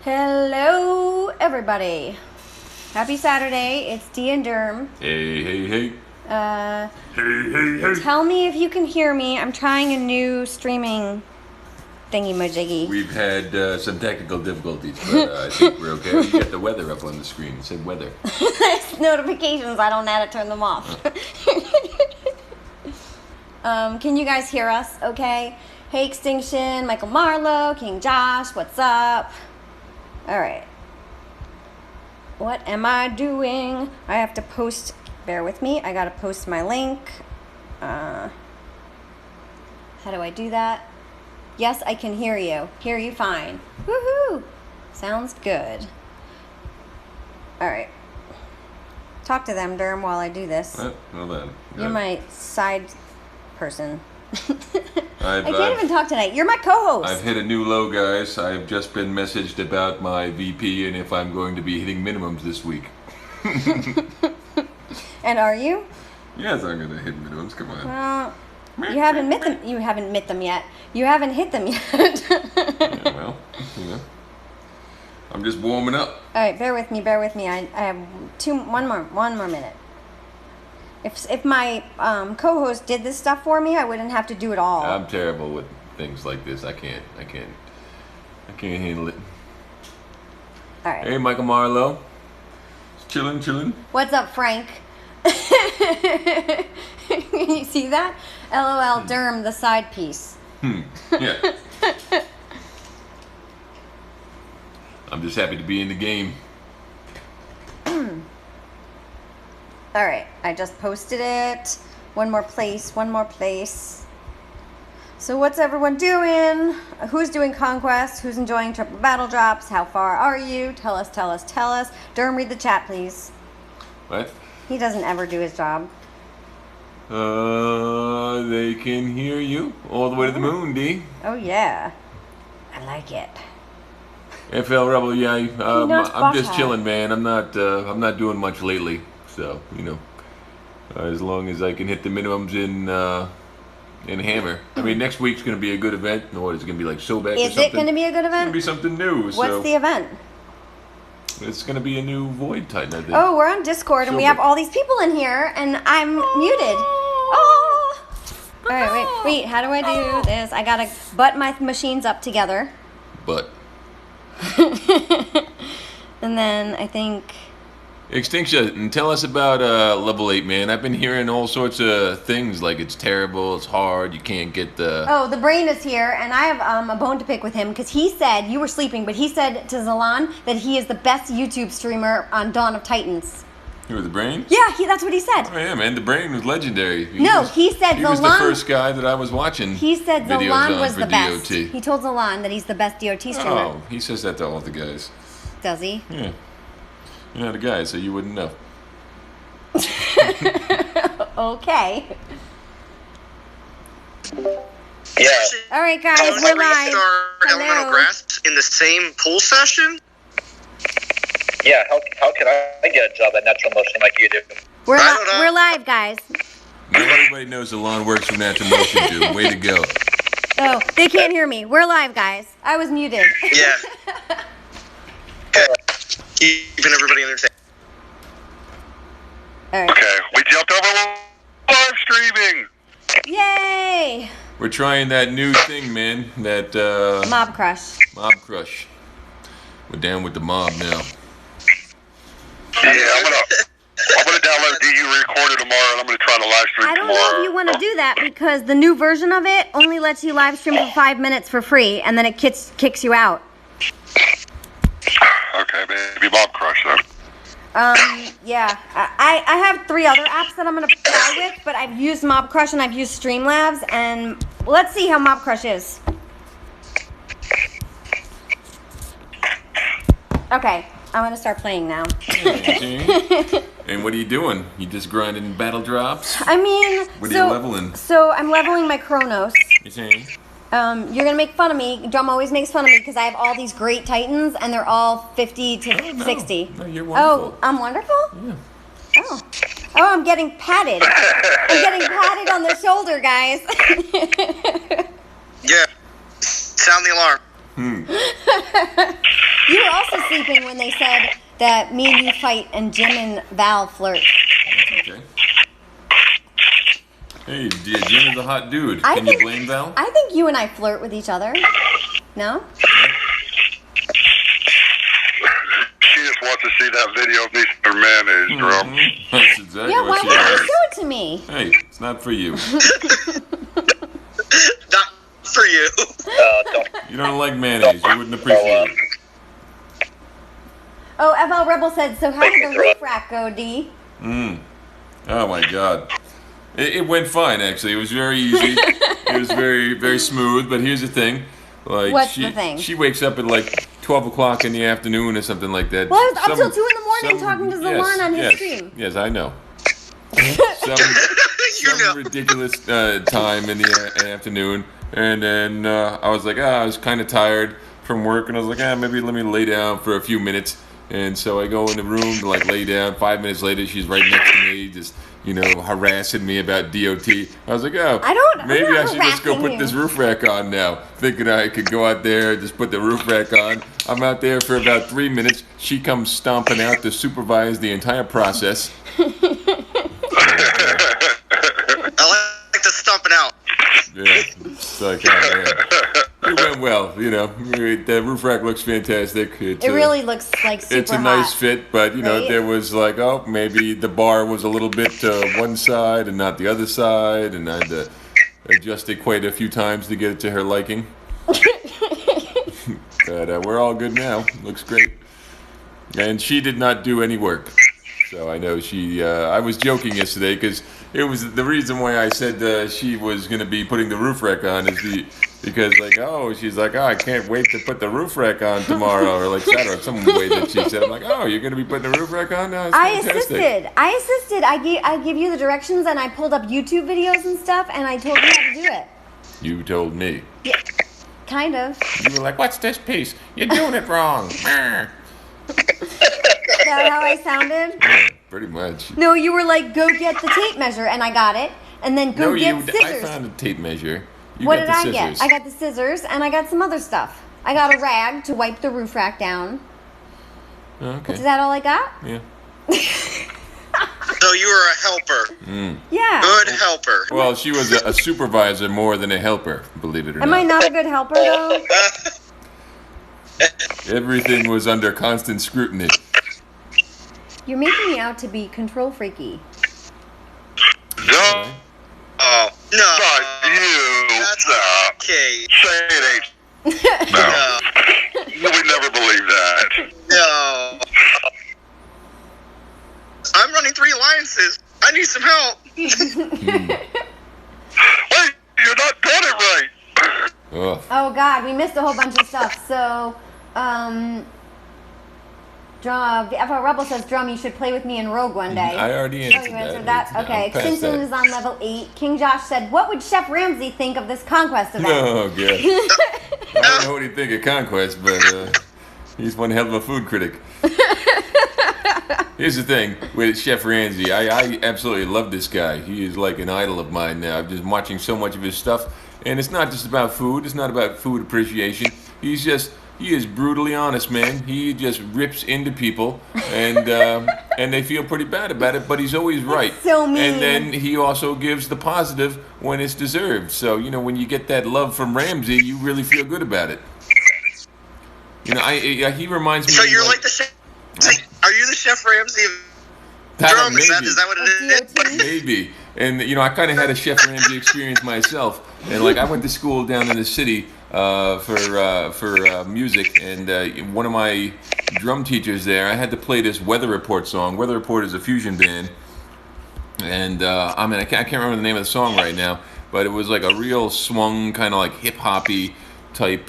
Hello, everybody. Happy Saturday. It's Dee and Derm. Hey. Hey. Tell me if you can hear me. I'm trying a new streaming thingy-majiggy. We've had some technical difficulties, but I think we're okay. You got the weather up on the screen. It said weather. Notifications. I don't know how to turn them off. Can you guys hear us okay? Hey, Extinction, Michael Marlowe, King Josh, what's up? All right. What am I doing? I have to post, bear with me. I got to post my link. How do I do that? Yes, I can hear you. Hear you fine. Woohoo! Sounds good. All right. Talk to them, Derm, while I do this. Well then. You're my side person. I can't even talk tonight. You're my co-host. I've hit a new low, guys. I've just been messaged about my VP and if I'm going to be hitting minimums this week. And are you? Yes, I'm going to hit minimums. Come on. Well, you haven't met them. You haven't met them yet. You haven't hit them yet. Yeah, well, I'm just warming up. All right, bear with me. I have one more minute. If my co-host did this stuff for me, I wouldn't have to do it all. I'm terrible with things like this. I can't handle it. All right. Hey, Michael Marlowe. Chillin'. What's up, Frank? You see that? LOL, Derm, the side piece. Yeah. I'm just happy to be in the game. All right, I just posted it. One more place. So what's everyone doing? Who's doing Conquest? Who's enjoying triple battle drops? How far are you? Tell us. Derm, read the chat, please. What? He doesn't ever do his job. They can hear you all the way to the moon, D. Oh, yeah. I like it. FL Rebel, yeah. I'm just chilling, man. I'm not doing much lately. So, as long as I can hit the minimums in Hammer. I mean, next week's going to be a good event. What, it's going to be like Sobek or something? Is it going to be a good event? It's going to be something new. What's the event? It's going to be a new Void Titan, I think. Oh, we're on Discord, and we have all these people in here, and I'm muted. Oh! All right, wait. How do I do this? I got to butt my machines up together. But. And then I think... Extinction, tell us about level 8, man. I've been hearing all sorts of things like it's terrible, it's hard, you can't get the... Oh, the brain is here, and I have a bone to pick with him, because he said, you were sleeping, but he said to Zalan that he is the best YouTube streamer on Dawn of Titans. You were the brain? Yeah, that's what he said. Oh yeah, man, the brain was legendary. He said Zalan... He was the first guy that I was watching. He said Zalan was the best. DOT. He told Zalan that he's the best DOT streamer. Oh, he says that to all the guys. Does he? Yeah. You're not a guy, so you wouldn't know. Okay. Yeah. All right, guys, we're live. Elemental grasps in the same pool session? Yeah, how can I get a job at Natural Motion like you do? We're live, guys. Not everybody knows the lawn works for Natural Motion, dude. Way to go. Oh, they can't hear me. We're live, guys. I was muted. Yeah. Keeping everybody entertained. All right. Okay, we jumped over live streaming. Yay! We're trying that new thing, man. That Mob Crush. Mob Crush. We're down with the mob now. Yeah, I'm gonna download DU Recorder tomorrow, and I'm gonna try to live stream I don't tomorrow. know if you want to do that because the new version of it only lets you live stream for 5 minutes for free, and then it kicks you out. Okay, maybe Mob Crush then. Yeah. I have 3 other apps that I'm gonna try with, but I've used Mob Crush and I've used Streamlabs, and let's see how Mob Crush is. Okay, I'm gonna start playing now. And what are you doing? You just grinding battle drops? I mean, what are you leveling? So I'm leveling my Chronos. You saying? You're gonna make fun of me. Drum always makes fun of me because I have all these great Titans and they're all 50 to 60. No, you're wonderful. Oh, I'm wonderful? Yeah. Oh, I'm getting patted. I'm getting patted on the shoulder, guys. Yeah. Sound the alarm. You were also sleeping when they said that me and you fight and Jim and Val flirt. Okay. Hey, Jim is a hot dude. Can you blame Val? I think you and I flirt with each other. No? She just wants to see that video of me for mayonnaise, Drum. That's exactly Yeah, what why she won't you does. show it to me? Hey, it's not for you. Not for you. Don't. You don't like mayonnaise. You wouldn't appreciate it. Oh, FL Rebel said, so how did the roof rack go, D? Oh my God. It went fine, actually. It was very easy. It was very, very smooth. But here's the thing. Like, What's the thing? She wakes up at like 12 o'clock in the afternoon or something like that. Well, I was up till 2 in the morning talking to Zaman on his yes, stream. Yes, I know. You Some know. ridiculous time in the afternoon. And then I was like, I was kind of tired from work. And I was like, maybe let me lay down for a few minutes. And so I go in the room to like lay down. 5 minutes later, she's right next to me, just, harassing me about DOT. I was like, maybe I should just go put this roof rack on now. Thinking I could go out there, just put the roof rack on. I'm out there for about 3 minutes. She comes stomping out to supervise the entire process. I like the stumping out. Yeah, it's like, oh man. It went well, The roof rack looks fantastic. It really looks like super It's a nice hot. fit, but right? there was like, maybe the bar was a little bit to one side and not the other side, and I had to adjust it quite a few times to get it to her liking. But we're all good now. Looks great. And she did not do any work. So I know I was joking yesterday because it was the reason why I said she was going to be putting the roof rack on is because she's like, I can't wait to put the roof rack on tomorrow or like Saturday, some way that she said. I'm like, you're going to be putting the roof rack on now? I assisted. I gave you the directions and I pulled up YouTube videos and stuff and I told you how to do it. You told me. Yeah, kind of. You were like, what's this piece? You're doing it wrong. Is that how I sounded? Yeah, pretty much. No, you were like, go get the tape measure, and I got it. And then go get I scissors. found a tape measure. You What got did the I scissors. get? I got the scissors, and I got some other stuff. I got a rag to wipe the roof rack down. Oh, okay. Is that all I got? Yeah. So you were a helper. Yeah. Good helper. Well, she was a supervisor more than a helper, believe it or Am not. I not a good helper, though? Everything was under constant scrutiny. You're making me out to be control freaky. No, Oh, no. not you. That's No. okay. Say it ain't. No. No. We never believe that. No. I'm running 3 alliances. I need some help. Wait, you're not doing it right. Ugh. Oh, God, we missed a whole bunch of stuff. So, Drum, the FR Rebel says, Drum, you should play with me in Rogue one day. I already Oh, answered you answered that. that? Okay. I'm past Extinction that. is on level 8. King Josh said, what would Chef Ramsay think of this Conquest event? Oh, God. I don't know what he'd think of Conquest, but he's one hell of a food critic. Here's the thing with Chef Ramsay. I absolutely love this guy. He is like an idol of mine now. I'm just watching so much of his stuff. And it's not just about food. It's not about food appreciation. He is brutally honest, man. He just rips into people, and they feel pretty bad about it, but he's always right. so mean. And then he also gives the positive when it's deserved. So, when you get that love from Ramsay, you really feel good about it. He reminds me. So you're like the chef. Are you the Chef Ramsay of Drum? Is that what it is? Maybe. And, I kind of had a Chef Ramsay experience myself. And, I went to school down in the city for music. And one of my drum teachers there, I had to play this Weather Report song. Weather Report is a fusion band. And, I can't remember the name of the song right now. But it was like a real swung, kind of like hip-hoppy type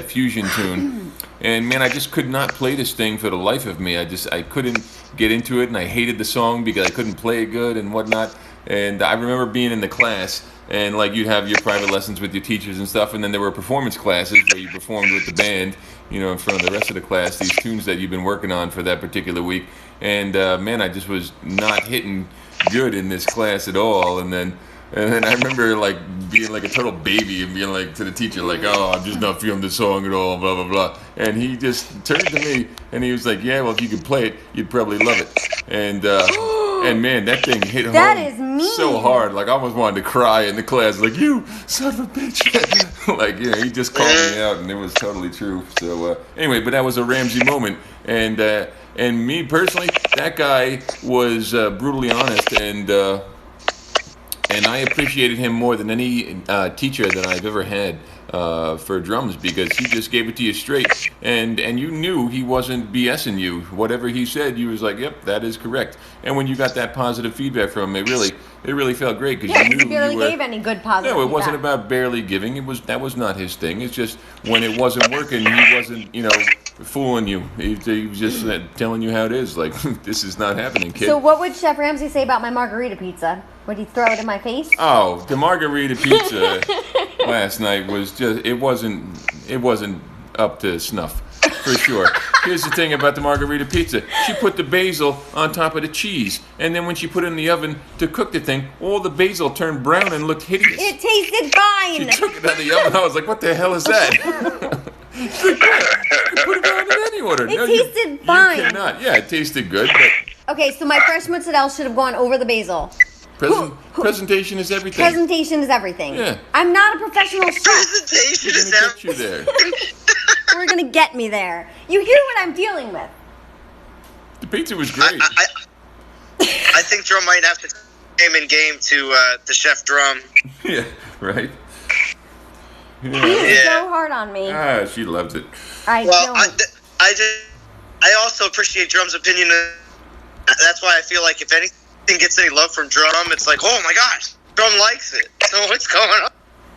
fusion tune. And man, I just could not play this thing for the life of me. I couldn't get into it, and I hated the song because I couldn't play it good and whatnot. And I remember being in the class, and you'd have your private lessons with your teachers and stuff, and then there were performance classes where you performed with the band, in front of the rest of the class, these tunes that you've been working on for that particular week. And man, I just was not hitting good in this class at all. And then And then I remember like being like a total baby and being like to the teacher like, "Oh, I'm just not feeling the song at all," blah blah blah. And he just turned to me and he was like, "Yeah, well, if you could play it, you'd probably love it." And man, that thing hit home is mean. so hard. Like I almost wanted to cry in the class. Like, "You son of a bitch!" Like, you know, he just called me out, and it was totally true. So anyway, but that was a Ramsey moment, and me personally, that guy was brutally honest, and I appreciated him more than any teacher that I've ever had for drums, because he just gave it to you straight, and you knew he wasn't BSing you. Whatever he said, you was like, "Yep, that is correct." And when you got that positive feedback from him, it really felt great, because you knew he barely you were, gave any good positive No, it wasn't feedback. about barely giving. That was not his thing. It's just when it wasn't working, he wasn't, fooling you. He was just telling you how it is. Like, this is not happening, kid. So what would Chef Ramsay say about my margarita pizza? Would he throw it in my face? Oh, the margarita pizza last night was just, it wasn't up to snuff, for sure. Here's the thing about the margarita pizza. She put the basil on top of the cheese, and then when she put it in the oven to cook the thing, all the basil turned brown and looked hideous. It tasted fine! She took it out of the oven. I was like, "What the hell is that?" She's like, "You put it on in any order." It tasted fine. You cannot. Yeah, it tasted good, but Okay, so my fresh mozzarella should have gone over the basil. presentation is everything. Presentation is everything. Yeah. I'm not a professional chef. Presentation We're is gonna get you there. We're gonna get me there. You hear what I'm dealing with. The pizza was great. I think Drum might have to name in game to the Chef Drum. Yeah, right. He Yeah. is Yeah. so hard on me. She loves it. Well, I also appreciate Drum's opinion. That's why I feel like if anything gets any love from Drum, it's like, oh my gosh, Drum likes it. So what's going on?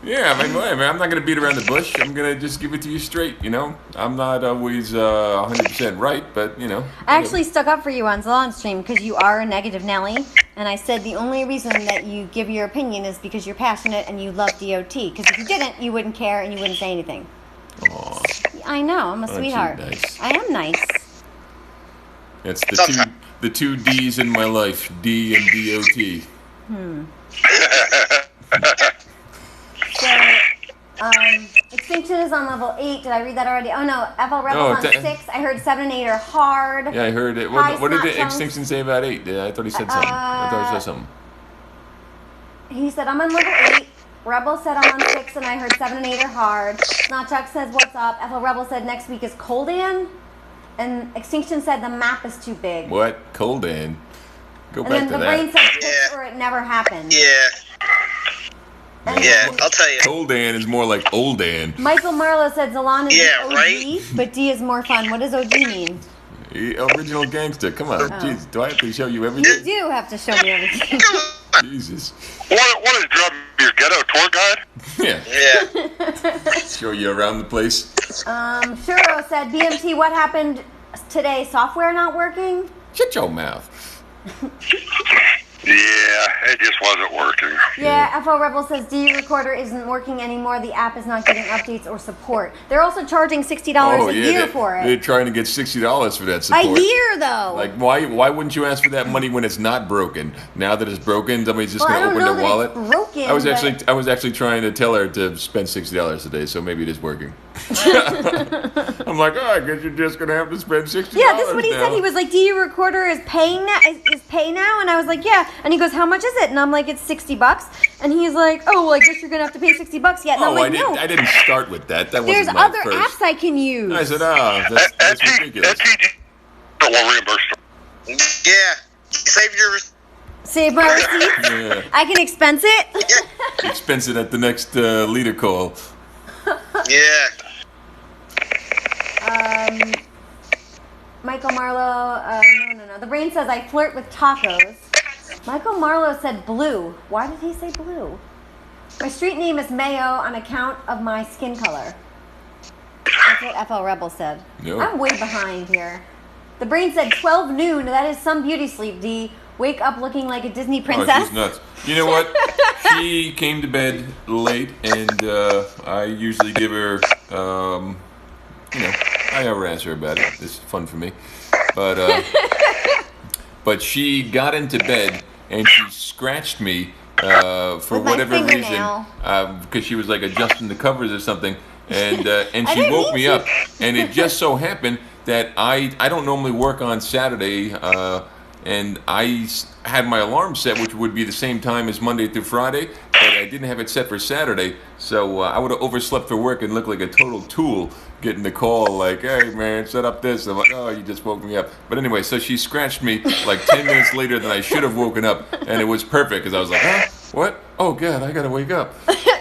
Yeah, I mean, I'm not going to beat around the bush. I'm going to just give it to you straight, I'm not always 100% right, but, I actually stuck up for you on Salon Stream because you are a negative Nelly. And I said the only reason that you give your opinion is because you're passionate and you love DOT. Because if you didn't, you wouldn't care and you wouldn't say anything. Aw, I know, I'm a aren't you sweetheart. nice? I am nice. That's the two D's in my life, D and DOT. So, Extinction is on level 8. Did I read that already? Oh no, FL Rebels on 6. I heard 7 and 8 are hard. Yeah, I heard it. Hi, What did Snot the Chunks. Extinction say about 8? I thought he said something. I thought he said something. He said, I'm on level 8. Rebel said I'm on 6, and I heard 7 and 8 are hard. Snotchuck says, what's up? FL Rebel said next week is Coldan. And Extinction said the map is too big. What? Coldan? Go And back then to the that. brain said pitch Yeah. or it never happened. Yeah, And yeah, then I'll tell you. Coldan is more like Old Dan. Michael Marlowe said Zalon is Yeah, the OG, right? but D is more fun. What does OG mean? Original gangster. Come on. Oh. Jeez, do I have to show you You everything? do have to show me everything. Come on. Jesus. What is Drum, your ghetto tour guide? Yeah. Yeah. Show you around the place. Shuro said, BMT, what happened today? Software not working? Shut your mouth. Yeah, it just wasn't working. Yeah, FO Rebel says D recorder isn't working anymore. The app is not getting updates or support. They're also charging $60 a year for They're it. trying to get $60 for that A support. year though. Like, why wouldn't you ask for that money when it's not broken? Now that it's broken, somebody's just Well, I going to don't open know their that wallet. it's broken, I was actually trying to tell her to spend $60 a day, so maybe it is working. I'm like, I guess you're just going to have to spend $60 Yeah, this is what he now. said. He was like, "D recorder is paying now. Is pay now?" And I was like, "Yeah." And he goes, "How much is it?" And I'm like, "It's $60." And he's like, "Oh, well, I guess you're gonna have to pay $60 yet." And I'm Oh, like, "No, I didn't start with that. That there's wasn't my other first. apps I can use." I said, that's ridiculous. Will reimburse them. Yeah. Save your. Save my receipts. Yeah. I can expense it. Expense it at the next leader call. Yeah. Michael Marlowe. No. The brain says I flirt with tacos. Michael Marlowe said blue. Why did he say blue? My street name is Mayo on account of my skin color. That's what FL Rebel said. No. I'm way behind here. The brain said 12 noon. That is some beauty sleep, D. Wake up looking like a Disney princess. Oh, she's nuts. You know what? She came to bed late, and I usually give her, I harass her about it. It's fun for me. But she got into bed, and she scratched me for With my whatever reason, fingernail. because she was like adjusting the covers or something, and she didn't woke mean me to. up, and it just so happened that I don't normally work on Saturday, and I had my alarm set, which would be the same time as Monday through Friday, but I didn't have it set for Saturday, so I would have overslept for work and looked like a total tool getting the call like, hey man, set up this. I'm like, oh, you just woke me up. But anyway, so she scratched me like 10 minutes later than I should have woken up, and it was perfect because I was like, huh? What? Oh God, I gotta wake up.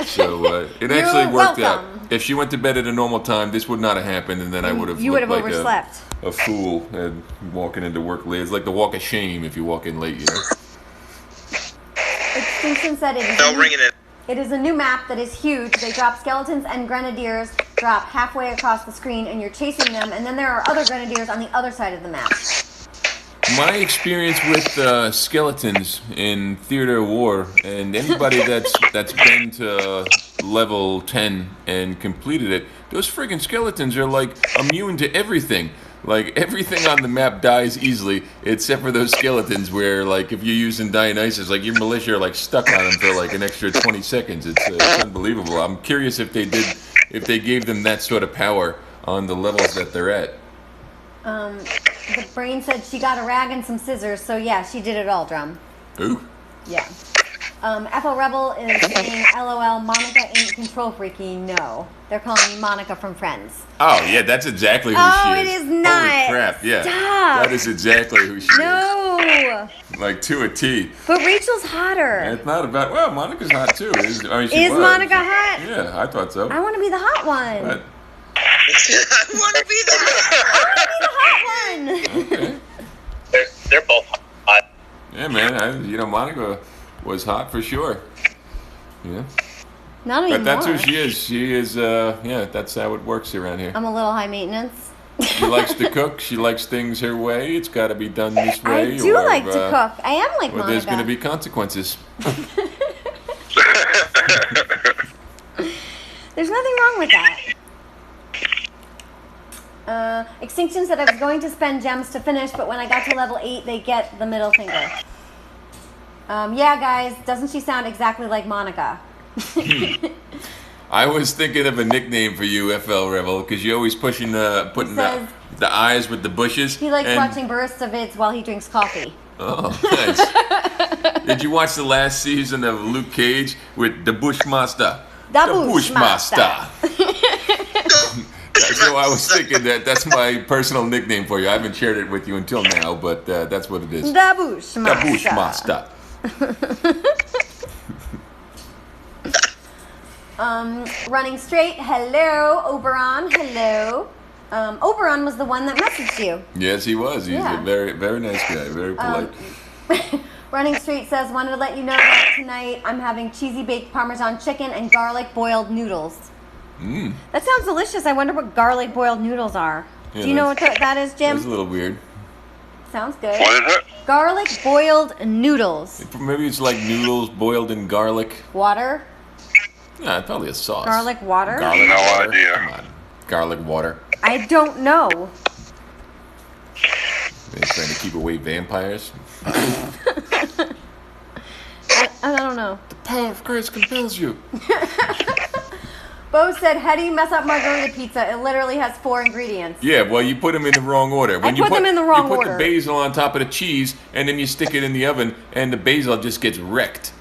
So it actually worked out. If she went to bed at a normal time, this would not have happened, and then I would have You would have like overslept. a fool and walking into work late. It's like the walk of shame if you walk in late, you know. Extinction said it is. No ringing it. It is a new map that is huge. They drop skeletons and grenadiers drop halfway across the screen, and you're chasing them, and then there are other grenadiers on the other side of the map. My experience with skeletons in Theater of War, and anybody that's been to level 10 and completed it, those friggin' skeletons are like immune to everything. Like everything on the map dies easily, except for those skeletons where, like, if you're using Dionysus, like your militia are like stuck on them for like an extra 20 seconds. It's unbelievable. I'm curious if they gave them that sort of power on the levels that they're at. The brain said she got a rag and some scissors, so yeah, she did it all, Drum. Ooh. Yeah. FL Rebel is saying, LOL, Monica ain't control freaky. No. They're calling me Monica from Friends. Oh, yeah, that's exactly who Oh, she is. it is not. Holy crap, yeah. Stop. That is exactly who she is. No. Like to a T. But Rachel's hotter. It's not about, well, Monica's hot too. She Is was. Monica hot? Yeah, I thought so. I want to be the hot one. But, I want to be the I want to be the hot one. okay. They're both hot. Yeah, man. Monica was hot for sure. Yeah. Not anymore. But that's who she is. She is, yeah, that's how it works around here. I'm a little high maintenance. She likes to cook. She likes things her way. It's got to be done this way. I do like to cook. I am like Or Monica. there's going to be consequences. There's nothing wrong with that. Extinction said I was going to spend gems to finish, but when I got to level 8, they get the middle finger. Yeah, guys, doesn't she sound exactly like Monica? I was thinking of a nickname for you, FL Rebel, because you're always putting the eyes with the bushes. He likes watching barista vids while he drinks coffee. Oh, nice. Did you watch the last season of Luke Cage with the Bushmaster? The Bushmaster. So I was thinking that's my personal nickname for you. I haven't shared it with you until now, but that's what it is. The Bushmaster. The Bushmaster. Running straight. Hello, Oberon. Hello. Oberon was the one that messaged you. Yes, he was. He's a very, very nice guy. Very polite. Running Straight says, wanted to let you know that tonight I'm having cheesy baked Parmesan chicken and garlic boiled noodles. Mmm. That sounds delicious. I wonder what garlic boiled noodles are. Yeah, do you know what that is, Jim? That's a little weird. Sounds good. What is it? Garlic boiled noodles. Maybe it's like noodles boiled in garlic. Water? Yeah, probably a sauce. Garlic water? Garlic No water. idea. Come on. Garlic water. I don't know. They're trying to keep away vampires. I don't know. The power of Christ compels you. Bo said, how do you mess up margarita pizza? It literally has 4 ingredients. Yeah, well, you put them in the wrong order. When you put them in the wrong You put order. the basil on top of the cheese, and then you stick it in the oven, and the basil just gets wrecked.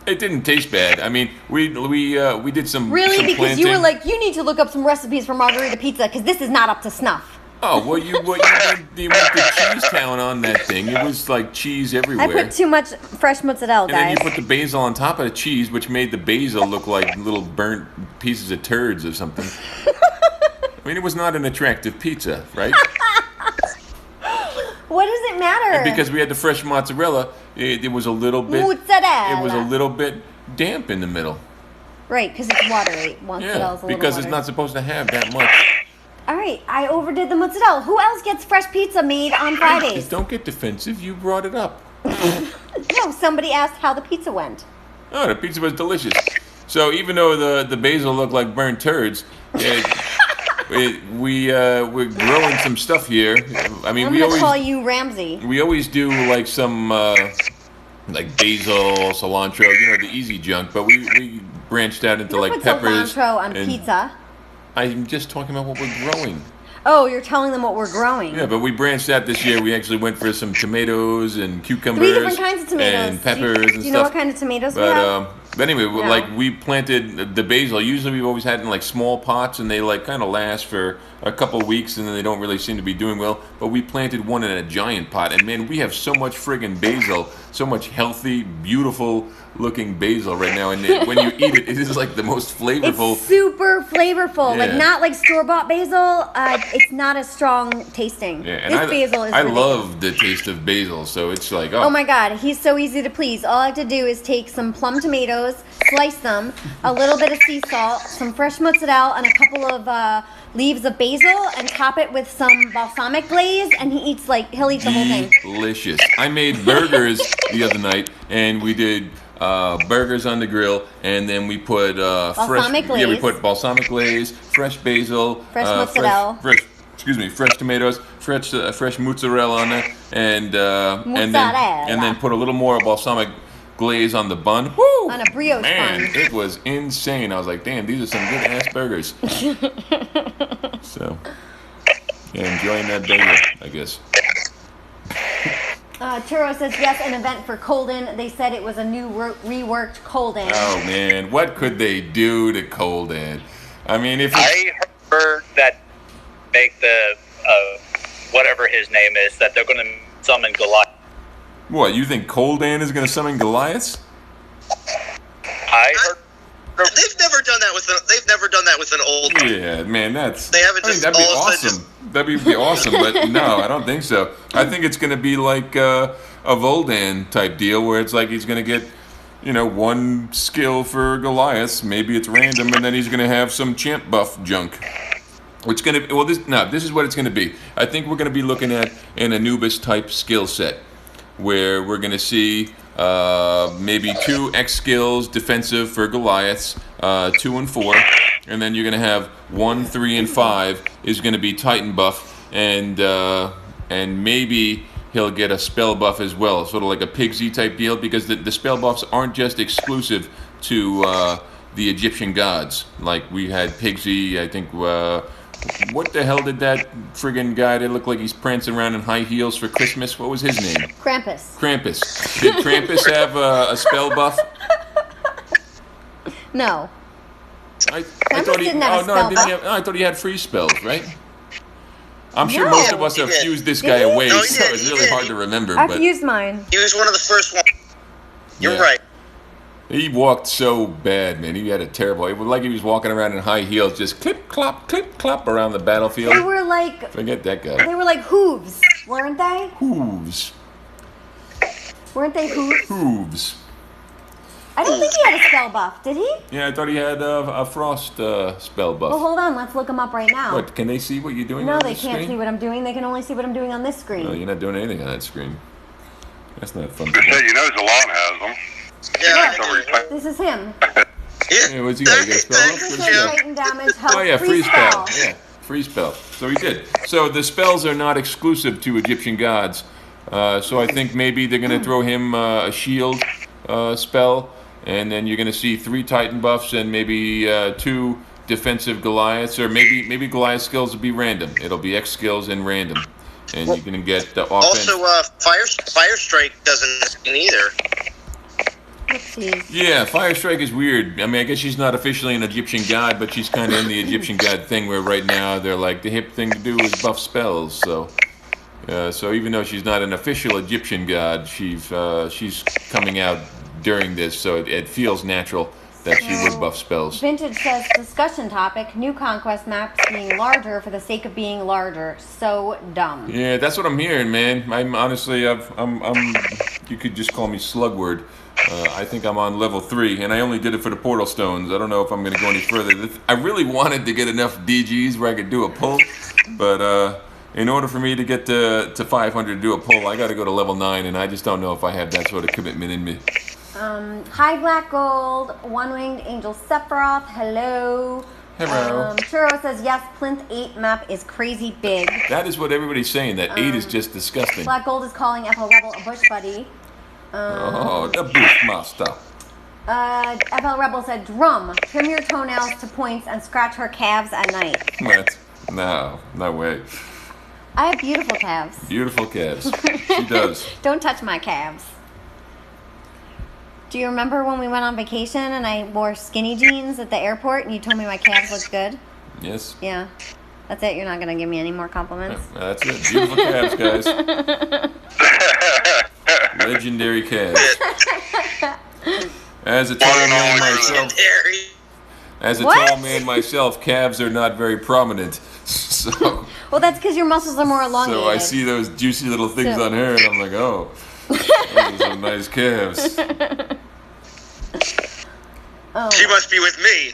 It didn't taste bad. I mean, we did some Really? some Because you planting. were like, you need to look up some recipes for margarita pizza because this is not up to snuff. Oh, well, you went to Cheese Town on that thing. It was like cheese everywhere. I put too much fresh mozzarella, And then guys. you put the basil on top of the cheese, which made the basil look like little burnt pieces of turds or something. I mean, it was not an attractive pizza, right? What does it matter? And because we had the fresh mozzarella, it was a little bit. Mozzarella. It was a little bit damp in the middle. Right, because it's watery. Mozzarella's a little because it's watery. not supposed to have that much. All right, I overdid the mozzarella. Who else gets fresh pizza made on Fridays? Just don't get defensive. You brought it up. No, somebody asked how the pizza went. Oh, the pizza was delicious. So even though the basil looked like burnt turds, we're growing some stuff here. I mean, I'm we gonna always call you Ramsey. we always do like some like basil, cilantro, you know, the easy junk. But we branched out into You like put peppers. cilantro on and pizza. I'm just talking about what we're growing. Oh, you're telling them what we're growing. Yeah, but we branched out this year. We actually went for some tomatoes and cucumbers. 3 different kinds of tomatoes. And peppers and stuff. Do you know what kind of tomatoes we have? But anyway, No. like we planted the basil. Usually we've always had in like small pots, and they like kind of last for a couple weeks, and then they don't really seem to be doing well. But we planted one in a giant pot, and man, we have so much friggin' basil, so much healthy, beautiful looking basil right now. And when you eat it, it is like the most flavorful. It's super flavorful. Like Yeah. not like store-bought basil. It's not as strong tasting. Yeah, and This I basil is I ridiculous. love the taste of basil, so it's like Oh my god, he's so easy to please. All I have to do is take some plum tomatoes, slice them, a little bit of sea salt, some fresh mozzarella, and a couple of leaves of basil, and top it with some balsamic glaze, and he'll eat the whole thing. delicious. I made burgers the other night, and we did burgers on the grill, and then we put Balsamic fresh. Yeah, we glaze. put balsamic glaze, fresh basil, Fresh mozzarella. fresh tomatoes, fresh mozzarella on it, and Mozzarella. then put a little more balsamic glaze on the bun. Woo! On a brioche Man, bun. it was insane. I was like, damn, these are some good ass burgers. So, yeah, enjoying that bagel, I guess. Churro says yes, an event for Colden. They said it was a new reworked Colden. Oh man, what could they do to Colden? I mean, if it's, I heard that make the whatever his name is, that they're going to summon Goliath. what, you think Colden is going to summon Goliaths? I heard. They've never done that with an old. Yeah, man, that's. They haven't I think just that'd be all of a sudden awesome. That'd be awesome, but no, I don't think so. I think it's going to be like a Voldan type deal where it's like he's going to get, you know, one skill for Goliaths. Maybe it's random, and then he's going to have some champ buff junk. It's going to this is what it's going to be. I think we're going to be looking at an Anubis type skill set, where we're going to see maybe 2 X skills defensive for Goliaths, 2 and 4, and then you're going to have 1, 3, and 5 is going to be Titan buff, and maybe he'll get a spell buff as well, sort of like a Pigsy type deal, because the spell buffs aren't just exclusive to the Egyptian gods. Like we had Pigsy, I think. What the hell did that friggin' guy that looked like he's prancing around in high heels for Christmas? What was his name? Krampus. Krampus. Did Krampus have a spell buff? No. I Krampus thought he. didn't have a spell didn't he buff. have, I thought he had free spells, right? I'm sure No. most of us He have did. fused this Did guy he? away, No, he so did, it's he really did. hard to remember. I've But used mine. He was one of the first ones. You're Yeah. right. he walked so bad, man. He had a terrible. It was like he was walking around in high heels, just clip clop around the battlefield. They were like Forget that guy. hooves, weren't they? Hooves. Weren't they hooves? Hooves. I don't think he had a spell buff, did he? Yeah, I thought he had a frost spell buff. Well, hold on, let's look him up right now. What, can they see what you're doing No, on they this can't screen? see what I'm doing. They can only see what I'm doing on this screen. No, you're not doing anything on that screen. That's not fun. Just say you know Zalon has them. Yeah. So we're playing. This is him. Yeah, what's he got? He got a spell up? What This is is he got? Titan damage, health, Oh yeah, free free spell. spell. Yeah, free spell. So he did. So the spells are not exclusive to Egyptian gods. So I think maybe they're going to throw him a shield spell, and then you're going to see 3 Titan buffs and maybe 2 defensive Goliaths, or maybe Goliath skills will be random. It'll be X skills and random, and you're going to get the offense. Also, Fire Strike doesn't either. Oopsies. Yeah, Fire Strike is weird. I mean, I guess she's not officially an Egyptian god, but she's kind of in the Egyptian god thing where right now they're like, the hip thing to do is buff spells. So even though she's not an official Egyptian god, she's coming out during this, so it feels natural that she would buff spells. Vintage says discussion topic: new Conquest maps being larger for the sake of being larger. So dumb. Yeah, that's what I'm hearing, man. I'm honestly, you could just call me Slugward. I think I'm on level 3, and I only did it for the portal stones. I don't know if I'm going to go any further. I really wanted to get enough DGs where I could do a pull, but in order for me to get to 500 to do a pull, I got to go to level 9, and I just don't know if I have that sort of commitment in me. Hi Black Gold, One Winged Angel Sephiroth, hello. Hello. Churro says, yes, Plinth 8 map is crazy big. That is what everybody's saying. That 8 is just disgusting. Black Gold is calling FL Rebel a bush buddy. Oh, the Bushmaster. FL Rebel said, Drum, trim your toenails to points and scratch her calves at night. What? No way. I have beautiful calves. Beautiful calves. She does. Don't touch my calves. Do you remember when we went on vacation and I wore skinny jeans at the airport and you told me my calves looked good? Yes. Yeah. That's it. You're not going to give me any more compliments. That's it. Beautiful calves, guys. Legendary calves. As a tall man myself, calves are not very prominent. So. Well, that's because your muscles are more elongated. So I see those juicy little things on her, and I'm like, oh, those are some nice calves. Oh. She must be with me.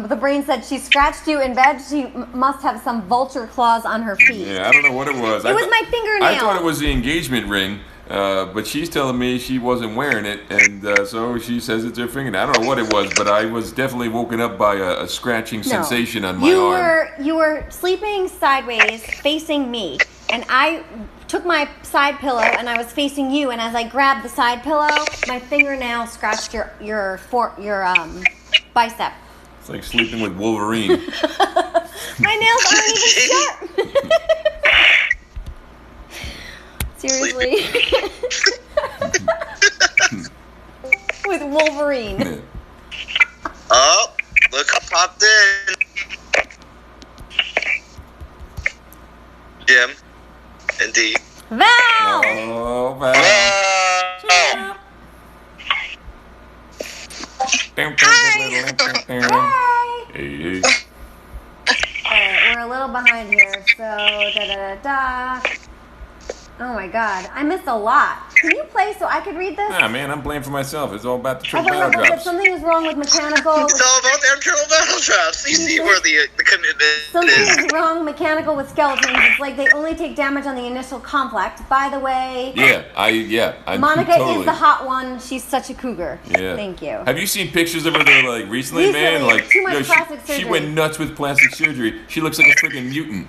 The brain said she scratched you in bed. She must have some vulture claws on her feet. Yeah, I don't know what it was. It was my fingernail. I thought it was the engagement ring, but she's telling me she wasn't wearing it, and so she says it's her fingernail. I don't know what it was, but I was definitely woken up by a scratching sensation on my arm. You were sleeping sideways, facing me, and I took my side pillow and I was facing you, and as I grabbed the side pillow, my fingernail scratched your bicep. It's like sleeping with Wolverine. My nails aren't even sharp. Seriously. With Wolverine. Oh, look who popped in. Jim. Indeed. Val! Oh, Val. Hey. Alright, we're a little behind here, so da-da-da-da. Oh my god, I missed a lot. Can you play so I could read this? Nah, man, I'm playing for myself. It's all about the triple I battle thought drops. something is wrong with mechanical. It's all about them triple battle drops. You see where the commitment Something is. is wrong mechanical with skeletons. It's like they only take damage on the initial conflict. By the way, I Monica totally. is the hot one. She's such a cougar. Yeah. Thank you. Have you seen pictures of her like recently, man? Like too much plastic she surgery. went nuts with plastic surgery. She looks like a freaking mutant.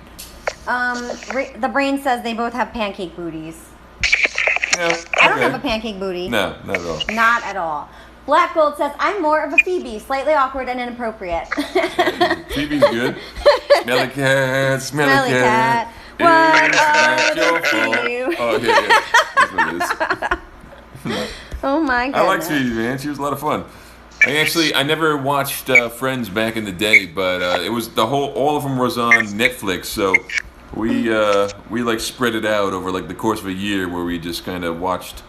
The brain says they both have pancake booties. Yeah, I don't have a pancake booty. No, not at all. Not at all. Black Gold says, I'm more of a Phoebe, slightly awkward and inappropriate. Phoebe's good. Smelly cat, smelly cat. What It's not your fault. Oh, yeah. That's what it is. Oh my goodness. I like Phoebe, man. She was a lot of fun. I never watched Friends back in the day, but it was all of them was on Netflix, so we like spread it out over like the course of a year where we just kind of watched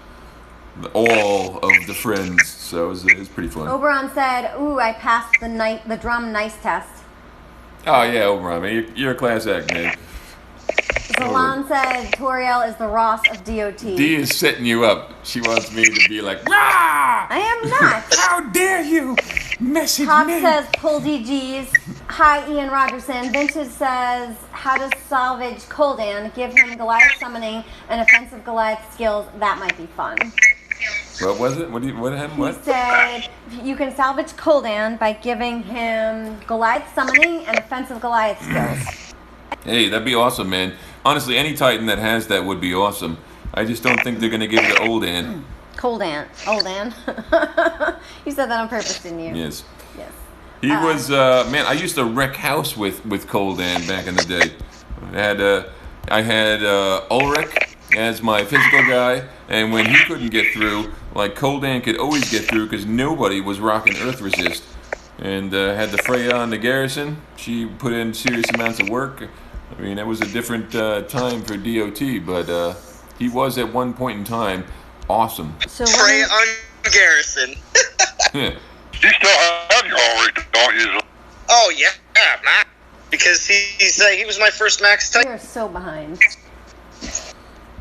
all of the Friends, so it was pretty fun. Oberon said, ooh, I passed the drum nice test. Oh yeah, Oberon, man, you're a class act, man. Salon said Toriel is the Ross of DOT. Dee is setting you up. She wants me to be like, rah! I am not. How dare you message Hawk me? says pull DGs. Hi, Ian Rogerson. Vintage says how to salvage Koldan. Give him Goliath summoning and offensive Goliath skills. That might be fun. What was it? What happened? What? He said you can salvage Koldan by giving him Goliath summoning and offensive Goliath skills. Hey, that'd be awesome, man. Honestly, any Titan that has that would be awesome. I just don't think they're gonna give it to Oldan. Koldan. Oldan. You said that on purpose, didn't you? Yes. Yes. He was man. I used to wreck house with Koldan back in the day. I had Ulrich as my physical guy, and when he couldn't get through, like Koldan could always get through because nobody was rocking Earth Resist. And had the Freya on the garrison. She put in serious amounts of work. I mean, it was a different time for DOT, but he was at one point in time awesome. So Freya on garrison. Yeah. You still have your Ulrich, don't you? Oh yeah, man. Because he was my first max Titan. You're so behind.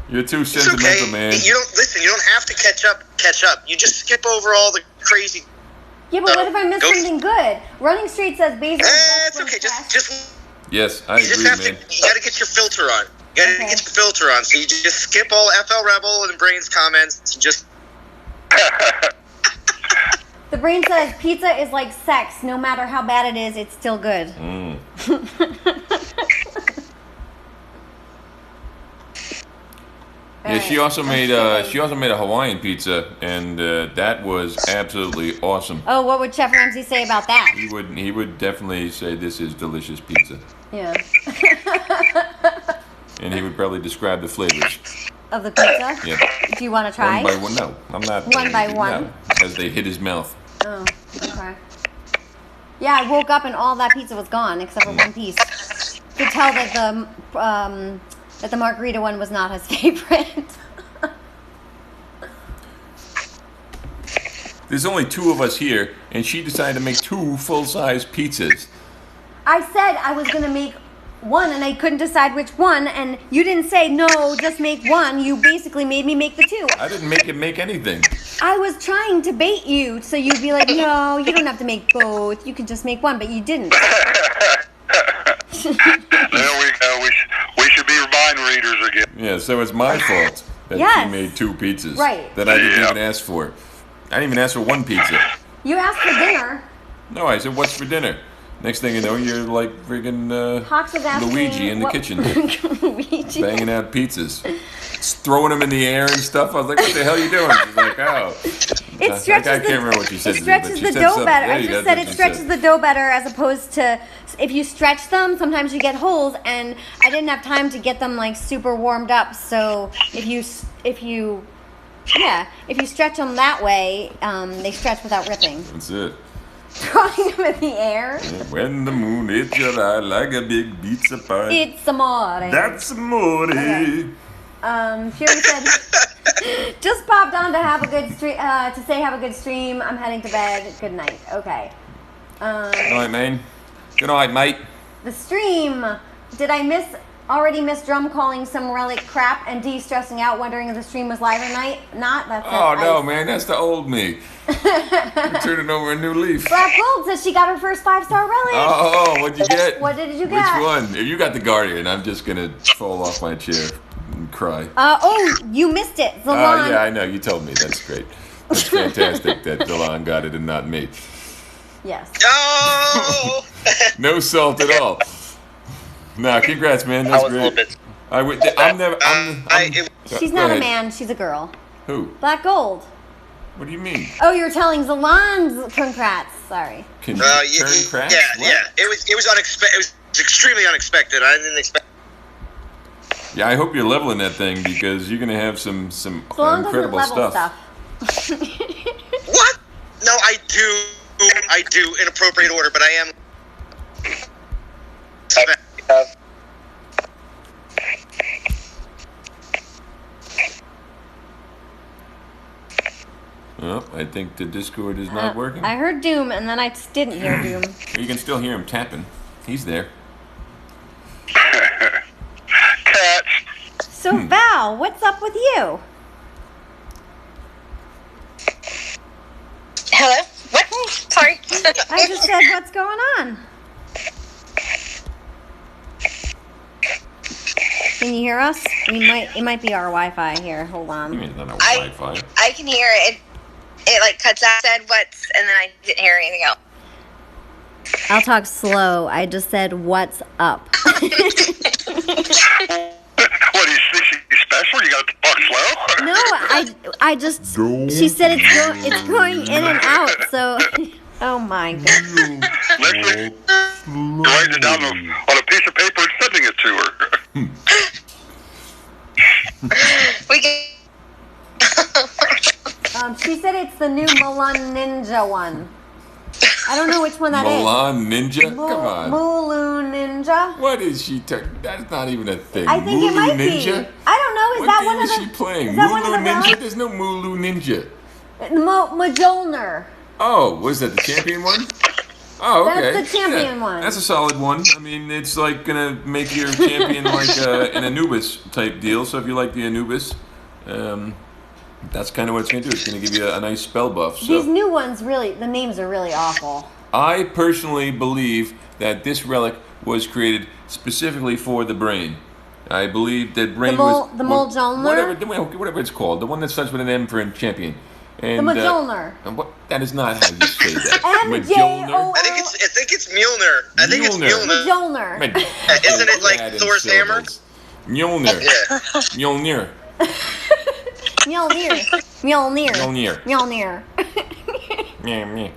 You're too It's sentimental, okay. man. You don't have to catch up. You just skip over all the crazy. Yeah, but what if I miss Go- something good? Running Street says basically. It's okay. Just Yes, I you just agree, have man. to. You got to get your filter on. You got to Okay. get your filter on. So you just skip all FL Rebel and Brains comments and just The brain says pizza is like sex. No matter how bad it is, it's still good. Yeah, she also made a Hawaiian pizza, and that was absolutely awesome. Oh, what would Chef Ramsay say about that? He would definitely say this is delicious pizza. Yeah. And he would probably describe the flavors. Of the pizza? Yeah. Do you want to try? One by one? No, I'm not. One by one? No, as they hit his mouth. Oh, okay. Yeah, I woke up and all that pizza was gone except for one piece. Could tell that the margarita one was not his favorite. There's only 2 of us here, and she decided to make 2 full-size pizzas. I said I was gonna make one, and I couldn't decide which one, and you didn't say no, just make one. You basically made me make the 2. I didn't make him make anything. I was trying to bait you, so you'd be like, no, you don't have to make both. You can just make one, but you didn't. There we go. We should be mind readers again. Yeah, so it's my fault that Yes. she made 2 pizzas. Right. That I didn't even ask for. I didn't even ask for 1 pizza. You asked for dinner. No, I said, what's for dinner? Next thing you know, you're like friggin' Hawks was asking Luigi in the what- kitchen, Luigi. banging out pizzas, just throwing them in the air and stuff. I was like, what the hell are you doing? She's like, oh. It stretches I can't remember what she said. It stretches the dough better. I just said it stretches the dough better as opposed to if you stretch them, sometimes you get holes, and I didn't have time to get them like super warmed up. So if you stretch them that way, they stretch without ripping. That's it. Throwing them in the air. When the moon hits your eye like a big pizza pie. It's amore. That's amore. Okay. Fury said, just popped on to have a good stream. To say have a good stream. I'm heading to bed. Good night. Okay. Good night, man. Good night, mate. The stream. Did I already miss Drum calling some relic crap and D stressing out, wondering if the stream was live or not? That's Oh, no, ice. man. That's the old me. You're turning over a new leaf. Black Gold says she got her first 5-star relic. Oh, what'd you get? What did you Which get? one? If you got the Guardian, I'm just going to fall off my chair and cry. Oh, you missed it. Zalon. Yeah, I know. You told me. That's great. That's fantastic that Delon got it and not me. Yes. No. No salt at all. Nah, congrats, man. I That's was a great. little bit. I'm never. She's Go not a ahead. man. She's a girl. Who? Black Gold. What do you mean? Oh, you're telling Zalon's congrats. Sorry. Can you Yeah, turn cracks? yeah, What? yeah. It was unexpected. It was extremely unexpected. I didn't expect. Yeah, I hope you're leveling that thing because you're gonna have some Zalon incredible doesn't level stuff. What? No, I do in appropriate order, but I am. Oh, I think the Discord is not working. I heard Doom, and then I just didn't hear Doom. You can still hear him tapping. He's there. Cats. So Val, what's up with you? Hello? What? Sorry. I just said, what's going on? Can you hear us? It might be our Wi-Fi here. Hold You on. mean it's not no I- Wi-Fi? I can hear it. It like cuts out. Said what's, and then I didn't hear anything else. I'll talk slow. I just said, what's up? What, do you think she's special? You got to talk slow? No, I just. She said it's going in and out. So, oh my god. Listen, you're writing it down on a piece of paper and sending it to her. We get. She said it's the new Mulan Ninja one. I don't know which one that is. Milan Ninja? Come on. Mulu Ninja. What is she? That's not even a thing. I think Mulu it might Ninja? be. I don't know. Is What that game one of is the? she playing? Is that one of Mulu the Ninja? relics? There's no Mulu Ninja. Mjolnir. Oh, was that the champion one? Oh, okay. That's the champion one. That's a solid one. I mean, it's like gonna make your champion like an Anubis type deal. So if you like the Anubis, that's kind of what it's gonna do. It's gonna give you a nice spell buff. So These new ones really, the names are really awful. I personally believe that this relic was created specifically for the brain. I believe that brain The Mjolnir? whatever it's called, the one that starts with an M for a champion. And, the Mjolnir. What? That is not how you say that. M-J-O-L. I think it's Mjolnir. I think it's Mjolnir. Mjolnir. Isn't it like Thor's hammer? Mjolnir. Yeah. Mjolnir. Mjolnir. Mjolnir. Mjolnir. Mjolnir. Meh, meh.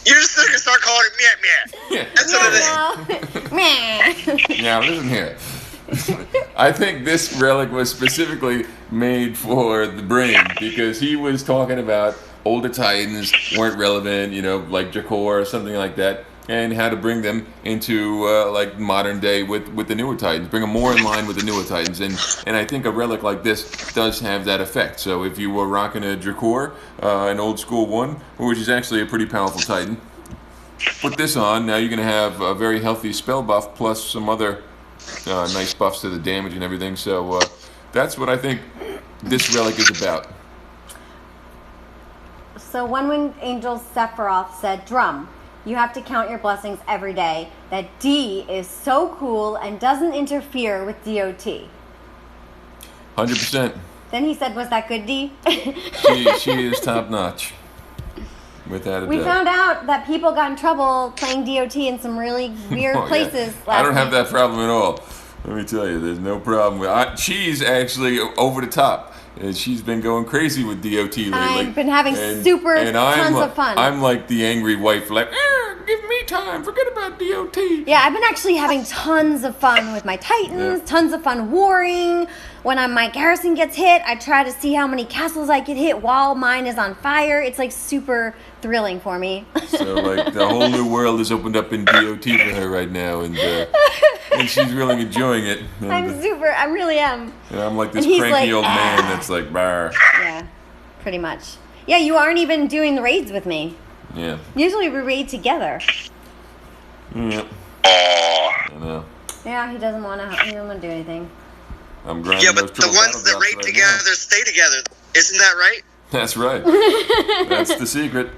You're just gonna start calling it meh meh. Yeah. That's what it is. Meh. Now listen here. I think this relic was specifically made for the brain because he was talking about older Titans weren't relevant, like Jakor or something like that, and how to bring them into like modern day with the newer Titans, bring them more in line with the newer Titans, and I think a relic like this does have that effect. So if you were rocking a Jakor, an old school one, which is actually a pretty powerful Titan, put this on. Now you're gonna have a very healthy spell buff plus some other nice buffs to the damage and everything. So that's what I think this relic is about. So One Winged Angel Sephiroth said, Drum, you have to count your blessings every day. That D is so cool and doesn't interfere with DOT. 100%. Then he said, was that good, D? She is top notch. Without a We doubt. found out that people got in trouble playing DOT in some really weird places last I don't have week. that problem at all. Let me tell you, there's no problem. She's actually over the top. And she's been going crazy with DOT lately. I've been having tons of fun. I'm like the angry wife, like, give me time, forget about DOT. Yeah, I've been actually having tons of fun with my Titans, tons of fun warring. When my garrison gets hit, I try to see how many castles I can hit while mine is on fire. It's like super thrilling for me. So like the whole new world is opened up in DOT for her right now, and she's really enjoying it. And, I really am. and I'm like this And he's cranky like, old man that's like, bar. Yeah, pretty much. Yeah, you aren't even doing the raids with me. Yeah. Usually we raid together. Yeah. Aw. I know. Yeah, he doesn't want to do anything. I'm grinding Yeah, those but the triple ones that battle raid drops right together now. stay together. Isn't that right? That's right. That's the secret.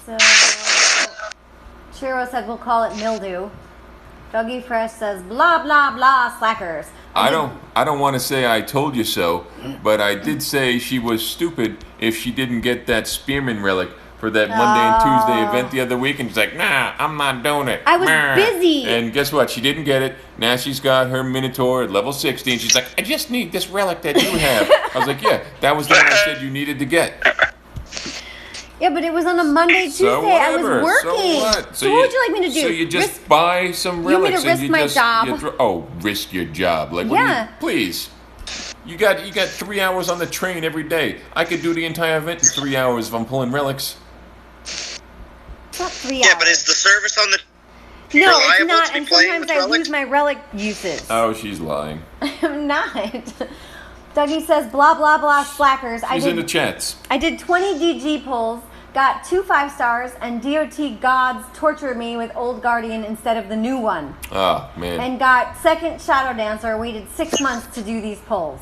So, Chiro said we'll call it mildew. Doggy Fresh says blah blah blah slackers. I don't want to say I told you so, but I did say she was stupid if she didn't get that spearman relic for that Monday and Tuesday event the other week, and she's like, nah, I'm not doing it. I was Nah. busy. And guess what? She didn't get it. Now she's got her Minotaur at level 60, and she's like, I just need this relic that you have. I was like, yeah, that was the one I said you needed to get. Yeah, but it was on a Monday, Tuesday. So I was whatever. working. So what? So what would you like me to do? So you just buy some You want me relics to and risk you my just job? risk your job. Like, Yeah. please. You got 3 hours on the train every day. I could do the entire event in 3 hours if I'm pulling relics. It's not 3 hours. Yeah, but is the service on the no, it's reliable not. to be And playing sometimes with I relics? lose my relic uses. Oh, she's lying. I'm not. Dougie says blah blah blah slackers. She's in the chats. I did 20 DG pulls, got 2 5-stars, and DOT gods tortured me with Old Guardian instead of the new one. Oh, man. And got second Shadow Dancer. Waited 6 months to do these pulls.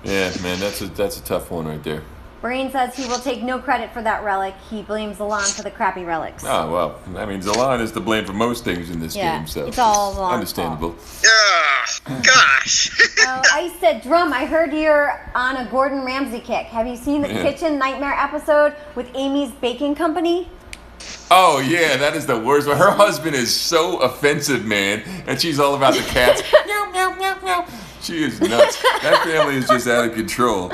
Yeah, man, that's a tough one right there. Brain says he will take no credit for that relic. He blames Zalan for the crappy relics. Oh, well, I mean, Zalan is to blame for most things in this Yeah, game, so it's all Zalan's understandable. Gosh. Oh, I said, Drum, I heard you're on a Gordon Ramsay kick. Have you seen the Yeah. Kitchen Nightmare episode with Amy's Baking Company? Oh, yeah, that is the worst. Her husband is so offensive, man, and she's all about the cats. Meow, meow, meow, meow. She is nuts. That family is just out of control.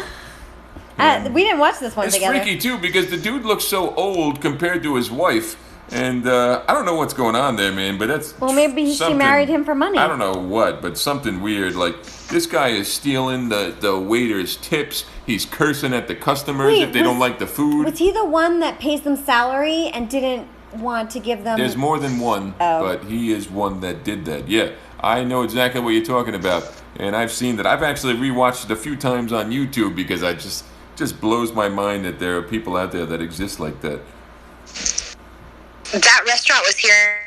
We didn't watch this one It's together. freaky, too, because the dude looks so old compared to his wife, and I don't know what's going on there, man, but that's Well, maybe she something- married him for money. I don't know what, but something weird. Like, this guy is stealing the waiter's tips. He's cursing at the customers Wait, if they don't like the food. Was he the one that pays them salary and didn't want to give them... There's more than one, Oh. but he is one that did that. Yeah, I know exactly what you're talking about, and I've seen that. I've actually rewatched it a few times on YouTube because I just blows my mind that there are people out there that exist like that. That restaurant was here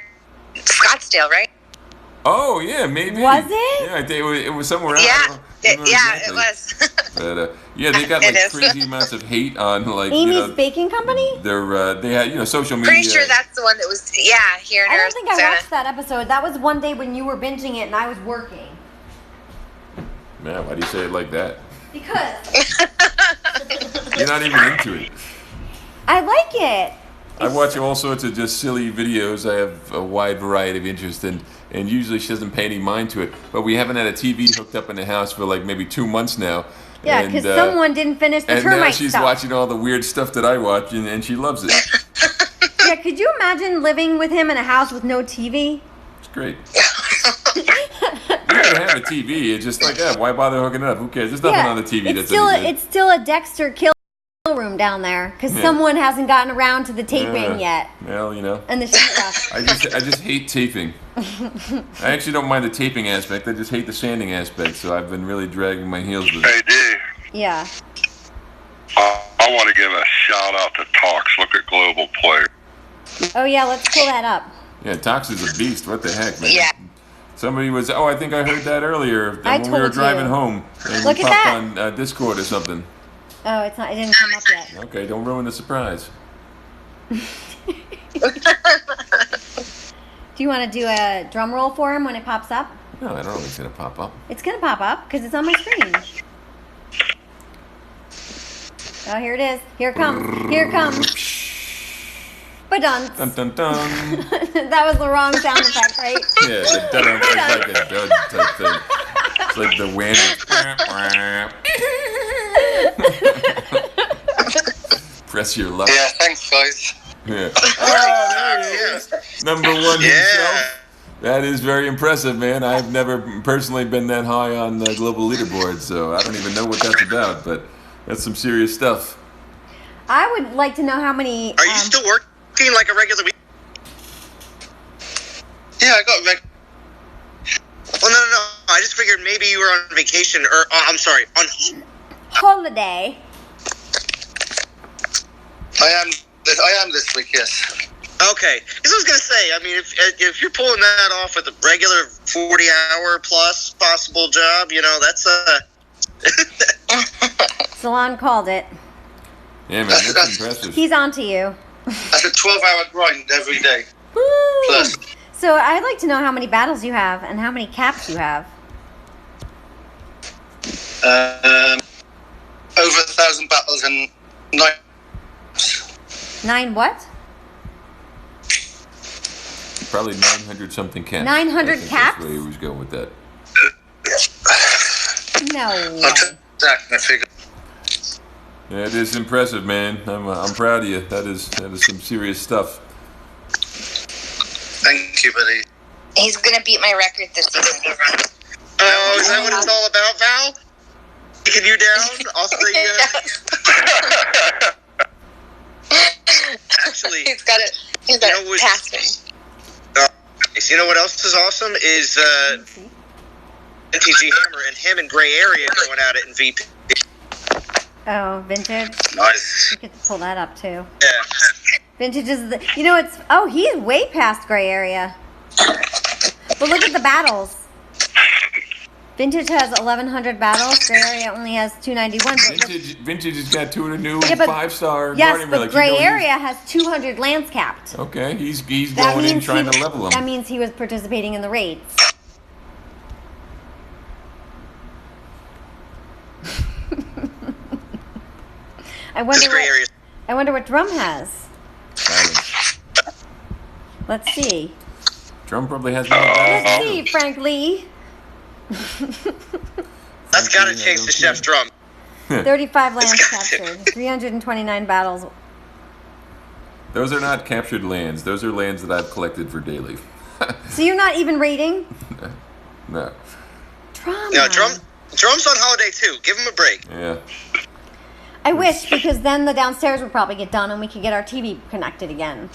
in Scottsdale, right? Oh yeah, maybe. Was it? Yeah, I think it was somewhere else. Yeah, I don't remember it exactly. was. But yeah, they got like crazy amounts of hate on like Amy's Baking Company. They had social media. Pretty sure that's the one that was here in I don't think I Arizona. watched that episode. That was one day when you were binging it and I was working. Man, why do you say it like that? Because You're not even into it. I like it. I watch all sorts of just silly videos. I have a wide variety of interest and usually she doesn't pay any mind to it. But we haven't had a TV hooked up in the house for like maybe 2 months now. Yeah, because someone didn't finish the termite And now she's stuff. watching all the weird stuff that I watch and she loves it. Yeah, could you imagine living with him in a house with no TV? It's great. You can have a TV. It's just like, why bother hooking it up? Who cares? There's nothing on the TV that's any good. It's still a Dexter kill room down there because someone hasn't gotten around to the taping yet. Well, And the sheetrock. I just hate taping. I actually don't mind the taping aspect. I just hate the sanding aspect. So I've been really dragging my heels with it. Hey, D. Yeah. I want to give a shout out to Talks. Look at Global Player. Oh yeah, let's pull that up. Yeah, Tox is a beast. What the heck, man? Yeah. Somebody was. Oh, I think I heard that earlier I when we were told driving you. home. And Look we at popped that. on Discord or something. Oh, it's not. It didn't come up yet. Okay, don't ruin the surprise. Do you want to do a drum roll for him when it pops up? No, I don't know if it's gonna pop up. It's gonna pop up because it's on my screen. Oh, here it is. Here it comes. Here it comes. Ba-dun. Dun dun dun. That was the wrong sound effect, right? Yeah, the dun is like a dud type thing. It's like the whammy. Press your luck. Yeah, thanks, guys. Yeah. Oh, there he is. Number one himself. That is very impressive, man. I've never personally been that high on the global leaderboard, so I don't even know what that's about, but that's some serious stuff. I would like to know how many. Are you still working like a regular week? Yeah, I got reg. Well, no. I just figured maybe you were on vacation, or I'm sorry, on. holiday? I am this week, yes. Okay, because I was gonna say, I mean, if you're pulling that off with a regular 40-hour plus possible job, that's Salon called it. Yeah, man, that's impressive. He's on to you. That's a 12-hour grind every day. Woo! Plus. So I'd like to know how many battles you have and how many caps you have. Over 1,000 battles and 9. 9 what? Probably 900 something caps. 900 I think caps? That's where he was going with that. No Not way. exactly, I figure. Yeah, it is impressive, man. I'm proud of you. That is some serious stuff. Thank you, buddy. He's gonna beat my record this season. Oh, is that what it's all about, Val? Taking you down off the. Actually, He's got it. He's got it past me. You know what else is awesome is NTG Hammer and him and Gray Area going at it in VP. Oh, Vintage. Nice. You could pull that up too. Yeah. Vintage is the. It's. Oh, he's way past Gray Area. But look at the battles. Vintage has 1,100 battles. Gray Area only has 291. Vintage has got 200 new Yeah, but- 5-star Yes, Guardian but relics. Gray Area has 200 lands capped. Okay, he's That going in means trying to level That them. means he was participating in the raids. I wonder what Drum has. Silence. Let's see. Drum probably has more Let's battles. see, Frank Lee. That's got to change the chef's drum. 35 lands It's got to. captured. 329 battles. Those are not captured lands. Those are lands that I've collected for daily. So you're not even raiding? No. Drama. No, drum's on holiday too. Give him a break. Yeah. I wish, because then the downstairs would probably get done and we could get our TV connected again.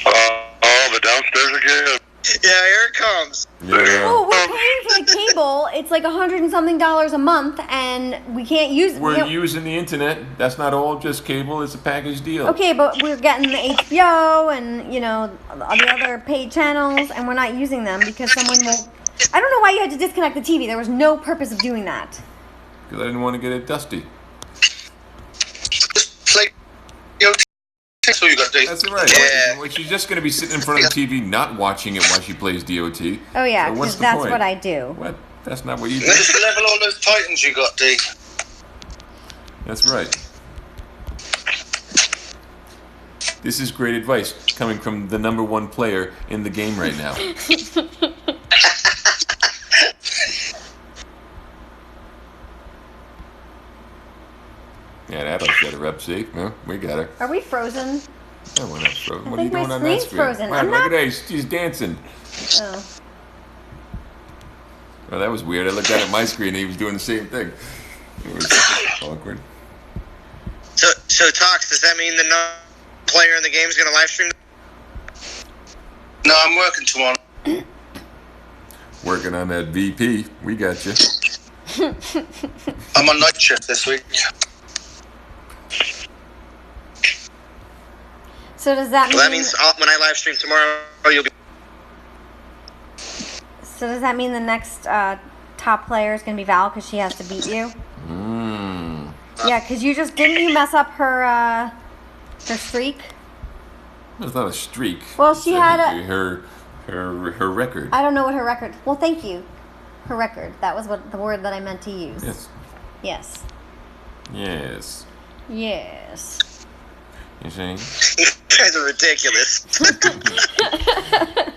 The downstairs again. Yeah, here it comes. Yeah. Oh, we're paying for the cable. It's like $100 and something a month, and we can't use it. We're using the internet. That's not all just cable. It's a package deal. Okay, but we're getting the HBO and, the other paid channels, and we're not using them because someone will... I don't know why you had to disconnect the TV. There was no purpose of doing that. because I didn't want to get it dusty. Just play DOT. That's all you got to do. That's right. Yeah. Well, she's just going to be sitting in front of the TV, not watching it while she plays DOT. Oh yeah, So what's because the that's point? what I do. What? That's not what you do. Just level all those titans you got, D. That's right. This is great advice coming from the #1 player in the game right now. Yeah, that'll shut her up. See? No, we got her. Are we frozen? Oh, we're not frozen. What are you think my doing on that screen's screen? frozen. Wow, I'm look not- at that. She's dancing. Oh. Oh, that was weird. I looked down at my screen and he was doing the same thing. It was awkward. So Tox, does that mean the player in the game is going to live stream? No, I'm working tomorrow. Working on that VP. We got you. I'm on night shift this week. So does that mean? Well, that means when I live stream tomorrow, you'll be. So does that mean the next top player is going to be Val because she has to beat you? Yeah, because didn't you mess up her streak? It's not a streak. Well, she It's had her record. I don't know what her record. Well, thank you. Her record. That was what the word that I meant to use. Yes. Yes. Yes. Yes. You see? You guys are ridiculous.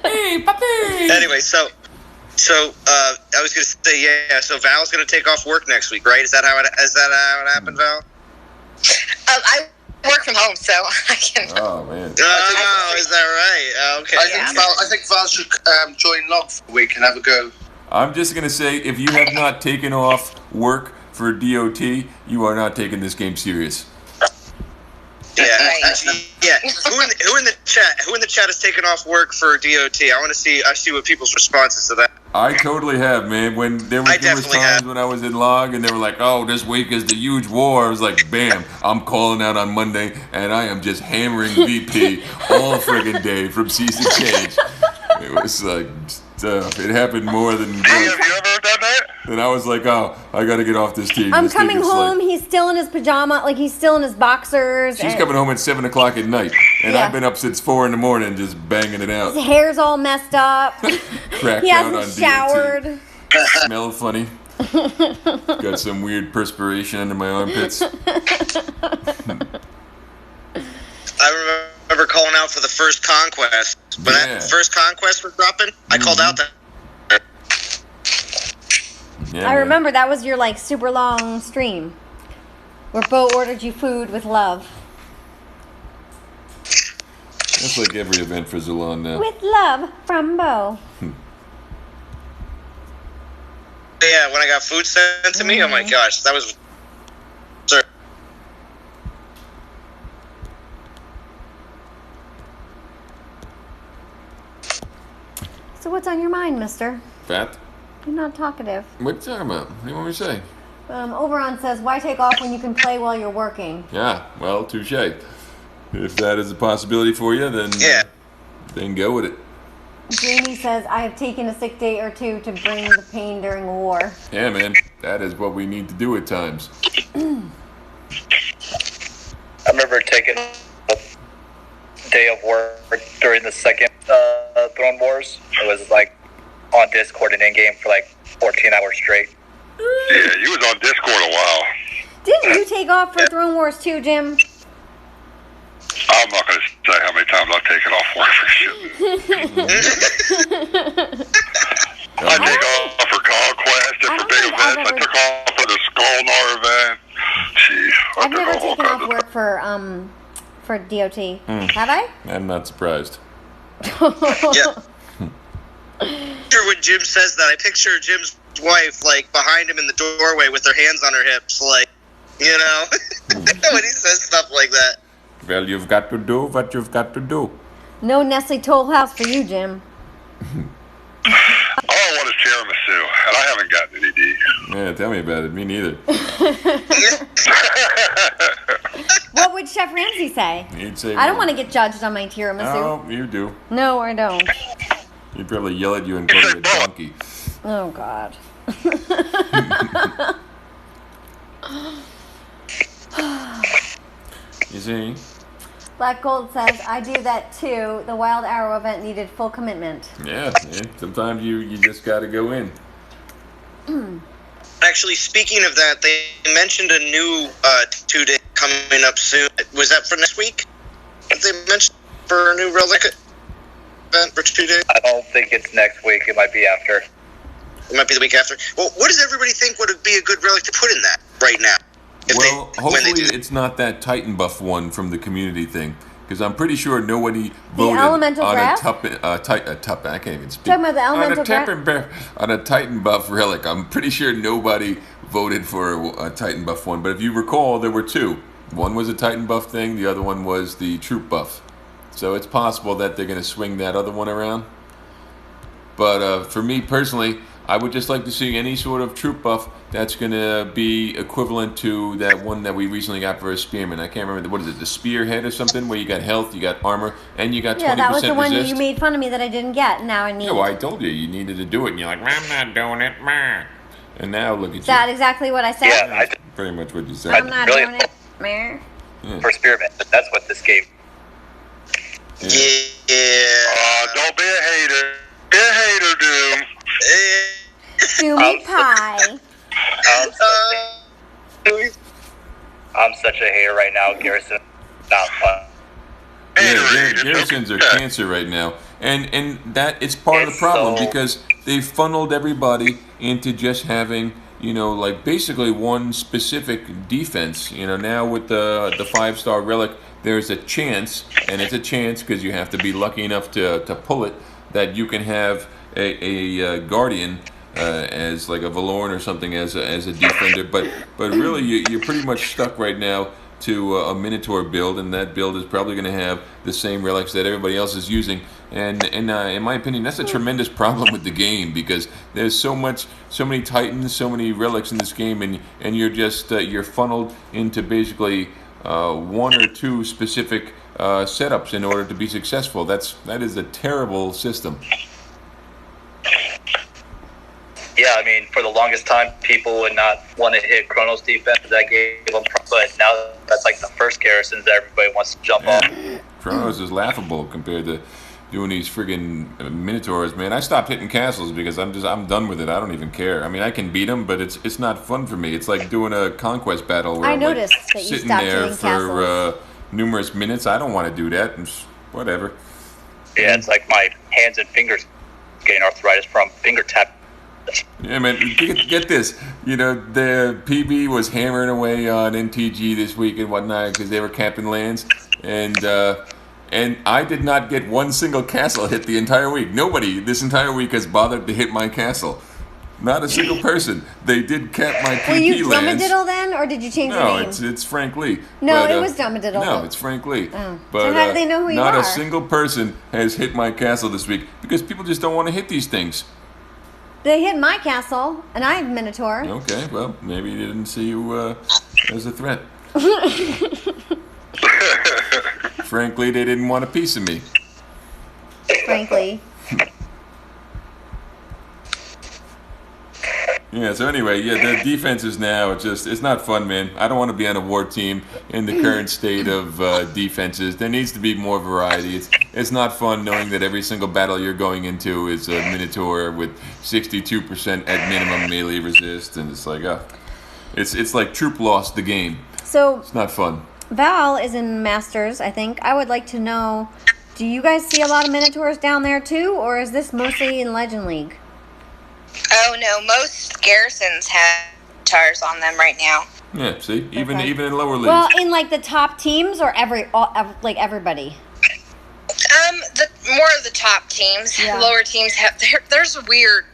Hey, puppy! Anyway, so I was gonna say, yeah. So Val's gonna take off work next week, right? Is that how it happened, Val? I work from home, so I can. Oh, man. Oh, is that right? Okay. I think Val should join Log for a week and have a go. I'm just going to say, if you have not taken off work for DOT, you are not taking this game serious. Yeah, Right. yeah. Who in the chat has taken off work for DOT? I want to see what people's responses to that. I totally have, man. When there was I numerous definitely times have. when I was in log and they were like, "Oh, this week is the huge war," I was like, "Bam! I'm calling out on Monday, and I am just hammering VP all friggin' day from season change." It was like stuff. It happened more than. Have you ever done that? Then I was like, "Oh, I got to get off this team." I'm This thing coming is home. like- He's still in his pajama, like he's still in his boxers. She's and coming home at 7:00 at night, and Yeah. I've been up since 4 a.m. just banging it out. His hair's all messed up. Cracked He out on hasn't showered. DOT. Smell funny. Got some weird perspiration under my armpits. I remember calling out for the first Conquest. When Yeah. that first Conquest was dropping, I called out that. Yeah, I man. remember that was your like super long stream where Bo ordered you food with love. That's like every event for Zulon now. With love from Bo. Yeah, when I got food sent to me, oh my gosh, that was. So what's on your mind, mister? Fat? You're not talkative. What you talking about? What do you want me to say? Oberon says, why take off when you can play while you're working? Yeah, well, touche. If that is a possibility for you, then Yeah. then go with it. Jamie says, I have taken a sick day or two to bring the pain during war. Yeah, man, that is what we need to do at times. I remember taking a day of work during the second Throne Wars. It was like on Discord and in game for like 14 hours straight. Yeah, you was on Discord a while. Didn't you take off for Throne Wars too, Jim? I'm not going to say how many times I've taken off work for shit. I take off for Conquest and I for don't big think I've events. I ever- took off for the Skullnar event. Jeez, I I've took never off all taken kinds off of work for DOT. Have I? I'm not surprised. Yeah. When Jim says that, I picture Jim's wife like behind him in the doorway with her hands on her hips, like, you know, when he says stuff like that. Well, you've got to do what you've got to do. No Nestle Toll House for you, Jim. All I want is tiramisu, and I haven't gotten any D. Yeah, tell me about it. Me neither. What would Chef Ramsay say? He'd say, I don't want to get judged on my tiramisu. No, you do. No, I don't. He'd probably yell at you and call you a donkey. Oh, God. see. Black Gold says, I do that too. The Wild Arrow event needed full commitment. Yeah, sometimes you just got to go in. Actually, speaking of that, they mentioned a new 2-day coming up soon. Was that for next week? Did they mention for a new relic event for 2 days? I don't think it's next week. It might be after. It might be the week after. Well, what does everybody think would be a good relic to put in that right now? Hopefully it's not that Titan buff one from the community thing, because I'm pretty sure nobody voted elemental on graph? I can't even speak. Talking about the elemental graph? On a Titan buff relic. I'm pretty sure nobody voted for a Titan buff one, but if you recall, there were two. One was a Titan buff thing, the other one was the troop buff. So it's possible that they're going to swing that other one around. But for me personally, I would just like to see any sort of troop buff that's going to be equivalent to that one that we recently got for a spearman. I can't remember, what is it, the spearhead or something, where you got health, you got armor, and you got 20% resist. Yeah, that was the one you made fun of me that I didn't get. Now I need. Yeah, well, I told you needed to do it, and you're like, I'm not doing it, meh. And now look at you. Is that exactly what I said? Yeah, That's pretty much what you said. I'm not doing it, meh. For Spearman. That's what this game. Yeah. Don't be a hater. Be a hater, Doom. Doomy pie. I'm such a hater right now, Garrison. Not fun. Yeah, Garrisons are cancer right now, and that it's part of the problem because they've funneled everybody into just having, like basically one specific defense. Now with the 5-star relic, there's a chance, and it's a chance because you have to be lucky enough to pull it, that you can have a guardian as like a Valorn or something as a defender, but really you're pretty much stuck right now to a Minotaur build, and that build is probably going to have the same relics that everybody else is using. And in my opinion, that's a tremendous problem with the game because there's so many Titans, so many relics in this game, and you're just you're funneled into basically one or two specific setups in order to be successful. That is a terrible system. Yeah, I mean, for the longest time, people would not want to hit Chronos defense. That gave them, but now that's like the first garrisons that everybody wants to jump off. Chronos is laughable compared to doing these friggin' Minotaurs, man. I stopped hitting castles because I'm done with it. I don't even care. I mean, I can beat them, but it's not fun for me. It's like doing a Conquest battle where I'm noticed like that you sitting stopped there hitting for castles. numerous minutes. I don't want to do that. Whatever. Yeah, it's like my hands and fingers getting arthritis from finger tap. Yeah, man, get this. The PB was hammering away on NTG this week and whatnot because they were capping lands, and I did not get one single castle hit the entire week. Nobody this entire week has bothered to hit my castle. Not a single person. They did cap my PP Were you lands. Drummadiddle then, or did you change your name? No, it's Frank Lee. No, it was Drummadiddle. No, it's Frank Lee. Oh. But So how do they know who you not are? a single person has hit my castle this week because people just don't want to hit these things. They hit my castle, and I have Minotaur. Okay, well, maybe they didn't see you as a threat. Frankly, they didn't want a piece of me. Frankly. Yeah, so anyway, the defenses now, it's not fun, man. I don't want to be on a war team in the current state of defenses. There needs to be more variety. It's not fun knowing that every single battle you're going into is a Minotaur with 62% at minimum melee resist, and it's like, it's like troop lost the game. So It's not fun. Val is in Masters, I think. I would like to know, do you guys see a lot of Minotaurs down there too, or is this mostly in Legend League? Oh no, most garrisons have tars on them right now. Yeah, see, even Okay. in lower leagues. Well, in like the top teams or everybody? The more of the top teams. Yeah. Lower teams have. There's weird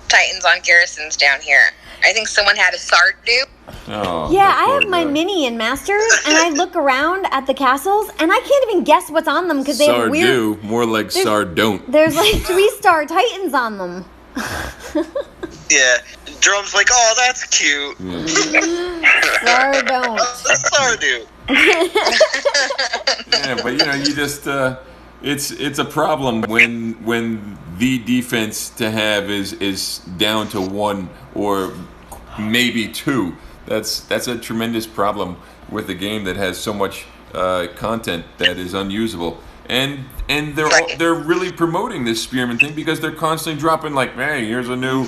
Titans on garrisons down here. I think someone had a Sardu. Oh, Yeah, that I poor have my guy. mini in Masters, and I look around at the castles, and I can't even guess what's on them because they have weird. Sardu, more like Sardon't. There's like 3-star Titans on them. Yeah. Drum's like, oh, that's cute. Or don't. That's Sardu. Yeah, but you just it's a problem when the defense to have is down to one or maybe two. that's a tremendous problem with a game that has so much content that is unusable. And they're really promoting this spearman thing because they're constantly dropping like, hey, here's a new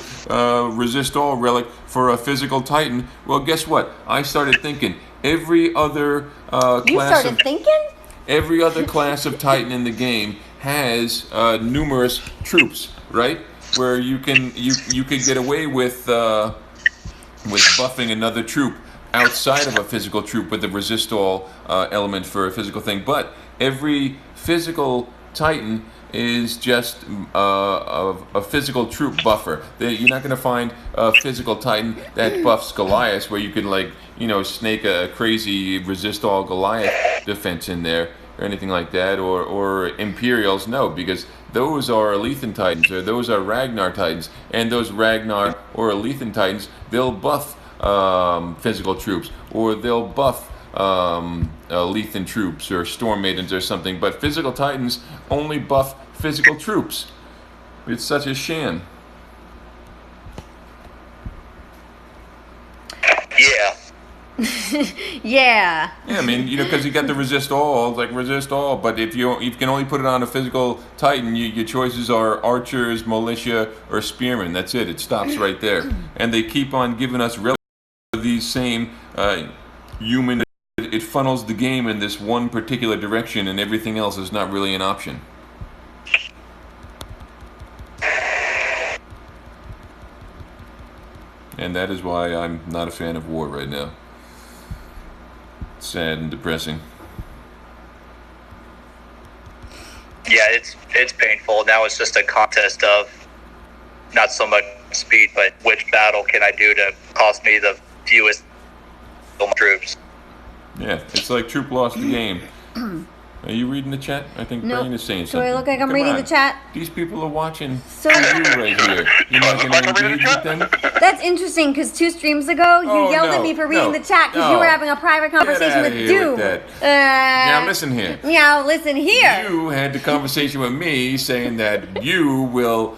resist all relic for a physical titan. Well, guess what? I started thinking every other every other class of titan in the game has numerous troops, right? Where you could get away with buffing another troop outside of a physical troop with the resist all element for a physical thing, but every physical titan is just a physical troop buffer. You're not going to find a physical titan that buffs Goliath, where you can snake a crazy resist all Goliath defense in there or anything like that, or Imperials. No, because those are Alethan Titans, or those are Ragnar Titans, and those Ragnar or Alethan Titans, they'll buff physical troops, or they'll buff Lethan troops or Storm Maidens or something, but physical Titans only buff physical troops. It's such a sham. Yeah. Yeah. Yeah, I mean, because you got the resist all, but if you can only put it on a physical Titan, your choices are archers, militia, or spearmen. That's it. It stops right there. And they keep on giving us these same human. It funnels the game in this one particular direction, and everything else is not really an option. And that is why I'm not a fan of war right now. Sad and depressing. Yeah, it's painful. Now it's just a contest of not so much speed, but which battle can I do to cost me the fewest troops. Yeah, it's like troop lost the game. Are you reading the chat? I think Nope. Brain is saying Do something. I look like I'm Come reading on. the chat? These people are watching So you right here. You're not going to engage with them? that's interesting because 2 streams ago you Oh, yelled no, at me for reading no, the chat because no. you were having a private conversation outta with here Doom. with Now listen here. Now listen here. You had the conversation with me saying that you will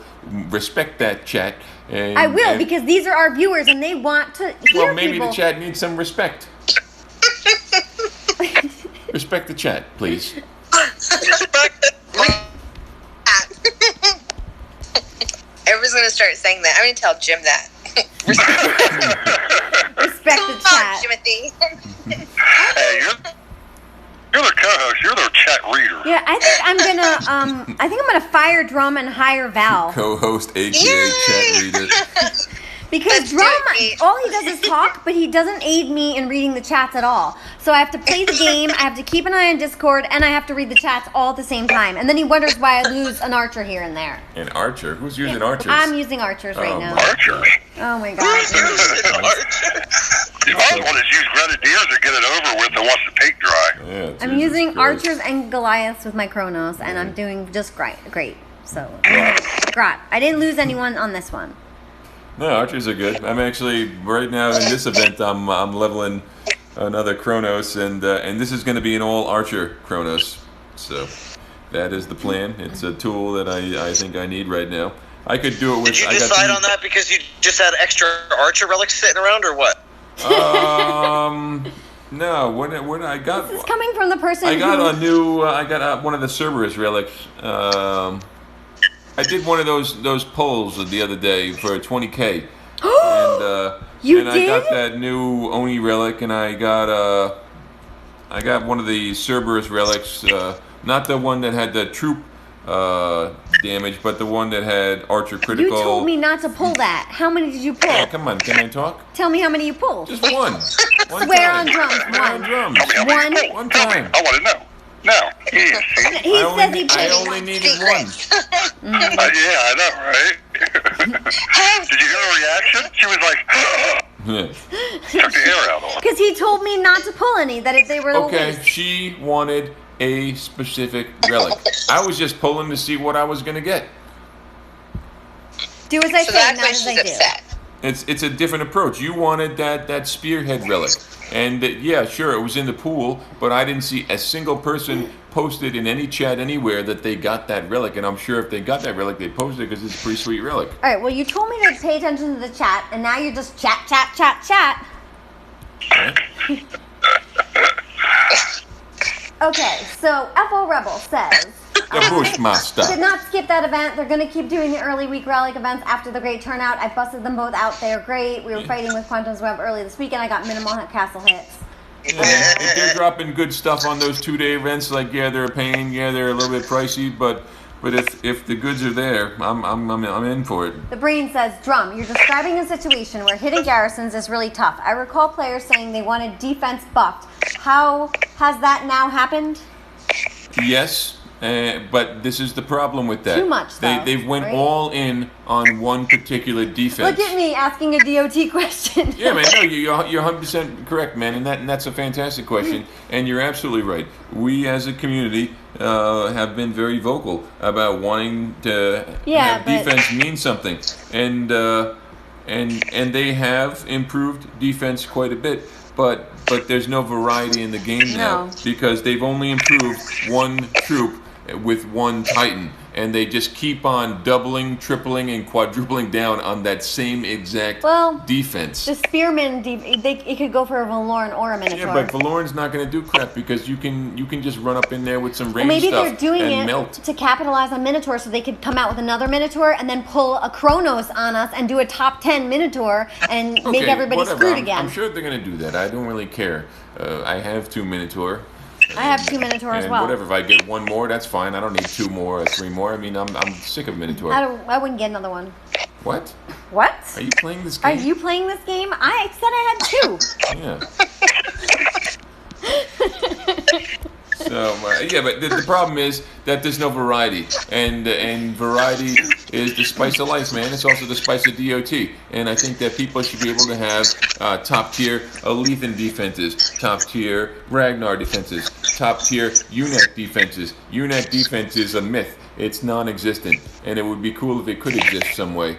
respect that chat. And, I will because these are our viewers and they want to hear well, maybe people. the chat needs some respect. Respect the chat, please. Everyone's gonna start saying that. I'm gonna tell Jim that. Respect the chat. Timothy. Hey, you're the co-host. You're the chat reader. Yeah, I think I'm gonna fire Drum and hire Val Co-host, aka Yay! chat reader. because Let's do Drum it. all he does is talk, but he doesn't aid me in reading the chats at all. So I have to play the game, I have to keep an eye on Discord, and I have to read the chats all at the same time. And then he wonders why I lose an archer here and there. An archer? Who's using archers? I'm using archers right Oh, now. Archers. Oh my god. You might as well just use grenadiers and get it over with and watch the paint dry. Yeah, I'm Jesus using Christ. archers and Goliaths with my Chronos, and I'm doing just great. So, great. I didn't lose anyone on this one. No, archers are good. I'm actually right now in this event. I'm leveling another Chronos, and this is going to be an all archer Chronos. So that is the plan. It's a tool that I think I need right now. I could do it with. Did you decide on that because you just had extra archer relics sitting around, or what? No. When I got. This is coming from the person I got who... a new. I got one of the Cerberus relics. I did one of those polls the other day for 20K. And You and did? I got that new Oni relic, and I got one of the Cerberus relics. Not the one that had the troop damage, but the one that had archer critical. You told me not to pull that. How many did you pull? Oh, come on, can I talk? Tell me how many you pulled. Just one. One Swear time. on drums. Swear on One. drums. Tell me how many you One. pulled. One time. I want to know. No. Yeah, see? He says he I pulled. only needed one. Yeah, I know, right? Did you hear her reaction? She was like, Yeah. took the air out of her. Because he told me not to pull any, that if they were the Okay, least. she wanted a specific relic. I was just pulling to see what I was gonna get. Do as I So say, that's not why as she's I do. upset. It's a different approach. You wanted that spearhead relic, and yeah, sure, it was in the pool, but I didn't see a single person posted in any chat anywhere that they got that relic. And I'm sure if they got that relic, they posted it because it's a pretty sweet relic. All right, well, you told me to pay attention to the chat, and now you're just chat. Okay, so FO Rebel says... The Bushmaster. Did not skip that event. They're going to keep doing the early week relic events after the great turnout. I busted them both out. They are great. We were fighting with Quantum's Web early this weekend. I got minimal castle hits. Yeah, if they're dropping good stuff on those 2-day events, like they're a pain, they're a little bit pricey, but if the goods are there, I'm in for it. The Brain says, Drum, you're describing a situation where hitting garrisons is really tough. I recall players saying they wanted defense buffed. How has that now happened? Yes. But this is the problem with that. Too much, though, They've went right? all in on one particular defense. Look at me asking a DOT question. Yeah, man. No, you're 100% correct, man, and that's a fantastic question, and you're absolutely right. We as a community have been very vocal about wanting to have defense mean something, and they have improved defense quite a bit. But there's no variety in the game now because they've only improved one troop with one Titan, and they just keep on doubling, tripling, and quadrupling down on that same exact defense. The Spearman, it could go for a Valoran or a Minotaur. Yeah, but Valoran's not going to do crap because you can just run up in there with some range maybe stuff they're doing and it melt. to capitalize on Minotaur so they could come out with another Minotaur and then pull a Kronos on us and do a top 10 Minotaur and make everybody screwed again. I'm sure they're going to do that. I don't really care. I have 2 Minotaur. I have 2 Minotaur as well. Whatever, if I get 1 more, that's fine. I don't need 2 more or 3 more. I mean, I'm sick of Minotaur. I wouldn't get another one. What? What? Are you playing this game? Are you playing this game? I said I had 2. Yeah. So, but the problem is that there's no variety, and variety is the spice of life, man. It's also the spice of DOT, and I think that people should be able to have top tier Alethan defenses, top tier Ragnar defenses, top tier UNAC defenses. UNAC defense is a myth. It's non-existent, and it would be cool if it could exist some way.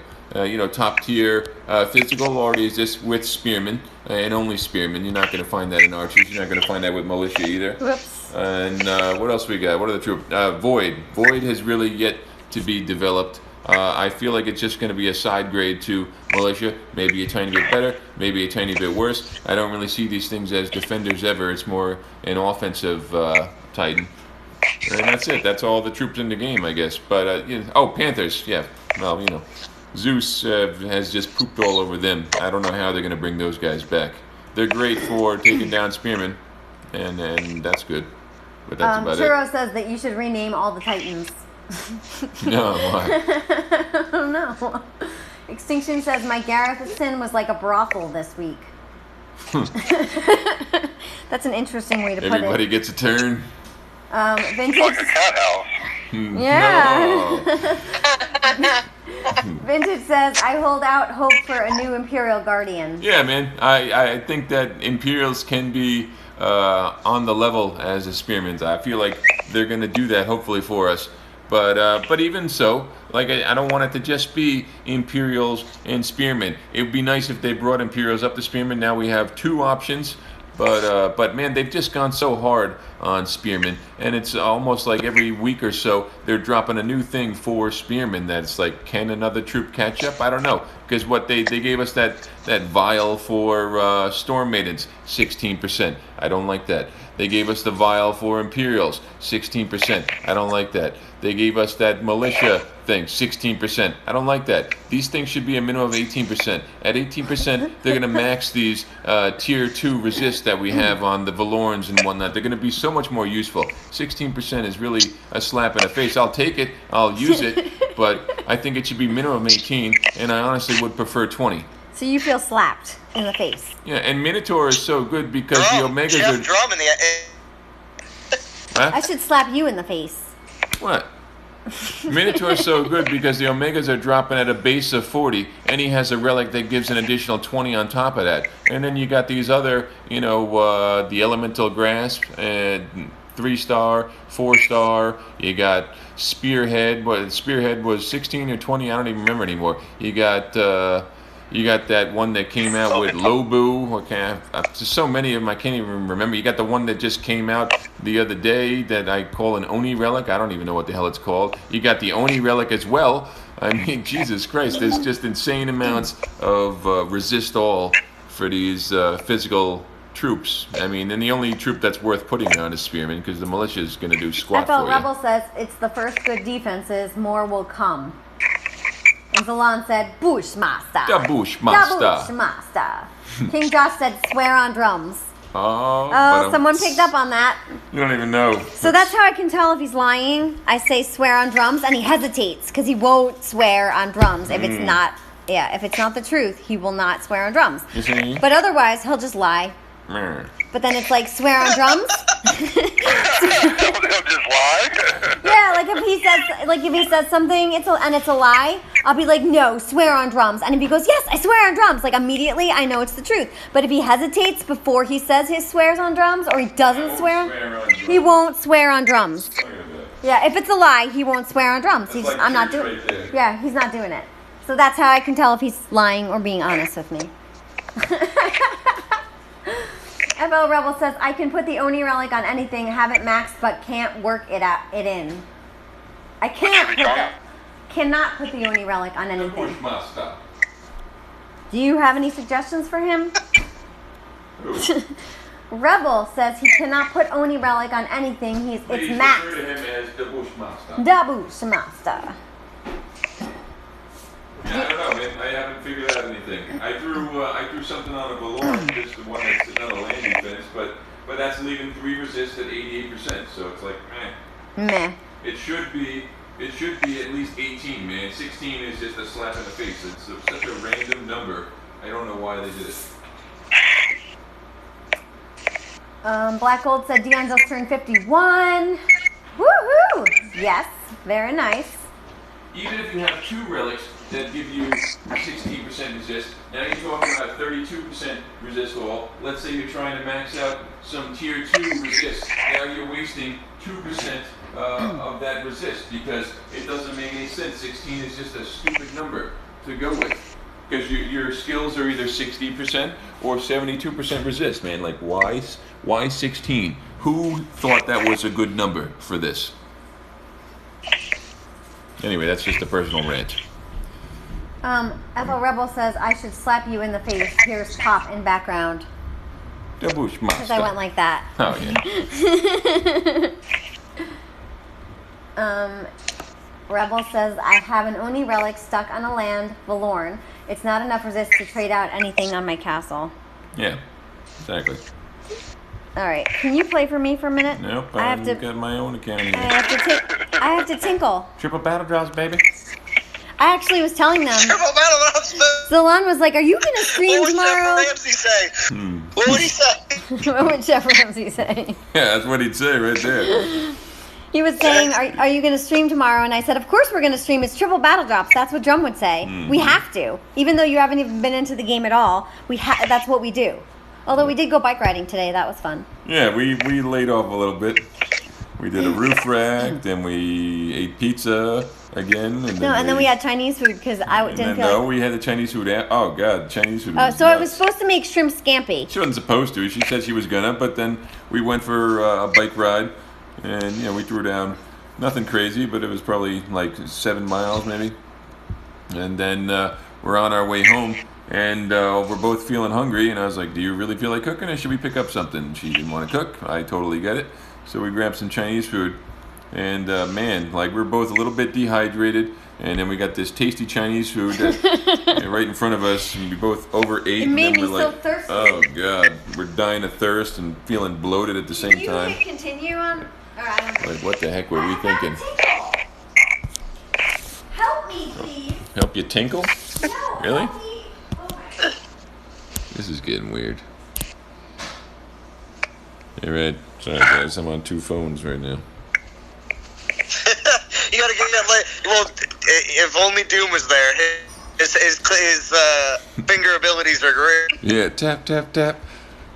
Top tier physical already exists with Spearmen, and only Spearmen. You're not going to find that in Archers. You're not going to find that with Militia either. Whoops. And what else we got? What are the troops? Void. Void has really yet to be developed. I feel like it's just going to be a side grade to Militia. Maybe a tiny bit better, maybe a tiny bit worse. I don't really see these things as defenders ever. It's more an offensive Titan. And that's it. That's all the troops in the game, I guess. But, Panthers. Yeah. Well, Zeus has just pooped all over them. I don't know how they're going to bring those guys back. They're great for taking down Spearmen, and that's good. But that's about Churro says that you should rename all the Titans. No, why? I don't know. Extinction says my Garrison was like a brothel this week. That's an interesting way to put it. Everybody gets a turn. Vintage. Like a cat house. Yeah. No. Vintage says, I hold out hope for a new Imperial Guardian. Yeah, man. I think that Imperials can be on the level as the Spearmen. I feel like they're going to do that, hopefully, for us. But even so, like I don't want it to just be Imperials and Spearmen. It would be nice if they brought Imperials up to Spearmen. Now we have 2 options. But man, they've just gone so hard on Spearmen, and it's almost like every week or so they're dropping a new thing for Spearmen. That's like, can another troop catch up? I don't know, because what they gave us that vial for Storm Maidens, 16%. I don't like that. They gave us the vial for Imperials, 16%. I don't like that. They gave us that militia thing, 16%. I don't like that. These things should be a minimum of 18%. At 18%, they're going to max these tier 2 resist that we have on the Valorans and whatnot. They're going to be so much more useful. 16% is really a slap in the face. I'll take it. I'll use it. But I think it should be minimum 18, and I honestly would prefer 20. So you feel slapped in the face. Yeah, and Minotaur is so good because the Omegas Jeff are... Drum in the... Huh? I should slap you in the face. What? Minotaur is so good because the Omegas are dropping at a base of 40, and he has a relic that gives an additional 20 on top of that. And then you got these other, the Elemental Grasp, and 3-star, 4-star. You got Spearhead. Spearhead was 16 or 20. I don't even remember anymore. You got that one that came out with Lobu. Just so many of them I can't even remember. You got the one that just came out the other day that I call an Oni relic. I don't even know what the hell it's called. You got the Oni relic as well. I mean, Jesus Christ, there's just insane amounts of resist all for these physical troops. I mean, and the only troop that's worth putting on is spearmen, because the militia is going to do squat FL for Rebel you. says it's the first good defenses. More will come. And Zalon said, Bushmaster. The Bushmaster. The Bushmaster. King Josh said, swear on drums. Oh, Oh, someone picked up on that. You don't even know. So that's how I can tell if he's lying. I say swear on drums, and he hesitates because he won't swear on drums if it's not. Yeah, if it's not the truth, he will not swear on drums. You see? But otherwise, he'll just lie. But then it's like swear on drums. Just lie. Yeah, like if he says something, it's a lie, I'll be like, no, swear on drums. And if he goes, yes, I swear on drums, like immediately I know it's the truth. But if he hesitates before he says he swears on drums, or he doesn't swear, he won't swear on drums. Yeah, if it's a lie, he won't swear on drums. He's like I'm not church doing. right there. Yeah, he's not doing it. So that's how I can tell if he's lying or being honest with me. FL Rebel says, I can put the Oni relic on anything, have it maxed, but can't work it in. I cannot put the Oni relic on anything. Bushmaster. Do you have any suggestions for him? Rebel says he cannot put Oni relic on anything. It's Please maxed. refer to him as the Bushmaster. The Bushmaster. Yeah, I don't know, man. I haven't figured out anything. I threw something on a Valorn, just the one that's another land defense, but that's leaving 3 resist at 88%. So it's like, Meh. It should be at least 18, man. 16 is just a slap in the face. It's such a random number. I don't know why they did it. Black Gold said Dion just turned 51. Woohoo! Yes, very nice. Even if you have 2 relics that give you 16% resist, now you're talking about 32% resist all. Let's say you're trying to max out some tier 2 resist. Now you're wasting 2% of that resist, because it doesn't make any sense. 16 is just a stupid number to go with, because your skills are either 60% or 72% resist, man. Like, why 16? Who thought that was a good number for this? Anyway, that's just a personal rant. FL Rebel says I should slap you in the face. Here's pop in background. The Bushmaster. Because I went like that. Oh, yeah. Rebel says I have an Oni relic stuck on a land, Valorn. It's not enough resist to trade out anything on my castle. Yeah, exactly. All right, can you play for me for a minute? Nope, I have to. got my own account here. I have to tinkle. Triple battle drops, baby. I actually was telling them. Triple battle announcement. Zalon was like, "Are you gonna stream What would tomorrow?" Jeff Ramsey say? What would he say? What would Jeff Ramsey say? Yeah, that's what he'd say right there. He was saying, "Are you gonna stream tomorrow?" And I said, "Of course we're gonna stream. It's triple battle drops. That's what Drum would say. We have to, even though you haven't even been into the game at all. That's what we do. Although we did go bike riding today. That was fun. Yeah, we laid off a little bit. We did a roof rack, then we ate pizza again. And then we had Chinese food because I didn't feel like... we had the Chinese food. Oh, God, Chinese food Oh, was so I was nuts. supposed to make shrimp scampi. She wasn't supposed to. She said she was gonna, but then we went for a bike ride, and we threw down nothing crazy, but it was probably like 7 miles maybe. And then we're on our way home, and we're both feeling hungry, and I was like, do you really feel like cooking, or should we pick up something? She didn't want to cook. I totally get it. So we grabbed some Chinese food, and man, like, we're both a little bit dehydrated, and then we got this tasty Chinese food that, right in front of us, and we both overate, It made and then me we're so like, thirsty. oh God, we're dying of thirst and feeling bloated at the same time. Can you continue on? Or I don't know. Like, what the heck were we thinking? Help me, please. Help you tinkle? No, Really? help me. Oh my God. This is getting weird. Hey, Red. Sorry, guys. I'm on 2 phones right now. You gotta get that. Well, if only Doom was there, his finger abilities are great. Yeah, tap, tap, tap.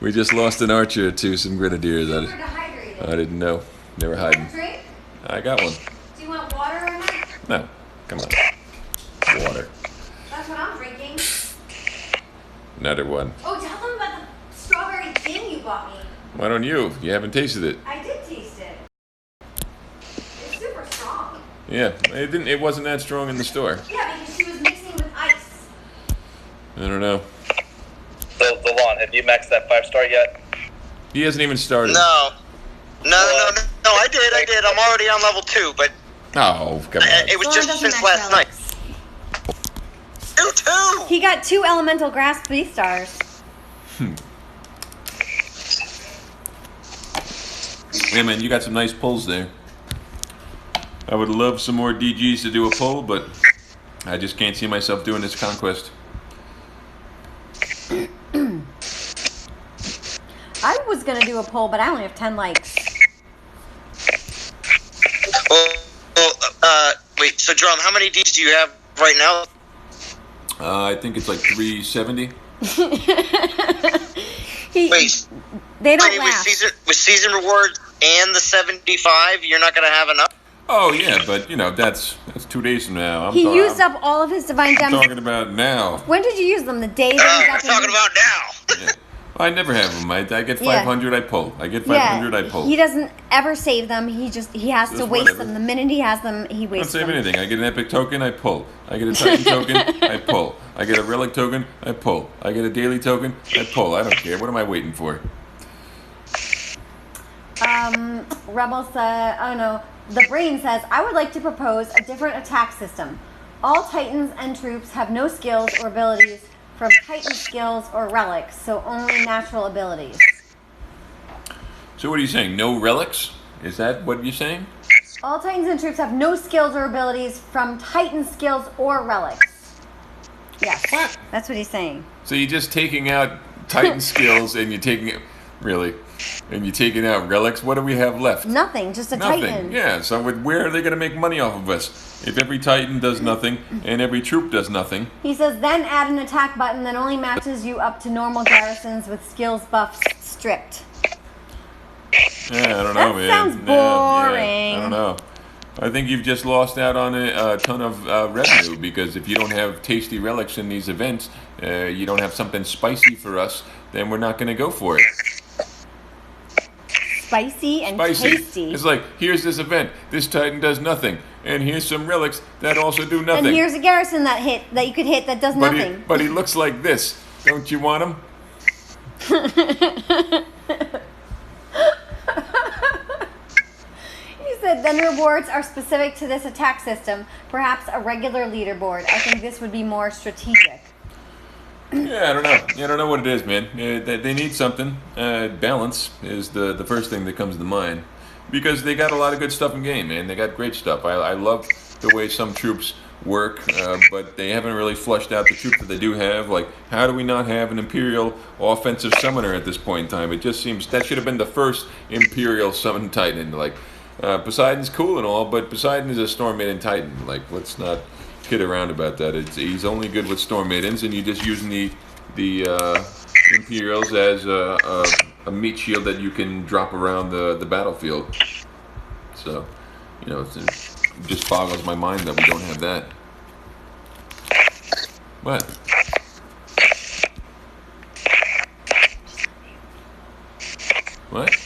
We just lost an archer to some grenadiers. You were dehydrated. I didn't know. They were hiding. Drink? I got one. Do you want water or not? No. Come on. Water. That's what I'm drinking. Another one. Oh, tell them about the strawberry thing you bought me. Why don't you? You haven't tasted it. I did taste it. It's super strong. Yeah, it didn't. It wasn't that strong in the store. Yeah, because she was mixing with ice. I don't know. So, the lawn, have you maxed that 5-star yet? He hasn't even started. No, I did. I'm already on level 2, but Oh, come on. it was Thorn just doesn't since max last night. relics. Two. He got 2 elemental grasp V-stars. Yeah, man, you got some nice pulls there. I would love some more DGs to do a pull, but I just can't see myself doing this Conquest. I was gonna do a poll, but I only have 10 likes. Wait. So, Drum, how many Ds do you have right now? I think it's like 370. Wait. They don't I mean, laugh. with season rewards and the 75, you're not gonna have enough. Oh yeah, but that's 2 days from now. He used up all of his divine gems. I'm talking about now. When did you use them? The day that he We're got talking about now. Yeah. I never have them. I get 500, I pull. I get 500, I pull. He doesn't ever save them. He has to Just waste whatever. them. The minute he has them, he I don't wastes save them. anything. I get an epic token, I pull. I get a titan token, I pull. I get a relic token, I pull. I get a daily token, I pull. I don't care. What am I waiting for? Rebel said, oh no, the brain says, I would like to propose a different attack system. All titans and troops have no skills or abilities from titan skills or relics, so only natural abilities. So what are you saying? No relics? Is that what you're saying? All titans and troops have no skills or abilities from titan skills or relics. Yes, What? that's what he's saying. So you're just taking out titan skills and you're taking it... Really? And you're taking out relics? What do we have left? Nothing, just a Nothing. titan. Yeah, so where are they going to make money off of us? If every titan does nothing and every troop does nothing. He says, then add an attack button that only matches you up to normal garrisons with skills buffs stripped. Yeah, I don't That know, man. sounds boring. I don't know. I think you've just lost out on a ton of revenue because if you don't have tasty relics in these events, you don't have something spicy for us, then we're not going to go for it. Spicy and Spicy. tasty. It's like, here's this event. This titan does nothing. And here's some relics that also do nothing. And here's a garrison that you could hit that does nothing. But he looks like this. Don't you want him? He said, then rewards are specific to this attack system, perhaps a regular leaderboard. I think this would be more strategic. Yeah, I don't know. Yeah, I don't know what it is, man. They need something. Balance is the first thing that comes to mind. Because they got a lot of good stuff in game, man. They got great stuff. I love the way some troops work, but they haven't really flushed out the troops that they do have. Like, how do we not have an Imperial offensive summoner at this point in time? It just seems that should have been the first Imperial summon Titan. Like, Poseidon's cool and all, but Poseidon is a Storm Maiden Titan. Like, let's not kid around about that. He's only good with Storm Maidens, and you're just using the Imperials as a meat shield that you can drop around the battlefield. So, it just boggles my mind that we don't have that. What? What?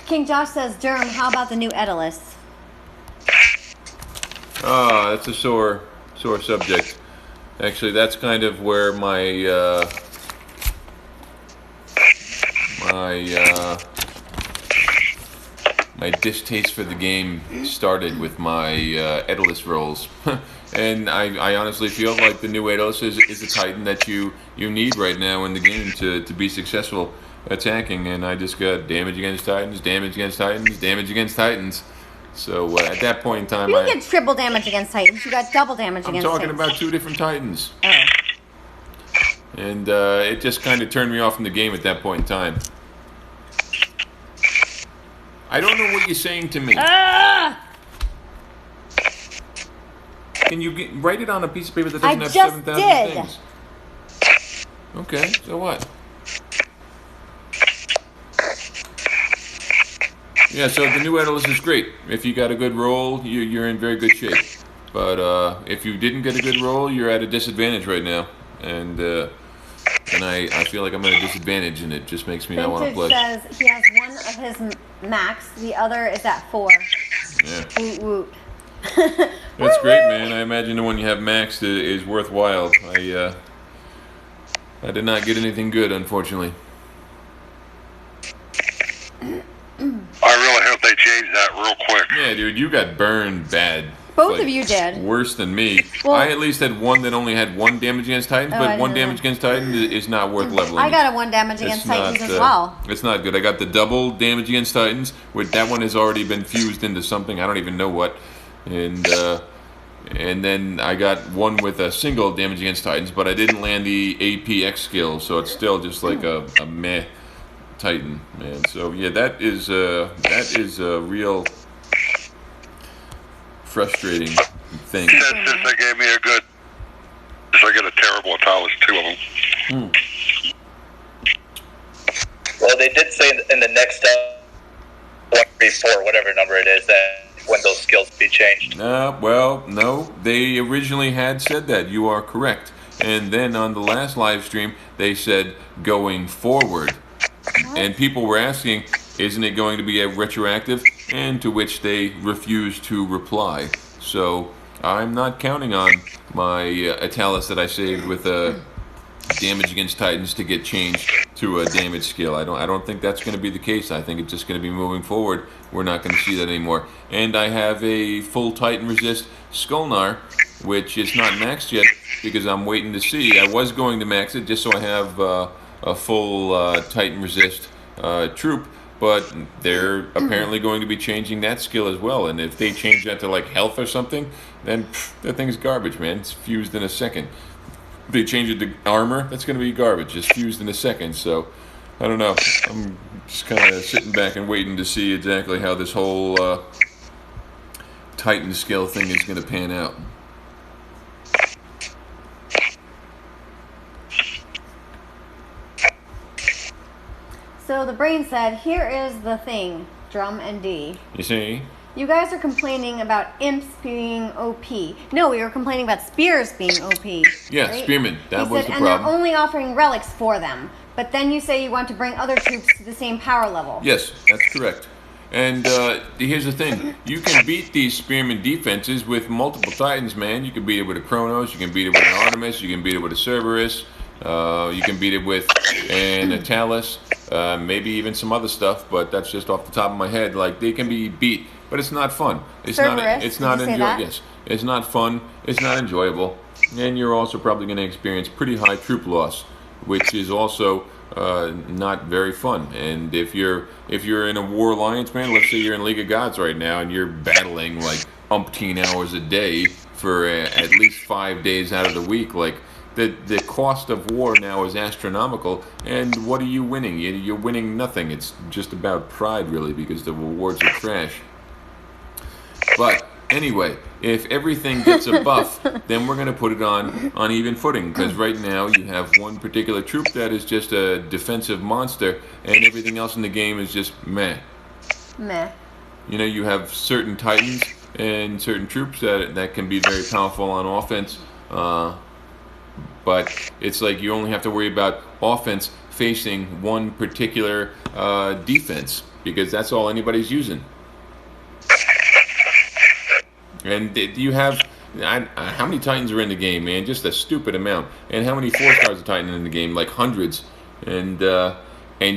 King Josh says, Durham, how about the new Edalus? Ah, that's a sore subject. Actually, that's kind of where my distaste for the game started with my Edalus rolls. And I honestly feel like the new Edalus is a Titan that you need right now in the game to be successful attacking. And I just got damage against Titans, damage against Titans, damage against Titans. So at that point in time, You didn't get triple damage against Titans. You got double damage I'm against talking Titans. about 2 different Titans. Oh. And it just kind of turned me off from the game at that point in time. I don't know what you're saying to me. Ah! Can you write it on a piece of paper that doesn't I have just 7,000 did. things? Okay, so what? Yeah, so the new Edalus is great. If you got a good roll, you're in very good shape. But if you didn't get a good roll, you're at a disadvantage right now. And I feel like I'm at a disadvantage, and it just makes me not want to play. Vintage says he has one of his max, the other is at 4. Yeah. Woot woot. That's great, man. I imagine the one you have maxed is worthwhile. I did not get anything good, unfortunately. I really hope they change that real quick. Yeah, dude, you got burned bad. Both of you did. Worse than me. Well, I at least had one that only had 1 damage against Titans, but 1 damage against Titans is not worth leveling. I got a 1 damage against Titans as well. It's not good. I got the double damage against Titans. That one has already been fused into something. I don't even know what. And then I got one with a single damage against Titans, but I didn't land the APX skill, so it's still just like a meh Titan, man. So yeah, that is a real frustrating thing. Since they gave me a good, so I get a terrible Atalis, 2 of them. Well, they did say in the next step, 134, whatever number it is, that when those skills be changed. Well, no. They originally had said that. You are correct. And then on the last live stream, they said going forward. What? And people were asking, isn't it going to be a retroactive? And to which they refused to reply. So I'm not counting on my Atalis that I saved with damage against Titans to get changed to a damage skill. I don't think that's going to be the case. I think it's just going to be moving forward. We're not going to see that anymore. And I have a full Titan resist Skullnar, which is not maxed yet because I'm waiting to see. I was going to max it just so I have a full Titan resist troop, but they're apparently going to be changing that skill as well. And if they change that to like health or something, then that thing's garbage, man. It's fused in a second. If they change it to armor, that's going to be garbage. It's fused in a second. So I don't know. I'm just kind of sitting back and waiting to see exactly how this whole Titan skill thing is going to pan out. So the brain said, here is the thing, Drum and D. You see? You guys are complaining about imps being OP. No, we were complaining about spears being OP. Yeah, right? Spearmen. That was the and problem. they're only offering relics for them. But then you say you want to bring other troops to the same power level. Yes, that's correct. And here's the thing. You can beat these Spearman defenses with multiple Titans, man. You can beat it with a Kronos. You can beat it with an Artemis. You can beat it with a Cerberus. You can beat it with an Atalis. Maybe even some other stuff, but that's just off the top of my head. Like, they can be beat, but it's not fun. It's Cerberus, It's not did you say enjoyable. that? Yes, it's not fun. It's not enjoyable, and you're also probably going to experience pretty high troop loss, which is also not very fun. And if you're in a War Alliance, man, let's say you're in League of Gods right now, and you're battling like umpteen hours a day for at least 5 days out of the week, like. The cost of war now is astronomical, and what are you winning? You're winning nothing. It's just about pride, really, because the rewards are trash. But anyway, if everything gets a buff, then we're going to put it on even footing, because right now you have one particular troop that is just a defensive monster, and everything else in the game is just meh. Meh. You know, you have certain Titans and certain troops that can be very powerful on offense, but it's like you only have to worry about offense facing one particular defense, because that's all anybody's using. And you have, how many Titans are in the game, man? Just a stupid amount. And how many 4-stars of Titan in the game? Like hundreds. And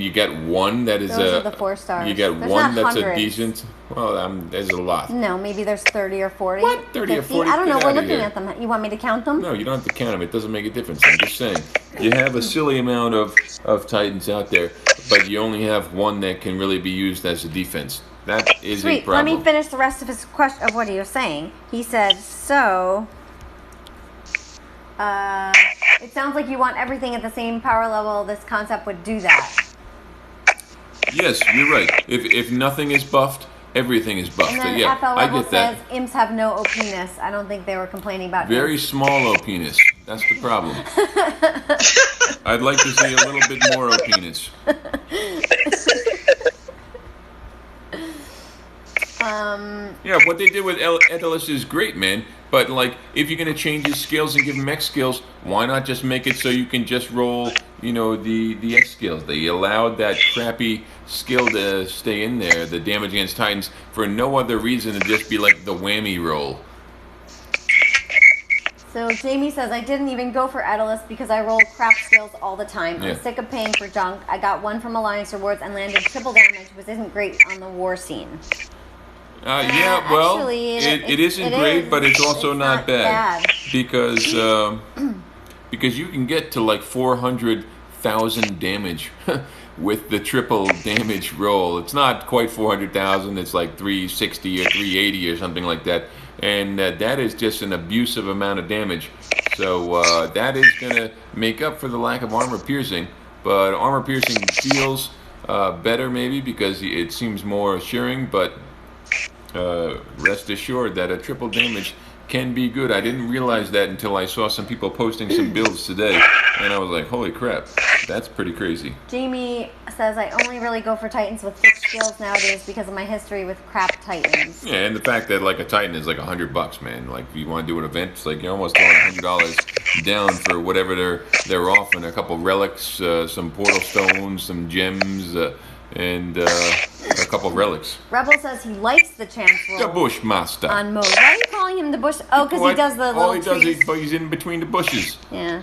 you get one that is Those are the 4-stars. You get There's one not that's hundreds. a decent. Well, there's a lot. No, maybe there's 30 or 40. What? 30 or 50? 40? I don't know. Get We're outta looking here. at them. You want me to count them? No, you don't have to count them. It doesn't make a difference. I'm just saying. You have a silly amount of Titans out there, but you only have one that can really be used as a defense. That is a Sweet. problem. Let me finish the rest of his question of what he was saying. He said, so it sounds like you want everything at the same power level. This concept would do that. Yes, you're right. If nothing is buffed, everything is buffed. And then Yeah, FL I level get that. says imps have no OP-ness. I don't think they were complaining about Very imps. small OP-ness. That's the problem. I'd like to see a little bit more OP-ness. Yeah, what they did with Etelis is great, man. But like, if you're gonna change his skills and give him X skills, why not just make it so you can just roll, the X skills? They allowed that crappy skill to stay in there, the damage against Titans, for no other reason than just be like the whammy roll. So Jamie says, I didn't even go for Edelus because I roll crap skills all the time. Yeah. I'm sick of paying for junk. I got one from Alliance Rewards and landed triple damage, which isn't great on the war scene. Yeah, well, actually, it isn't great, but it's also not bad. Because you can get to like 400,000 damage with the triple damage roll. It's not quite 400,000, it's like 360 or 380 or something like that. And that is just an abusive amount of damage. So that is going to make up for the lack of armor piercing. But armor piercing feels better maybe because it seems more assuring, but rest assured that a triple damage can be good. I didn't realize that until I saw some people posting some builds today, and I was like, holy crap, that's pretty crazy. Jamie says, I only really go for Titans with fixed skills nowadays because of my history with crap Titans. Yeah, and the fact that like a Titan is like $100, man. Like if you want to do an event, it's like you're almost throwing $100 down for whatever they're offering. A couple relics, some portal stones, some gems, and a couple relics. Rebel says he likes the chance roll. The Bushmaster. On mode. Why are you calling him the bush? Oh, because he does the little All he does trees. is he's in between the bushes. Yeah.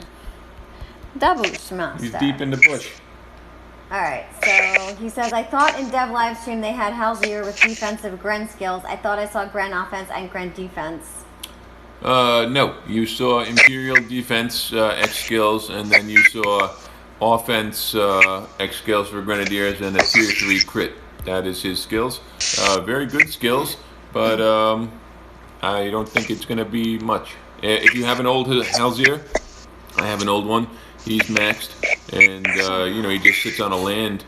The Bushmaster. He's deep in the bush. Alright, so he says, I thought in Dev Livestream they had Halzir with defensive Gren skills. I thought I saw Gren offense and Gren defense. No. You saw Imperial defense X skills, and then you saw offense X skills for Grenadiers and a tier 3 crit. That is his skills. Very good skills, but I don't think it's going to be much. If you have an old Halzir, I have an old one. He's maxed, and he just sits on a land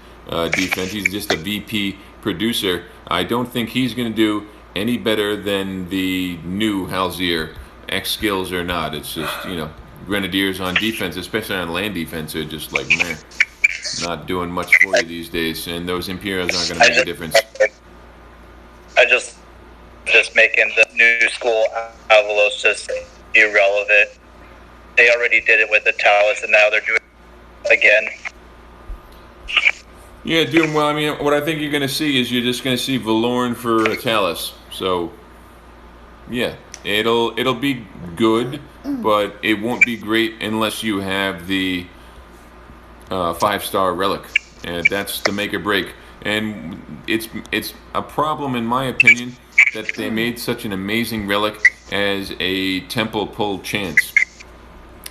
defense. He's just a VP producer. I don't think he's going to do any better than the new Halzir, X skills or not. It's just, Grenadiers on defense, especially on land defense, are just like, man, not doing much for you these days, and those Imperials aren't going to make a difference. I just making the new school Avalos just irrelevant. They already did it with the Talus, and now they're doing it again. Yeah, doing well. I mean, what I think you're going to see is you're just going to see Valorn for Talus. So, yeah, it'll be good, but it won't be great unless you have the 5-star relic, and that's the make or break. And it's a problem, in my opinion, that they made such an amazing relic as a temple pull chance.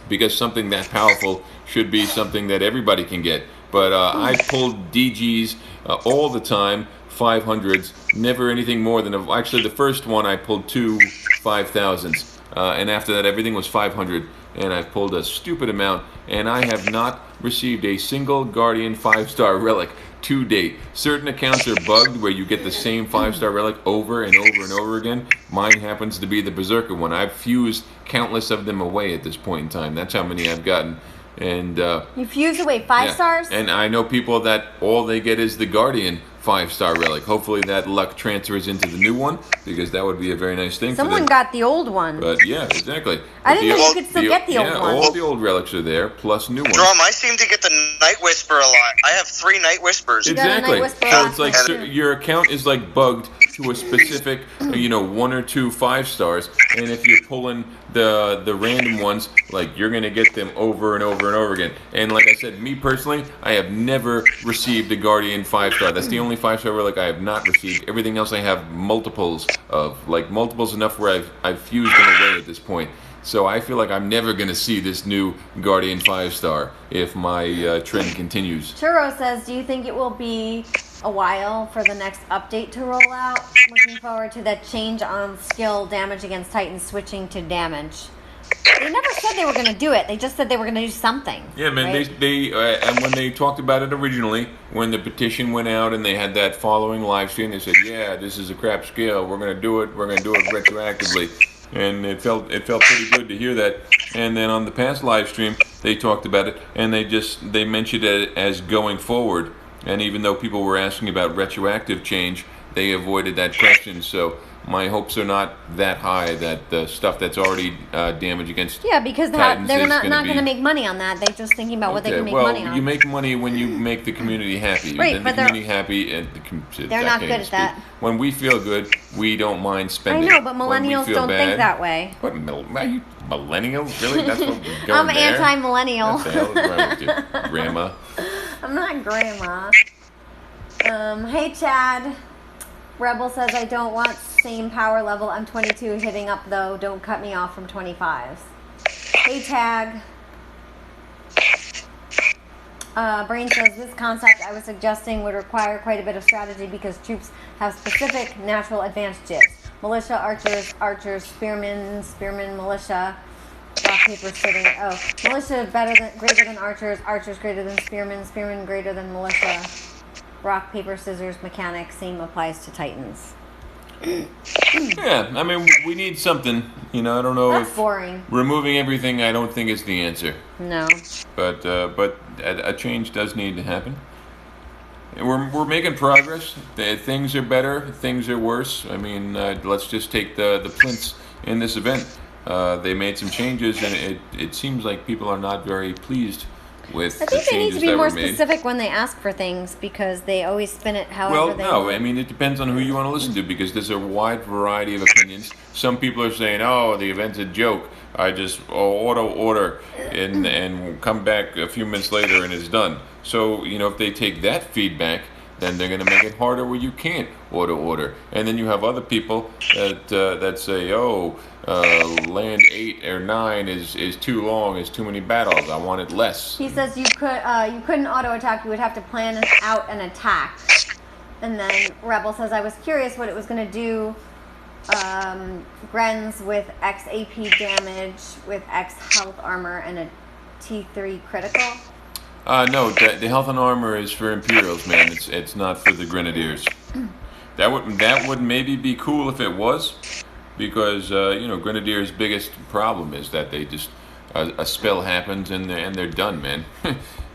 Because something that powerful should be something that everybody can get. But I pulled DGs all the time, 500s, never anything more than actually the first one I pulled 2 5,000s, and after that everything was 500, and I've pulled a stupid amount, and I have not received a single Guardian 5-star relic to date. Certain accounts are bugged where you get the same 5-star relic over and over and over again. Mine happens to be the Berserker one. I've fused countless of them away at this point in time. That's how many I've gotten. And you fused away 5 stars? And I know people that all they get is the Guardian 5-star relic. Hopefully that luck transfers into the new one, because that would be a very nice thing. Someone got the old one. But yeah, exactly. I didn't know you could still get the old one. All the old relics are there, plus new ones. Drum, I seem to get the Night Whisper a lot. I have 3 Night Whispers. Exactly. Night Whisper So it's like last your account is like bugged to a specific, 1 or 2 5-stars, and if you're pulling the random ones, like, you're gonna get them over and over and over again. And like I said, me personally, I have never received a Guardian 5-star. That's the only 5-star relic I have not received. Everything else I have multiples of, like multiples enough where I've fused them away at this point. So I feel like I'm never gonna see this new Guardian 5-star if my trend continues. Churro says, do you think it will be a while for the next update to roll out? Looking forward to that change on skill damage against Titans switching to damage. They never said they were going to do it. They just said they were going to do something. Yeah, man. Right? They and when they talked about it originally, when the petition went out and they had that following live stream, they said, "Yeah, this is a crap skill. We're going to do it. We're going to do it retroactively." And it felt pretty good to hear that. And then on the past live stream, they talked about it, and they mentioned it as going forward. And even though people were asking about retroactive change, they avoided that question. So my hopes are not that high that the stuff that's already damage against because Titans they're is not gonna going to make money on that. They're just thinking about what they can make well, money on. you make money when you make the community happy. Right, then but the community happy, and they're not good at that. When we feel good, we don't mind spending. I know, but When we millennials feel don't bad, think that way. What Millennial? Really? That's what we're going I'm there? anti-millennial. What the hell is wrong with you, Grandma? I'm not grandma. Hey Chad. Rebel says I don't want same power level. I'm 22 hitting up though. Don't cut me off from 25s. Hey Tag. Brain says this concept I was suggesting would require quite a bit of strategy because troops have specific natural advantages. Militia, archers, spearmen, militia, rock, paper, sitting. Oh, militia greater than archers greater than spearmen greater than militia. Rock, paper, scissors, mechanics. Same applies to Titans. Yeah, I mean, we need something. I don't know That's if boring. removing everything, I don't think is the answer. No. But a change does need to happen. And we're making progress. Things are better. Things are worse. I mean, let's just take the plinths in this event. They made some changes, and it seems like people are not very pleased with I think the they need changes to be that more were made. specific when they ask for things because they always spin it however they Well, no, want. I mean, it depends on who you want to listen to because there's a wide variety of opinions. Some people are saying, oh, the event's a joke. I just order and come back a few minutes later and it's done. So, if they take that feedback, then they're going to make it harder where you can't order. And then you have other people that say, land 8 or 9 is too long, is too many battles. I want it less. He says you couldn't auto attack. You would have to plan out an attack. And then Rebel says I was curious what it was going to do. Grens with X AP damage with X health armor and a T3 critical. No, the health and armor is for Imperials, man. It's not for the Grenadiers. That would maybe be cool if it was, because Grenadiers' biggest problem is that they just a spell happens and they're done, man.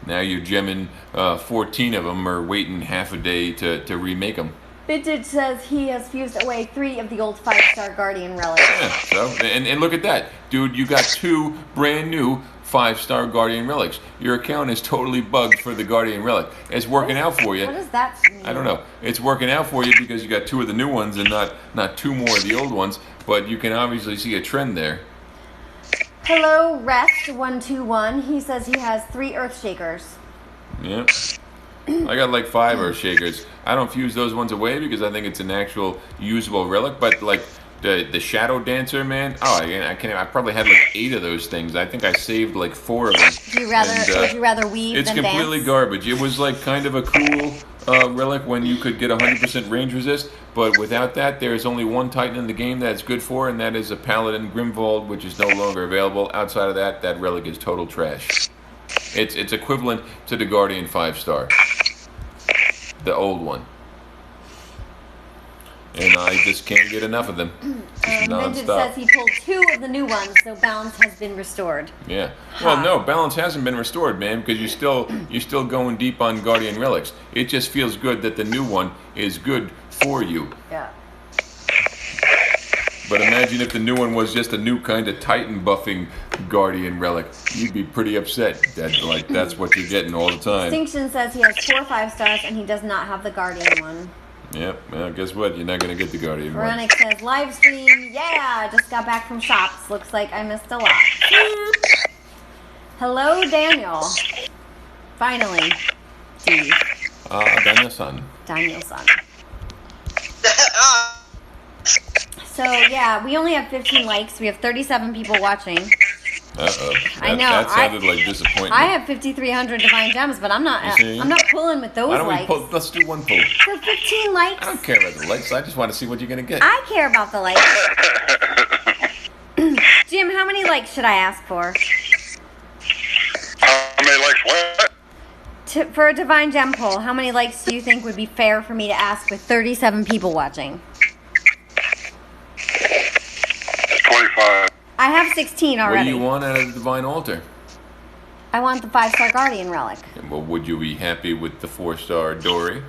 Now you're gemming 14 of them or waiting half a day to remake them. Vintage says he has fused away 3 of the old 5-star Guardian relics. Yeah, so and look at that, dude. You got 2 brand new 5-star Guardian relics. Your account is totally bugged for the Guardian relic. It's working out for you. What does that mean? I don't know. It's working out for you because you got 2 of the new ones and not 2 more of the old ones. But you can obviously see a trend there. Hello, Rest121. He says he has 3 Earth Shakers. Yeah. I got like 5 Earth Shakers. I don't fuse those ones away because I think it's an actual usable relic. But like the Shadow Dancer, man. Oh, I probably had like 8 of those things. I think I saved like 4 of them. Would you rather weave it's than completely dance? garbage. It was like kind of a cool relic when you could get 100% range resist, but without that, there is only one Titan in the game that it's good for, and that is a Paladin Grimvold, which is no longer available. Outside of that, that relic is total trash. It's equivalent to the Guardian 5-star, the old one. And I just can't get enough of them. Vintage says he pulled 2 of the new ones, so balance has been restored. Yeah. Well, no, balance hasn't been restored, man, because you're still going deep on Guardian relics. It just feels good that the new one is good for you. Yeah. But imagine if the new one was just a new kind of Titan buffing Guardian relic. You'd be pretty upset that that's what you're getting all the time. Extinction says he has 4 5-stars and he does not have the Guardian one. Yep, well, guess what? You're not going to get the Guardian one. Veronica says, live stream, yeah, just got back from shops. Looks like I missed a lot. Hello, Daniel. Finally. D. Daniel-san. Daniel-san. So, yeah, we only have 15 likes. We have 37 people watching. Uh-oh. I know. That sounded like disappointment. I have 5,300 divine gems, but I'm not pulling with those Why don't likes. let's do one pull. So 15 likes. I don't care about the likes. I just want to see what you're going to get. I care about the likes. Jim, how many likes should I ask for? How many likes what? For a divine gem pull, how many likes do you think would be fair for me to ask with 37 people watching? 25. I have 16 already. What do you want out of the divine altar? I want the 5-star Guardian relic. Well, would you be happy with the 4-star Dory?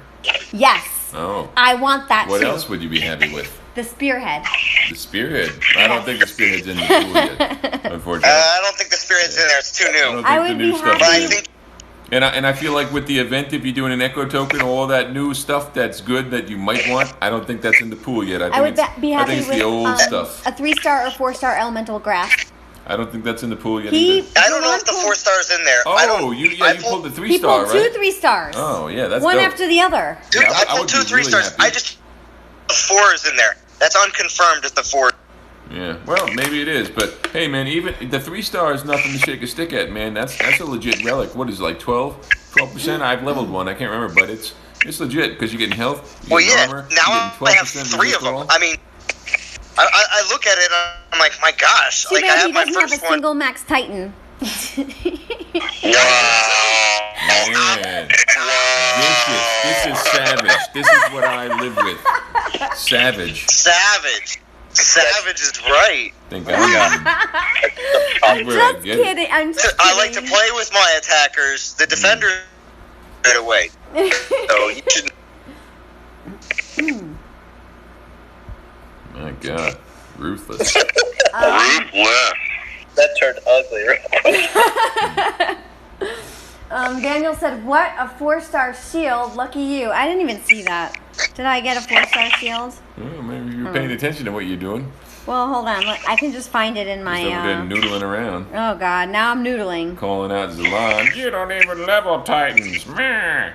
Yes. Oh. I want that What too. else would you be happy with? The spearhead. The spearhead. I don't think the spearhead's in the pool yet, unfortunately. I don't think the spirit's in there. It's too I don't new. think I the would new be stuff But I is in. think And I feel like with the event, if you're doing an Echo Token, all that new stuff that's good that you might want, I don't think that's in the pool yet. I would be I happy think it's with the old stuff. a 3-star or 4-star elemental grass. I don't think that's in the pool yet He- either. I don't know if the 4-star's in there. I Oh, don't, you pulled the He 3-star, pulled right? 2 3-stars. Oh, yeah, that's one dope. after the other. Dude, Yeah, I I would pulled be 2 really 3-stars. happy. I just the 4 is in there. That's unconfirmed at the 4. Yeah, well, maybe it is, but hey, man, even the 3-star is nothing to shake a stick at, man. That's a legit relic. What is it, like 12%? I've leveled one. I can't remember, but it's legit because you're getting health, you're getting armor, now you're I getting have 12% 3 of them. resist I mean, I look at it, I'm like, my gosh, Too like I bad have he my doesn't have a first one. single max Titan. Man, this is savage. This is what I live with. Savage. Savage is right. Thank God. I'm just kidding. I'm just kidding. I like to play with my attackers. The defender right away. So you should. My God, ruthless. Ruthless. That turned ugly real quick. Daniel said, "What a 4-star shield! Lucky you." I didn't even see that. Did I get a 4-star shield? Well, maybe you're paying attention to what you're doing. Well, hold on. Look, I can just find it in my. Just over there noodling around, Oh God! Now I'm noodling. calling out Zalon. You don't even level Titans, meh.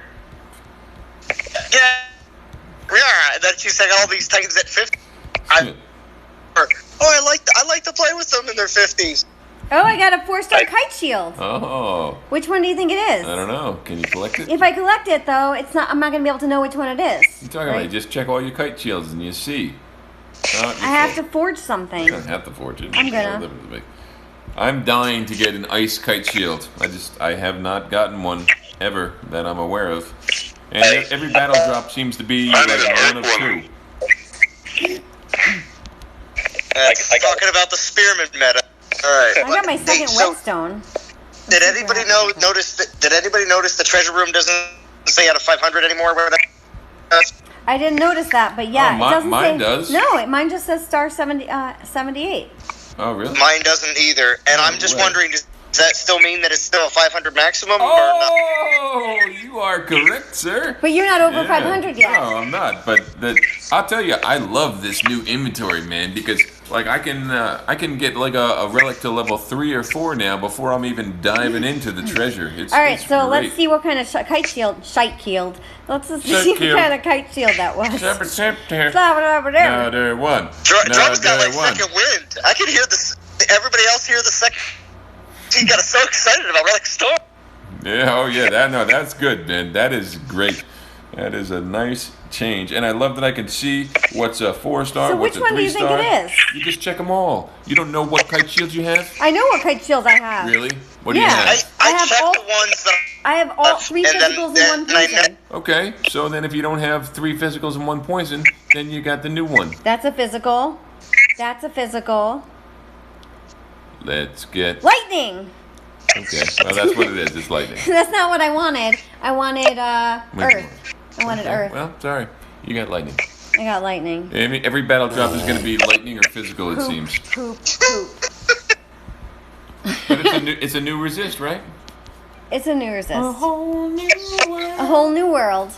Yeah, that you said all these Titans at 50. I like to play with them in their 50s. Oh, I got a 4-star kite shield. Oh, Which one do you think it is? I don't know. Can you collect it? If I collect it, though, it's not. I'm not gonna be able to know which one it is. You're talking about just check all your kite shields and you see. I have to forge something. You don't have to forge it. I'm gonna. I'm dying to get an ice kite shield. I have not gotten one ever that I'm aware of. And every battle drop seems to be like one of 2. Talking about the spearman meta. All right. I got my second so whetstone. Did anybody notice the treasure room doesn't say out of 500 anymore? Whatever. I didn't notice that, but yeah, Oh, it doesn't mine say. does. No, mine just says star 78. Oh, really? Mine doesn't either, and I'm just way. wondering, does that still mean that it's still a 500 maximum or not? Oh, you are correct, sir. But you're not over Yeah. 500 yet. No, I'm not. But I'll tell you, I love this new inventory, man, because like I can get like a relic to level 3 or 4 now before I'm even diving into the treasure. All right, it's so great. let's see what kind of kite shield. Let's just Shite see what shield. kind of kite shield that was. Another one. Drum's got like Another one. second wind. I can hear this. Everybody else hear the second. He got so excited about Relic Storm. Yeah, oh yeah, that's good, man. That is great. That is a nice change, and I love that I can see what's a 4-star, So what's which a one do you think 3-star. it is? You just check them all. You don't know what kite shields you have? I know what kite shields I have. Really? What do you Yeah. have? I have checked all- the ones that. I have all 3 And then- physicals and then 1 I poison. Okay, so then if you don't have 3 physicals and 1 poison, then you got the new one. That's a physical. That's a physical. Let's get. Lightning! Okay, well that's what it is. It's lightning. That's not what I wanted. I wanted Which Earth. I wanted Okay, Earth. well, sorry, you got lightning. I got lightning. Every battle drop is going to be lightning or physical, it Poop, seems. poop, poop. But it's a new resist, right? It's a new resist. A whole new world. A whole new world.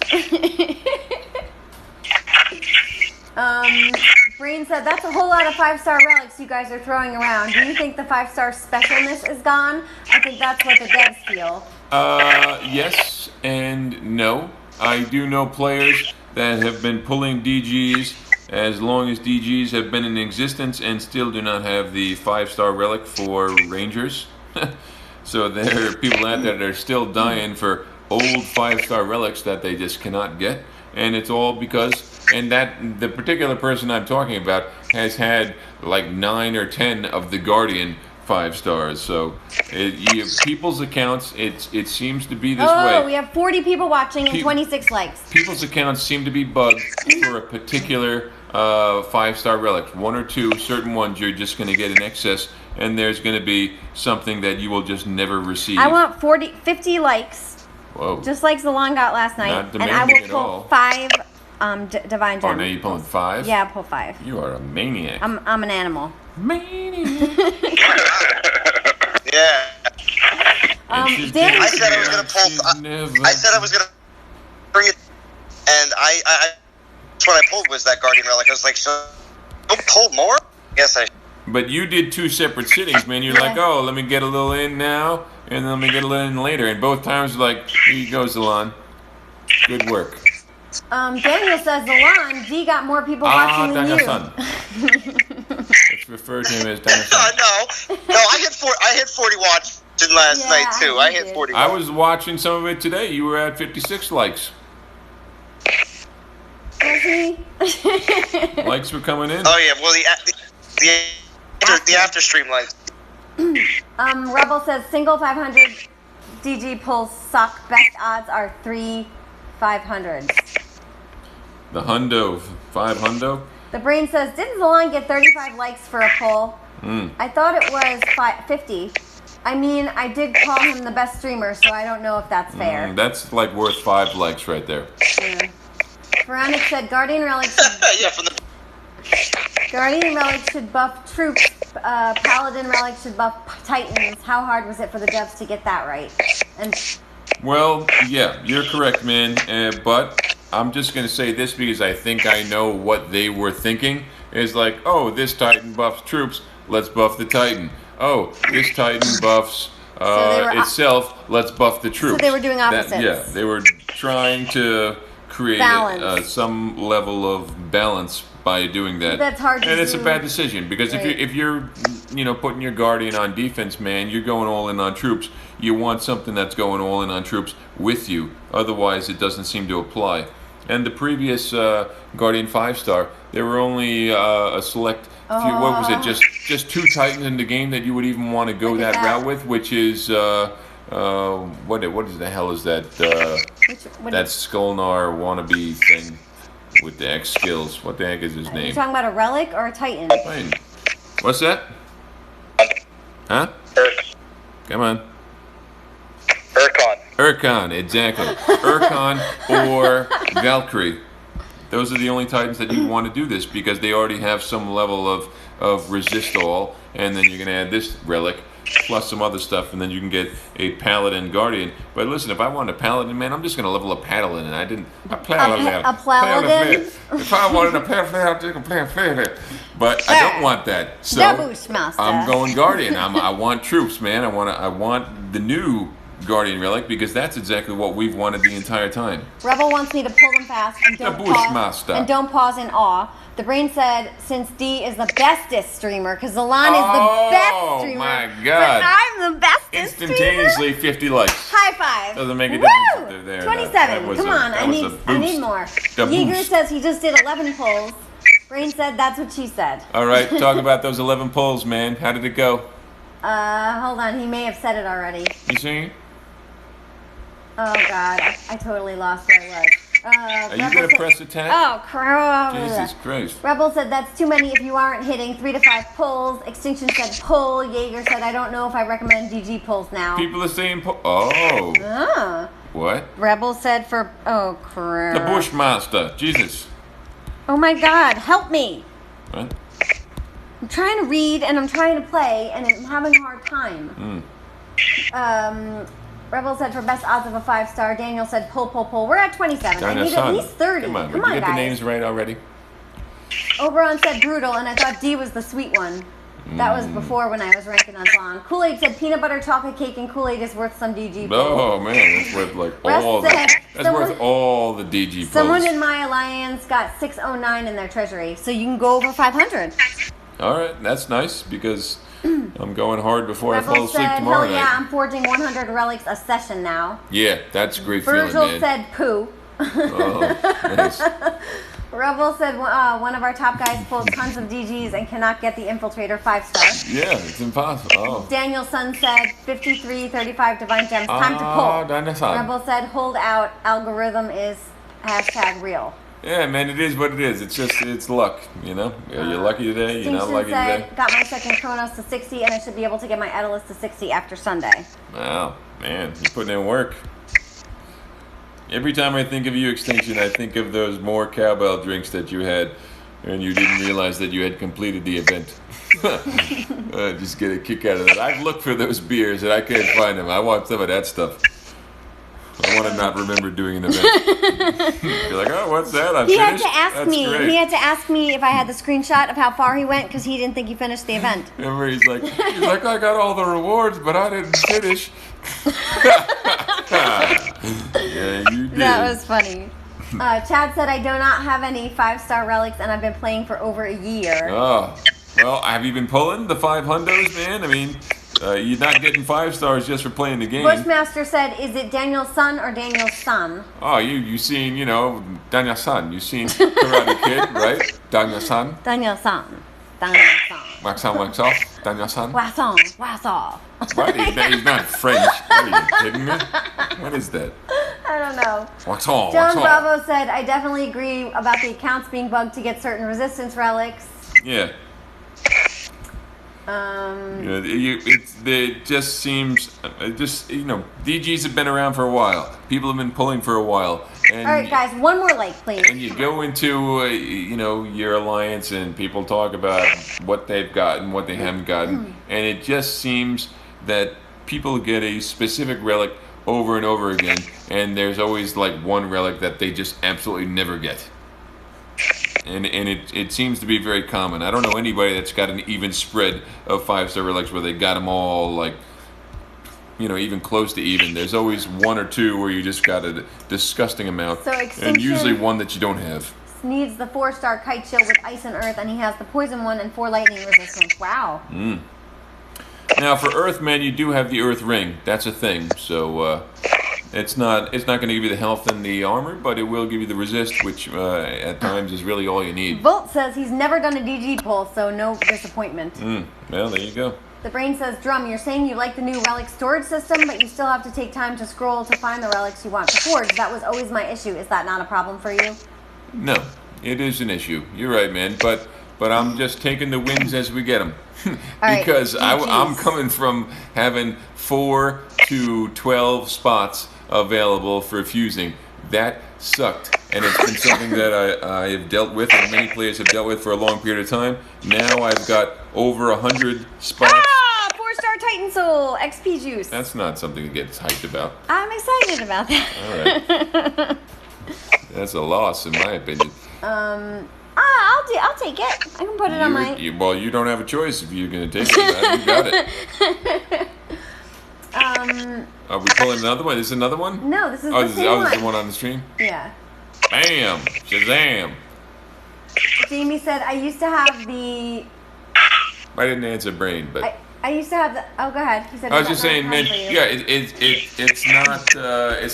Brain said that's a whole lot of 5-star relics you guys are throwing around. Do you think the 5-star specialness is gone? I think that's what the devs feel. Yes and no. I do know players that have been pulling DGs as long as DGs have been in existence and still do not have the 5-star relic for Rangers. So there are people out there that are still dying for old 5-star relics that they just cannot get. And it's all because, and that the particular person I'm talking about has had like 9 or 10 of the Guardian 5 stars. So people's accounts, it seems to be this way. Oh, we have 40 people watching and Pe- 26 likes. People's accounts seem to be bugged for a particular 5-star relic. 1 or 2, certain ones you're just going to get in excess, and there's going to be something that you will just never receive. I want 50 likes, Whoa. just like Zalon got last night. Not And I demanding will at pull all. 5 divine gems. Oh, now you're pulling 5? Yeah, I'll pull 5. You are a maniac. I'm an animal. Maniac. Yeah. Dan, I said I was gonna pull. I said I was gonna bring it, and that's what I pulled was that Guardian relic. I was like, so don't pull more? Yes, I. But you did 2 separate sittings, man. You're like, oh, let me get a little in now, and then let me get a little in later. And both times, like, here you go, Zalon. Good work. Daniel says, Zalon, D got more people watching than you. Daniel-san. Let's refer to him as Daniel-san. No, I hit 40 watches last night too. I hit 40. I was watching some of it today. You were at 56 likes. Was he? Likes were coming in. Oh yeah, well the after stream likes. Rebel says single 500 DG pulls suck. Best odds are 3 500s. The hundo, 5 hundo. The brain says, didn't Zalon get 35 likes for a pull? I thought it was 50. I mean, I did call him the best streamer, so I don't know if that's fair. That's like worth 5 likes right there. Yeah. Veronica said, Guardian Relic should, Guardian Relic should buff troops. Paladin Relic should buff Titans. How hard was it for the devs to get that right? And well, yeah, you're correct, man. But I'm just going to say this because I think I know what they were thinking. Is like, oh, this Titan buffs troops. Let's buff the Titan. Oh, this Titan buffs itself. Let's buff the troops. So they were doing opposites. Yeah, they were trying to create some level of balance by doing that. That's hard to do. And it's a bad decision because if you're putting your Guardian on defense, man, you're going all in on troops. You want something that's going all in on troops with you. Otherwise, it doesn't seem to apply. And the previous Guardian 5-star, there were only a select few. What was it? Just 2 Titans in the game that you would even want to go that route with, which is what is the hell is that? That Skullnar wannabe thing with the X skills. What the heck is his name? Are you talking about a relic or a Titan? What's that? Huh? Come on. Urkon, exactly. Urkon or Valkyrie. Those are the only Titans that you want to do this because they already have some level of resist all, and then you're going to add this relic plus some other stuff, and then you can get a Paladin Guardian. But listen, if I want a Paladin, man, I'm just going to level a Paladin, and I didn't... A Paladin. If I wanted a Paladin, I'd take a Paladin. But I don't want that. So I'm going Guardian. I want troops, man. I want the new Guardian Relic because that's exactly what we've wanted the entire time. Rebel wants me to pull them fast and don't pause in awe. The brain said, since D is the bestest streamer, because Zalon is the best streamer. Oh my God. But I'm the bestest Instantaneously streamer. 50 likes. High five. Doesn't make a difference if they're there. 27. Come on, I need more. Yeager says he just did 11 pulls. Brain said that's what she said. All right, talk about those 11 pulls, man. How did it go? Hold on. He may have said it already. You see? Oh, God. I totally lost where I was. Are you going to press attack? Oh, crap. Jesus Christ. Rebel said that's too many if you aren't hitting 3 to 5 pulls. Extinction said pull. Jaeger said I don't know if I recommend DG pulls now. People are saying pull. Oh. What? Rebel said for... Oh, crap. The Bushmaster. Jesus. Oh, my God. Help me. What? I'm trying to read and I'm trying to play and I'm having a hard time. Rebel said for best odds of a 5-star. Daniel said pull. We're at 27. I need at least 30. Come on, Come did on, you get guys. the names right already? Oberon said brutal, and I thought D was the sweet one. That was before when I was ranking on Zalon. Kool-Aid said peanut butter chocolate cake and Kool-Aid is worth some DG pulls. Oh man, that's worth like worth all the DG pulls. Someone in my alliance got 609 in their treasury, so you can go over 500. All right, that's nice because I'm going hard before Rebel I fall asleep said, tomorrow hell night. yeah, I'm forging 100 relics a session now. Yeah, that's a great Virgil feeling, man. said poo. Oh, nice. Rebel said one of our top guys pulled tons of DGs and cannot get the Infiltrator 5-star. Yeah, it's impossible. Oh. Daniel's son said 53, 35 Divine Gems. Time to pull. Rebel said hold out. Algorithm is #real. Yeah, man, it is what it is. It's luck, you know? You're lucky today, you're not lucky today. Got my second Chronos to 60, and I should be able to get my Edelus to 60 after Sunday. Wow, man, you're putting in work. Every time I think of you, Extinction, I think of those more cowbell drinks that you had, and you didn't realize that you had completed the event. Just get a kick out of that. I've looked for those beers, and I can't find them. I want some of that stuff. I want to not remember doing an event. You're like, oh, what's that? I'm He finished? had to ask That's me. great. He had to ask me if I had the screenshot of how far he went because he didn't think he finished the event. Remember, he's like, I got all the rewards, but I didn't finish. Yeah, you did. That was funny. Chad said, I do not have any 5-star relics, and I've been playing for over a year. Oh, well, have you been pulling the 5 hundos, man? I mean, you're not getting 5 stars just for playing the game. Bushmaster said, is it Daniel's son or Daniel's son? Oh, you seen, Daniel's son. You seen Karate Kid, right? Daniel's son. Daniel's son. Daniel's son. Wax on, wax off. Daniel's son. Wax on, wax off. What? He's not French. Are you kidding me? What is that? I don't know. Wax on, John wax off. Bravo said, I definitely agree about the accounts being bugged to get certain resistance relics. Yeah. It just seems, DGs have been around for a while. People have been pulling for a while. And, all right, guys, one more like, please. And you go into, your alliance and people talk about what they've gotten, what they haven't gotten. And it just seems that people get a specific relic over and over again. And there's always like one relic that they just absolutely never get. And it seems to be very common. I don't know anybody that's got an even spread of 5-star relics where they got them all like, even close to even. There's always one or two where you just got a disgusting amount, So and usually one that you don't have. Needs the 4-star kite shield with ice and earth, and he has the poison one and 4 lightning resistance. Wow. Now for Earth, man, you do have the Earth ring. That's a thing. So it's not going to give you the health and the armor, but it will give you the resist, which at times is really all you need. Volt says he's never done a DG pull, so no disappointment. Well, there you go. The Brain says, Drum, you're saying you like the new relic storage system, but you still have to take time to scroll to find the relics you want to forge. That was always my issue. Is that not a problem for you? No, it is an issue. You're right, man. But I'm just taking the wins as we get them. Because I'm coming from having 4 to 12 spots available for fusing. That sucked. And it's been something that I have dealt with, and many players have dealt with for a long period of time. Now I've got over 100 spots. 4-star Titan Soul, XP juice. That's not something to get hyped about. I'm excited about that. All right. That's a loss, in my opinion. I'll take it. I can put it on my... Well, you don't have a choice if you're going to take it. You got it. Are we pulling another one? Is this another one? No, this is the same one. This is the one on the stream? Yeah. Bam! Shazam! Jamie said, I used to have the... I didn't answer Brain, but... I used to have the... Oh, go ahead. He said, I was just saying, man, yeah, it's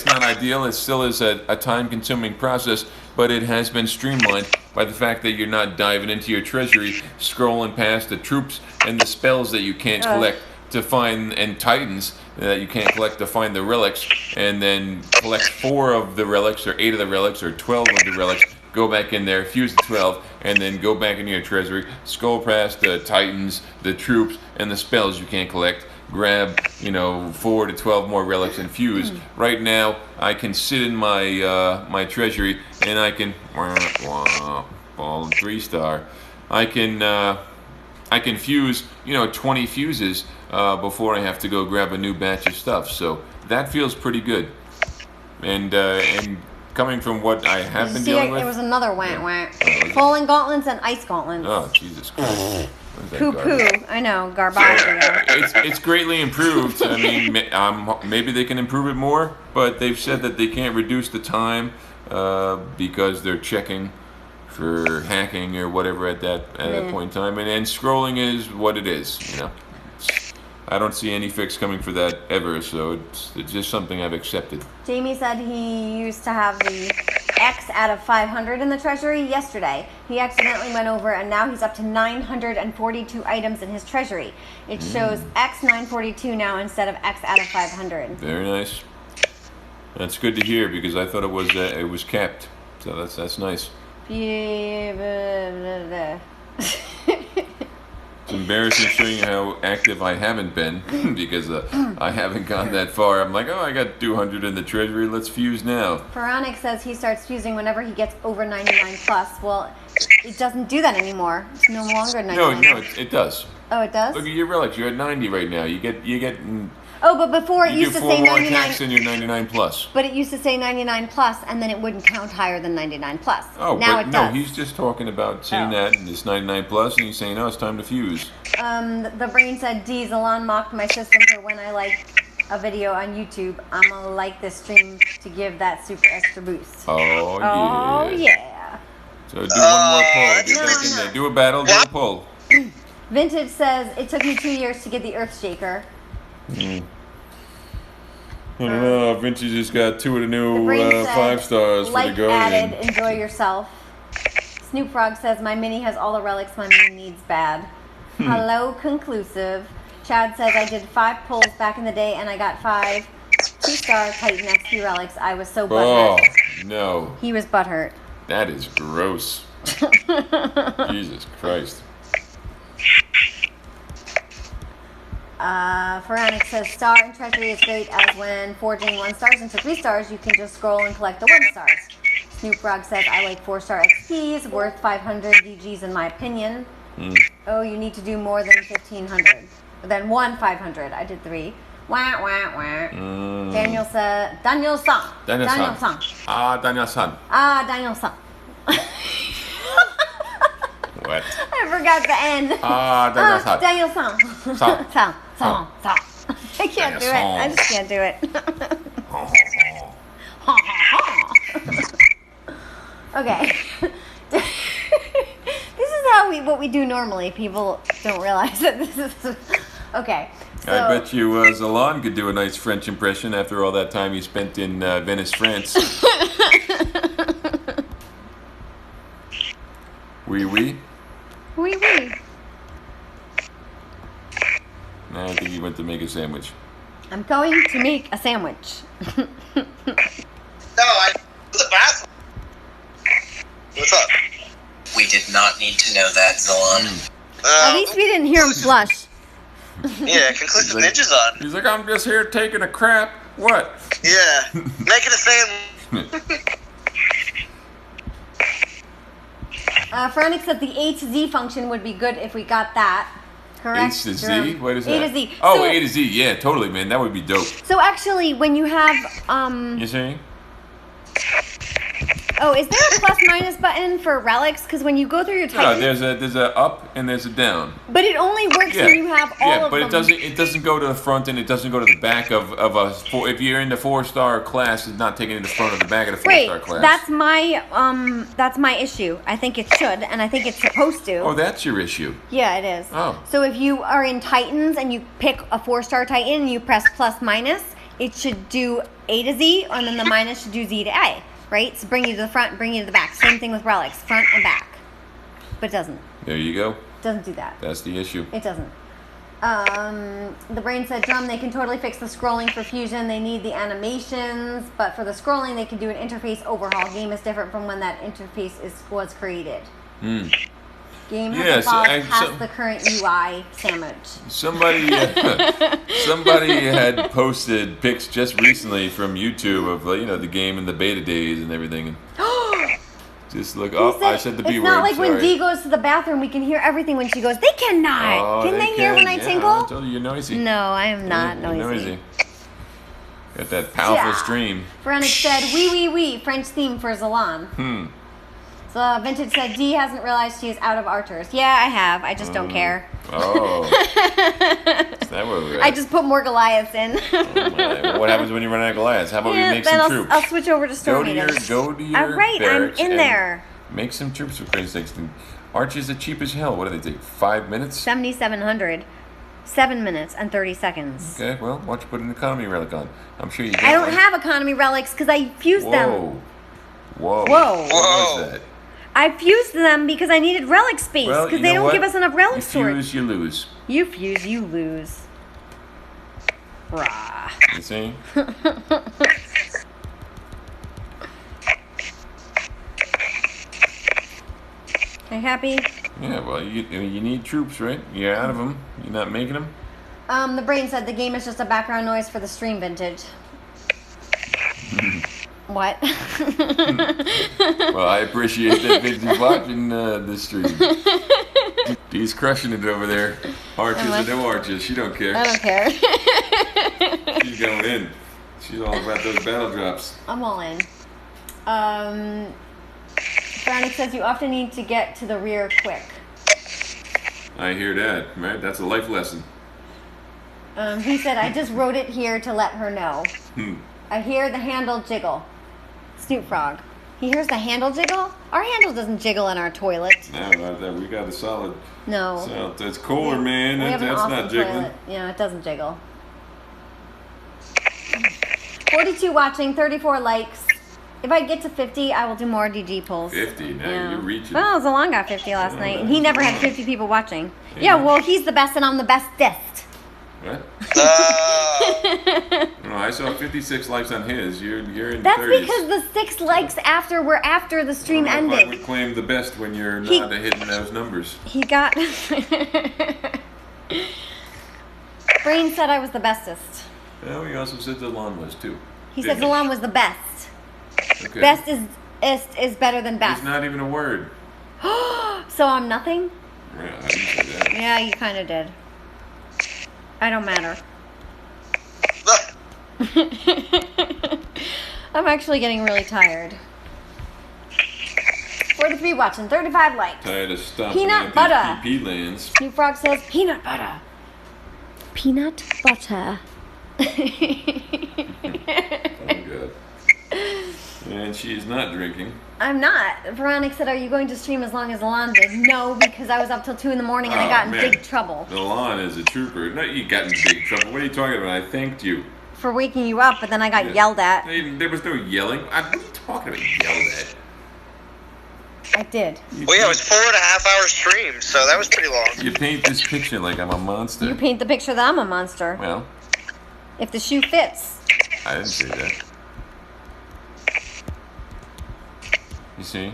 not ideal. It still is a time-consuming process, but it has been streamlined by the fact that you're not diving into your treasury, scrolling past the troops and the spells that you can't collect to find, and titans that you can't collect to find the relics, and then collect 4 of the relics, or 8 of the relics, or 12 of the relics, go back in there, fuse the 12, and then go back into your treasury, scroll past the titans, the troops, and the spells you can't collect, grab, 4 to 12 more relics and fuse. Right now, I can sit in my my treasury, and I can ball 3-star. I can fuse 20 fuses before I have to go grab a new batch of stuff. So that feels pretty good. And coming from what I have been dealing with, it was another wah. Falling gauntlets and ice gauntlets. Oh, Jesus Christ. Poo. I know, garbage. It's greatly improved. I mean, maybe they can improve it more, but they've said that they can't reduce the time because they're checking for hacking or whatever at that point in time. And scrolling is what it is, I don't see any fix coming for that ever, so it's just something I've accepted. Jamie said he used to have the X out of 500 in the treasury yesterday. He accidentally went over, and now he's up to 942 items in his treasury. It shows X 942 now instead of X out of 500. Very nice. That's good to hear, because I thought it was capped. So that's nice. It's embarrassing showing you how active I haven't been because I haven't gone that far. I'm like, I got 200 in the treasury. Let's fuse now. Veronic says he starts fusing whenever he gets over 99 plus. Well, it doesn't do that anymore. It's no longer 99. No, it does. Oh, it does? Look at your relics. You're at 90 right now. You get Oh, but before it You used do to 4 say more 99. attacks than your 99 plus. But it used to say 99 plus, and then it wouldn't count higher than 99 plus. Oh, now but it no, does. he's just talking about saying that it's 99 plus, and he's saying, oh, it's time to fuse. The brain said, D, Zalon mocked my system for when I like a video on YouTube. I'm gonna like this stream to give that super extra boost. Oh, yeah. Oh, yeah. So do one more pull. Get No, back in no. there. Do a battle, do a pull. Vintage says, it took me 2 years to get the Earth Shaker. I don't know. Vinci just got 2 of the new Brain said, 5 stars for like the Guardian. added, enjoy yourself. Snoop Frog says, my mini has all the relics my mini needs bad. Hello, conclusive. Chad says, I did 5 pulls back in the day and I got 5 2-star Titan XP relics. I was so Oh, butthurt. no. He was butthurt. That is gross. Jesus Christ. Pharaonic says, Star and Treasury is great as when forging 1 stars into 3 stars, you can just scroll and collect the 1 stars. Snoop Frog says, I like 4-star XPs, worth 500 DGs in my opinion. Oh, you need to do more than 1,500. Then 500. I did 3. Wah, wah, wah. Daniel said, Daniel-san. Daniel-san. Ah, Daniel-san. Ah, Daniel-san. What? I forgot the end. Ah, Daniel-san. Daniel-san. San. San. I can't do it. I just can't do it. Okay. This is what we do normally. People don't realize that this is okay. So, I bet you Zalon could do a nice French impression after all that time you spent in Venice, France. Oui, oui. Oui, oui. I think he went to make a sandwich. I'm going to make a sandwich. No, I the bathroom. What's up? We did not need to know that, Zalon. At least we didn't hear him flush. Yeah, conclusive ninjas on. He's like, I'm just here taking a crap. What? Yeah, making a sandwich. Pharaonic said the A to Z function would be good if we got that. Correct? H to Z? Jerome? What is A that? to Z. Oh, So- A to Z. Yeah, totally, man. That would be dope. So actually, when you have You see? oh, is there a plus minus button for relics? Because when you go through your No, Titan, there's a up and there's a down. but it only works Yeah. when you have all Yeah, of but them. it doesn't go to the front and it doesn't go to the back of a if you're in the 4-star class, it's not taking in the front or the back of the 4-star Right, class. that's my issue. I think it should, and I think it's supposed to. Oh, that's your issue. Yeah, it is. Oh. So if you are in Titans and you pick a 4-star Titan and you press plus minus, it should do A to Z, and then the minus should do Z to A, right? So bring you to the front, bring you to the back. Same thing with relics, front and back. But it doesn't. There you go. It doesn't do that. That's the issue. It doesn't. The brain said, Drum, they can totally fix the scrolling for Fusion. They need the animations, but for the scrolling, they can do an interface overhaul. Game is different from when that interface was created. Game has Yes, evolved past the current UI sandwich. Somebody had posted pics just recently from YouTube of the game in the beta days and everything. And just look. Oh, I said the B it's word. not like sorry. when Dee goes to the bathroom, we can hear everything when she goes. They cannot. Oh, Can they hear when I yeah, tinkle? I told you you're noisy. No, I am not You're noisy. Got that powerful Yeah. stream. Pharaonic said, wee, French theme for Zalon. So Vintage said, Dee hasn't realized she is out of Archers. Yeah, I have. I just don't care. Oh. Is that what we're at? I just put more Goliaths in. Oh my. What happens when you run out of Goliaths? How about we make then some I'll, troops? I'll switch over to Go Storm to your Eaters. All right, I'm in there. Make some troops for Christ's sakes. Archers are cheap as hell. What do they take? 5 minutes? 7,700. 7 minutes and 30 seconds. Okay, well, why don't you put an economy relic on? I'm sure you got I don't one. have economy relics because I fused them. Whoa. Whoa. What was that? I fused them because I needed relic space Well, because you they know don't what? give us enough relic You storage. fuse, you lose. You fuse, you lose. Rah. You see? Okay, happy? Yeah, well, you need troops, right? You're out of them. You're not making them. The brain said the game is just a background noise for the stream Vintage. What? Well, I appreciate that Vintage watching the stream. Dee's crushing it over there. Arches or no arches, she don't care. I don't care. She's going in. She's all about those battle drops. I'm all in. Veronica says you often need to get to the rear quick. I hear that, right? That's a life lesson. He said, I just wrote it here to let her know. I hear the handle jiggle. Snoop Frog. He hears the handle jiggle? Our handle doesn't jiggle in our toilet. No, we got a solid. No. So that's cooler, man. We have an That's awesome not jiggling. toilet. Yeah, it doesn't jiggle. 42 watching, 34 likes. If I get to 50, I will do more DG pulls. 50, now you're reaching. Well, Zalon got 50 last night, and he never had 50 people watching. Yeah, well, he's the best, and I'm the bestest. What? No, I saw 56 likes on his. You're in That's 30s. because the 6 likes after were after the stream I ended. would claim the best when you're not hitting those numbers. He got... Brain said I was the bestest. Well, he also said Zalon was too. He said Zalon was the best. Okay. Best is better than best. It's not even a word. So I'm nothing? Yeah, I didn't say that. Yeah, you kind of did. I don't matter. I'm actually getting really tired. 43 watching, 35 likes. Tired of stomping Peanut out butter. these PP lands. Snoop Frog says peanut butter. Peanut butter. Oh, God. And she is not drinking. I'm not. Veronica said, are you going to stream as long as Alon did? No, because I was up till 2 in the morning and I got in big trouble. Alon is a trooper. No, you got in big trouble. What are you talking about? I thanked you. For waking you up, but then I got yelled at. There was no yelling. What are you talking about, yelled at? I did. Well, yeah, it was 4.5 hour stream, so that was pretty long. You paint this picture like I'm a monster. You paint the picture that I'm a monster. Well, if the shoe fits. I didn't say that. You see?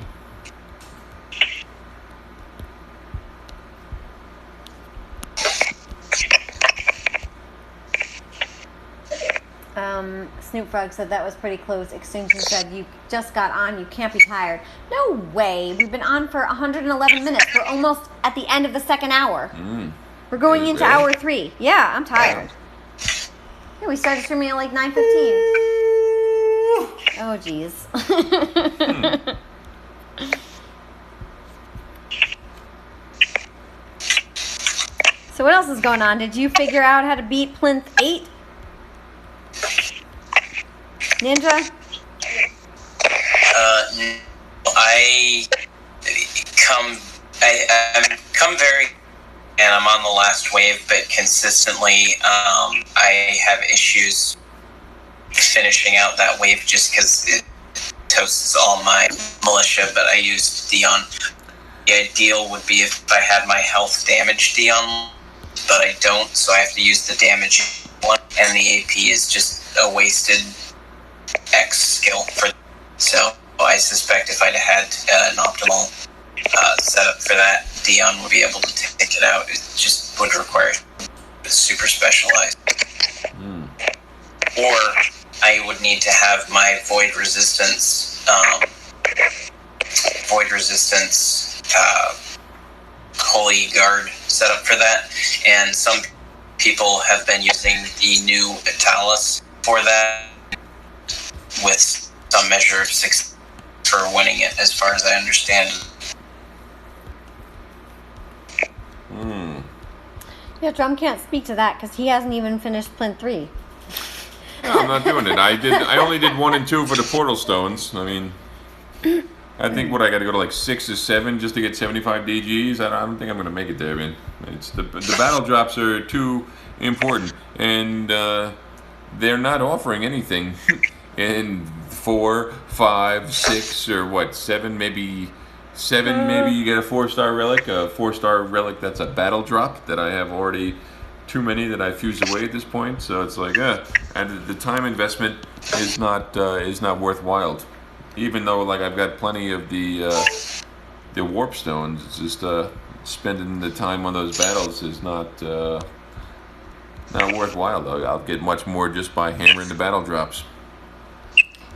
Snoop Frog said that was pretty close. Extinction said you just got on, you can't be tired. No way. We've been on for 111 minutes. We're almost at the end of the second hour. We're going into hour 3. Yeah, I'm tired. Yeah, we started streaming at like 9:15. Oh, geez. So what else is going on? Did you figure out how to beat Plinth 8? Ninja? I'm come very, and I'm on the last wave, but consistently, I have issues finishing out that wave just because it toasts all my militia, but I used Dion. The ideal would be if I had my health damage Dion, but I don't, so I have to use the damage one, and the AP is just a wasted X skill for. So I suspect if I'd had an optimal setup for that, Dion would be able to take it out. It just would require super specialized. Or I would need to have my void resistance Holy Guard set up for that, and some people have been using the new Italis for that with some measure of success for winning it, as far as I understand. Yeah, Drum can't speak to that because he hasn't even finished Plinth 3. No, I'm not doing it. I only did 1 and 2 for the portal stones. I mean, I think I got to go to like 6 or 7 just to get 75 DGs. I don't think I'm gonna make it there, man. It's the battle drops are too important, and they're not offering anything in 4, 5, 6, or what 7, maybe 7. Maybe you get a 4-star relic. A 4-star relic that's a battle drop that I have already. Too many that I fused away at this point, so it's like, and the time investment is not worthwhile. Even though like I've got plenty of the warp stones, it's just spending the time on those battles is not worthwhile. Though I'll get much more just by hammering the battle drops.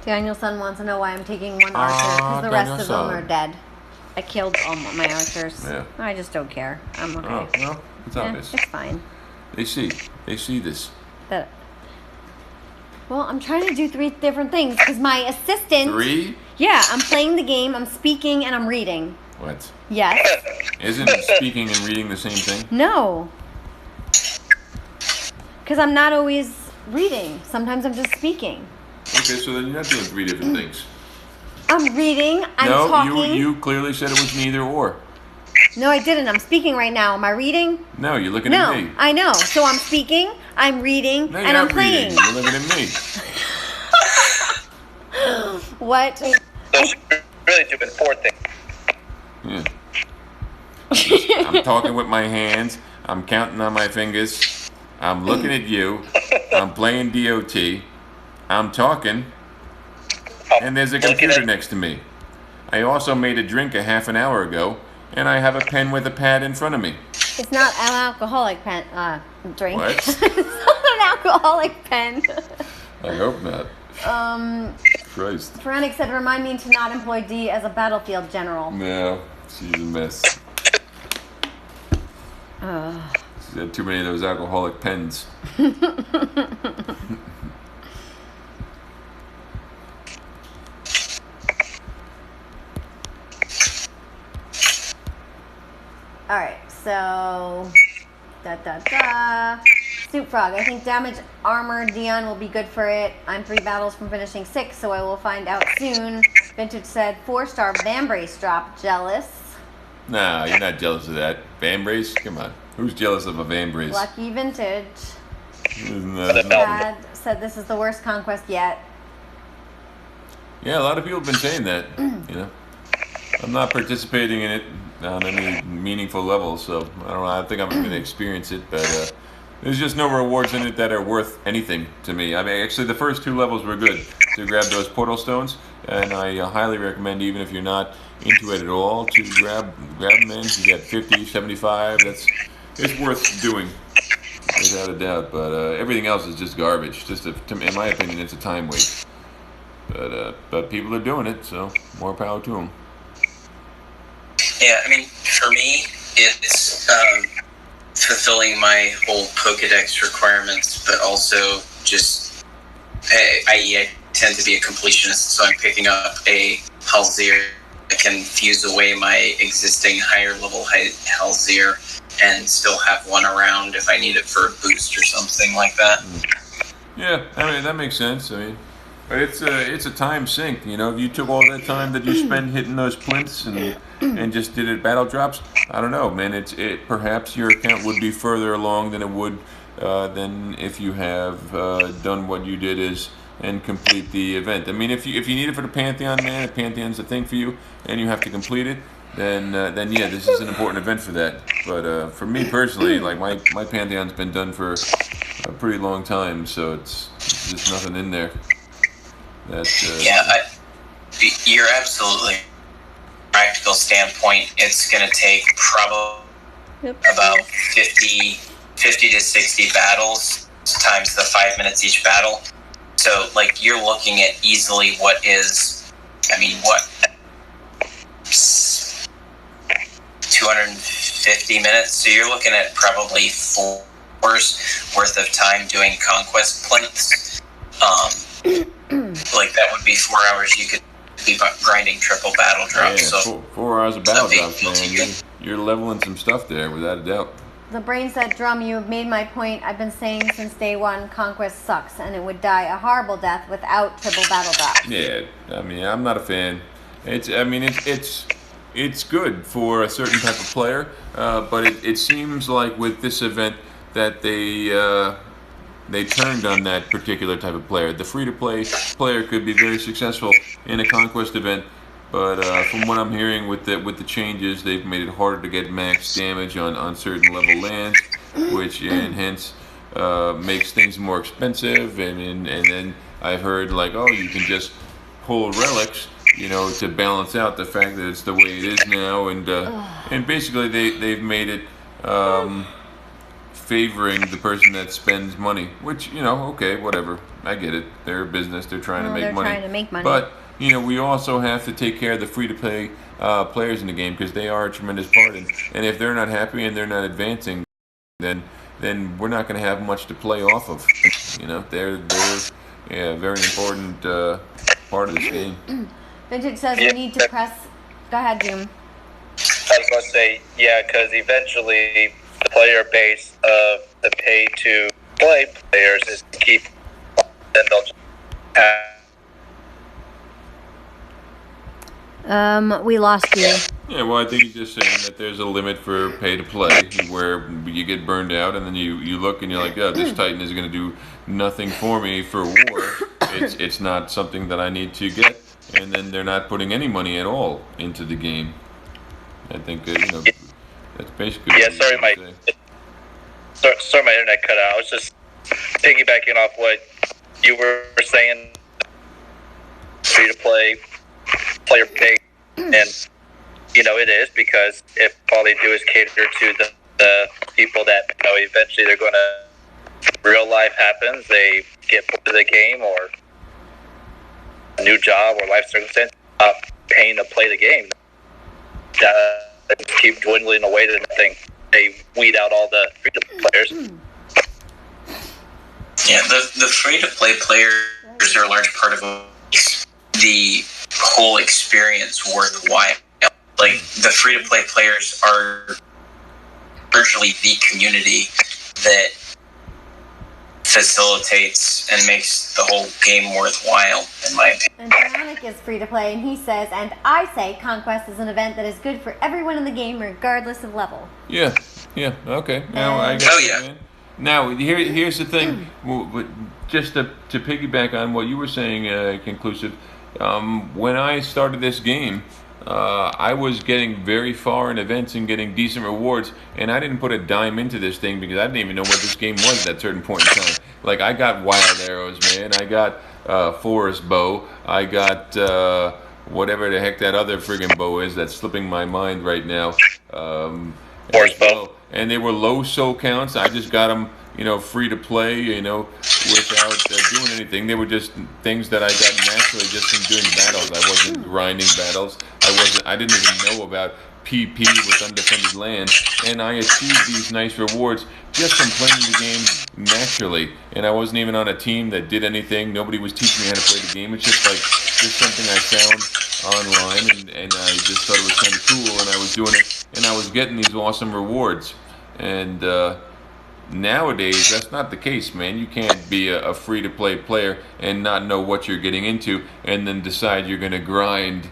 Danielson wants to know why I'm taking 1 archer because the rest of them are dead. I killed all my archers. Yeah. I just don't care. I'm okay. Oh, well, it's obvious. It's fine. They see this. But, well, I'm trying to do 3 different things because my assistant. 3? Yeah, I'm playing the game, I'm speaking, and I'm reading. What? Yes. Isn't speaking and reading the same thing? No. Because I'm not always reading. Sometimes I'm just speaking. Okay, so then you're not doing 3 different things. I'm reading, I'm talking. No, you clearly said it was neither or. No, I didn't. I'm speaking right now. Am I reading? No, you're looking at me. No, I know. So I'm speaking, I'm reading, No, you're and I'm not playing. reading. You're looking at me. What? So she's really doing 4 things. Yeah. I'm talking with my hands. I'm counting on my fingers. I'm looking at you. I'm playing DOT. I'm talking. And there's a computer next to me. I also made a drink a half an hour ago, and I have a pen with a pad in front of me. It's not an alcoholic drink. What? It's not an alcoholic pen. I hope not. Christ. Ferenic said, remind me to not employ D as a battlefield general. No, she's a mess. She's had too many of those alcoholic pens. Alright, so... Soup Frog, I think damage armor Dion will be good for it. I'm 3 battles from finishing 6, so I will find out soon. Vintage said 4-star Vambrace drop. Jealous. Nah, you're not jealous of that. Vambrace? Come on. Who's jealous of a Vambrace? Lucky Vintage. Isn't Dad said this is the worst conquest yet. Yeah, a lot of people have been saying that. You know, I'm not participating in it on any meaningful level, so I don't know. I think I'm going to experience it, but there's just no rewards in it that are worth anything to me. I mean, actually, the first 2 levels were good to grab those portal stones, and I highly recommend, even if you're not into it at all, to grab them. Man, you get 50, 75. It's worth doing, without a doubt. But everything else is just garbage. In my opinion, it's a time waste. But people are doing it, so more power to them. Yeah, I mean, for me, it's fulfilling my whole Pokedex requirements, but also just, I tend to be a completionist, so I'm picking up a Halzir that can fuse away my existing higher level Halzir and still have one around if I need it for a boost or something like that. Yeah, I mean, that makes sense. I mean, but it's a time sink. You know, if you took all that time that you spend hitting those plinths and just did it battle drops, I don't know, man. Perhaps your account would be further along than it would than if you have done what you did and complete the event. I mean, if you need it for the Pantheon, man, if Pantheon's a thing for you and you have to complete it, then yeah, this is an important event for that. But for me personally, like my Pantheon's been done for a pretty long time, so it's just nothing in there. You're absolutely practical standpoint. It's going to take probably about 50 to 60 battles times the 5 minutes each battle. So, like, you're looking at easily 250 minutes. So you're looking at probably 4 hours worth of time doing conquest plinths. Like, that would be 4 hours you could be grinding triple battle drops. Yeah, so 4 hours of battle drops, man. You're leveling some stuff there, without a doubt. The brain said, Drum, you have made my point. I've been saying since day one, Conquest sucks, and it would die a horrible death without triple battle drops. Yeah, I mean, I'm not a fan. It's good for a certain type of player, but it seems like with this event that they turned on that particular type of player. The free-to-play player could be very successful in a Conquest event, but from what I'm hearing with the changes, they've made it harder to get max damage on certain level lands, which and hence makes things more expensive. And then I've heard like, oh, you can just pull relics, you know, to balance out the fact that it's the way it is now, and basically they've made it favoring the person that spends money, which, you know, okay, whatever, I get it. They're a business, they're trying to make money. Trying to make money. But we also have to take care of the free-to-play players in the game because they are a tremendous part. And if they're not happy and they're not advancing, then we're not going to have much to play off of. They're a very important part of this game. Vintage says we need to press. Go ahead, Doom. I was going to say, yeah, because eventually the player base of the pay-to-play players is to keep, then they'll just have. We lost you. Yeah, well, I think he's just saying that there's a limit for pay-to-play where you get burned out, and then you look and you're like, oh, this Titan is going to do nothing for me for war. It's not something that I need to get, and then they're not putting any money at all into the game. I think that's basically. Yeah, sorry, my internet cut out. I was just piggybacking off what you were saying. Free to play, player pay, and it is because if all they do is cater to the people that eventually they're going to. Real life happens. They get put to the game or a new job or life circumstance. Paying to play the game. Keep dwindling away to nothing. They weed out all the free-to-play players. Yeah, the free-to-play players are a large part of the whole experience worthwhile. Like, the free-to-play players are virtually the community that facilitates and makes the whole game worthwhile, in my opinion. And Sonic is free to play, and he says, and I say Conquest is an event that is good for everyone in the game, regardless of level. Yeah, okay. Now I got man. Now here's the thing. Just to piggyback on what you were saying, Conclusive. When I started this game, I was getting very far in events and getting decent rewards, and I didn't put a dime into this thing because I didn't even know what this game was at that certain point in time. Like, I got wild arrows, man. I got forest bow. I got whatever the heck that other friggin' bow is that's slipping my mind right now. Forest bow. And they were low soul counts. I just got them, free to play, without doing anything. They were just things that I got naturally just from doing battles. I wasn't grinding battles. I didn't even know about PP with undefended land, and I achieved these nice rewards just from playing the game naturally. And I wasn't even on a team that did anything. Nobody was teaching me how to play the game. It's just something I found online, and I just thought it was kind of cool, and I was doing it, and I was getting these awesome rewards. And nowadays, that's not the case, man. You can't be a free-to-play player and not know what you're getting into, and then decide you're going to grind,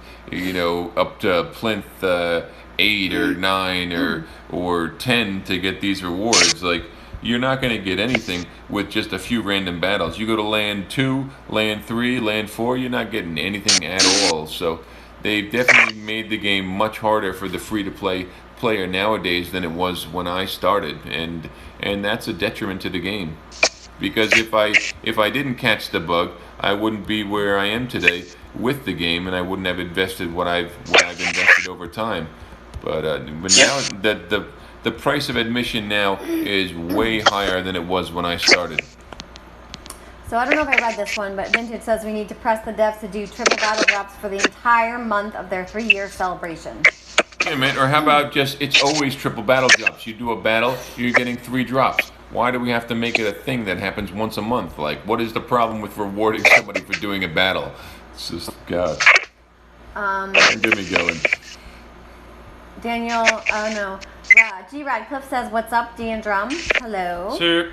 up to plinth 8 or 9 or 10 to get these rewards. Like, you're not going to get anything with just a few random battles. You go to land 2, land 3, land 4, you're not getting anything at all. So they've definitely made the game much harder for the free-to-play player nowadays than it was when I started, and that's a detriment to the game. Because if I didn't catch the bug, I wouldn't be where I am today with the game, and I wouldn't have invested what I've invested over time. But now the price of admission now is way higher than it was when I started. So I don't know if I read this one, but Vintage says we need to press the devs to do triple battle drops for the entire month of their 3-year celebration. Yeah, man. Or how about just, it's always triple battle drops. You do a battle, you're getting 3 drops. Why do we have to make it a thing that happens once a month? Like, what is the problem with rewarding somebody for doing a battle? It's just, God. Get me going. Daniel, oh no. G. Radcliffe says, what's up, D and Drum? Hello. Sure.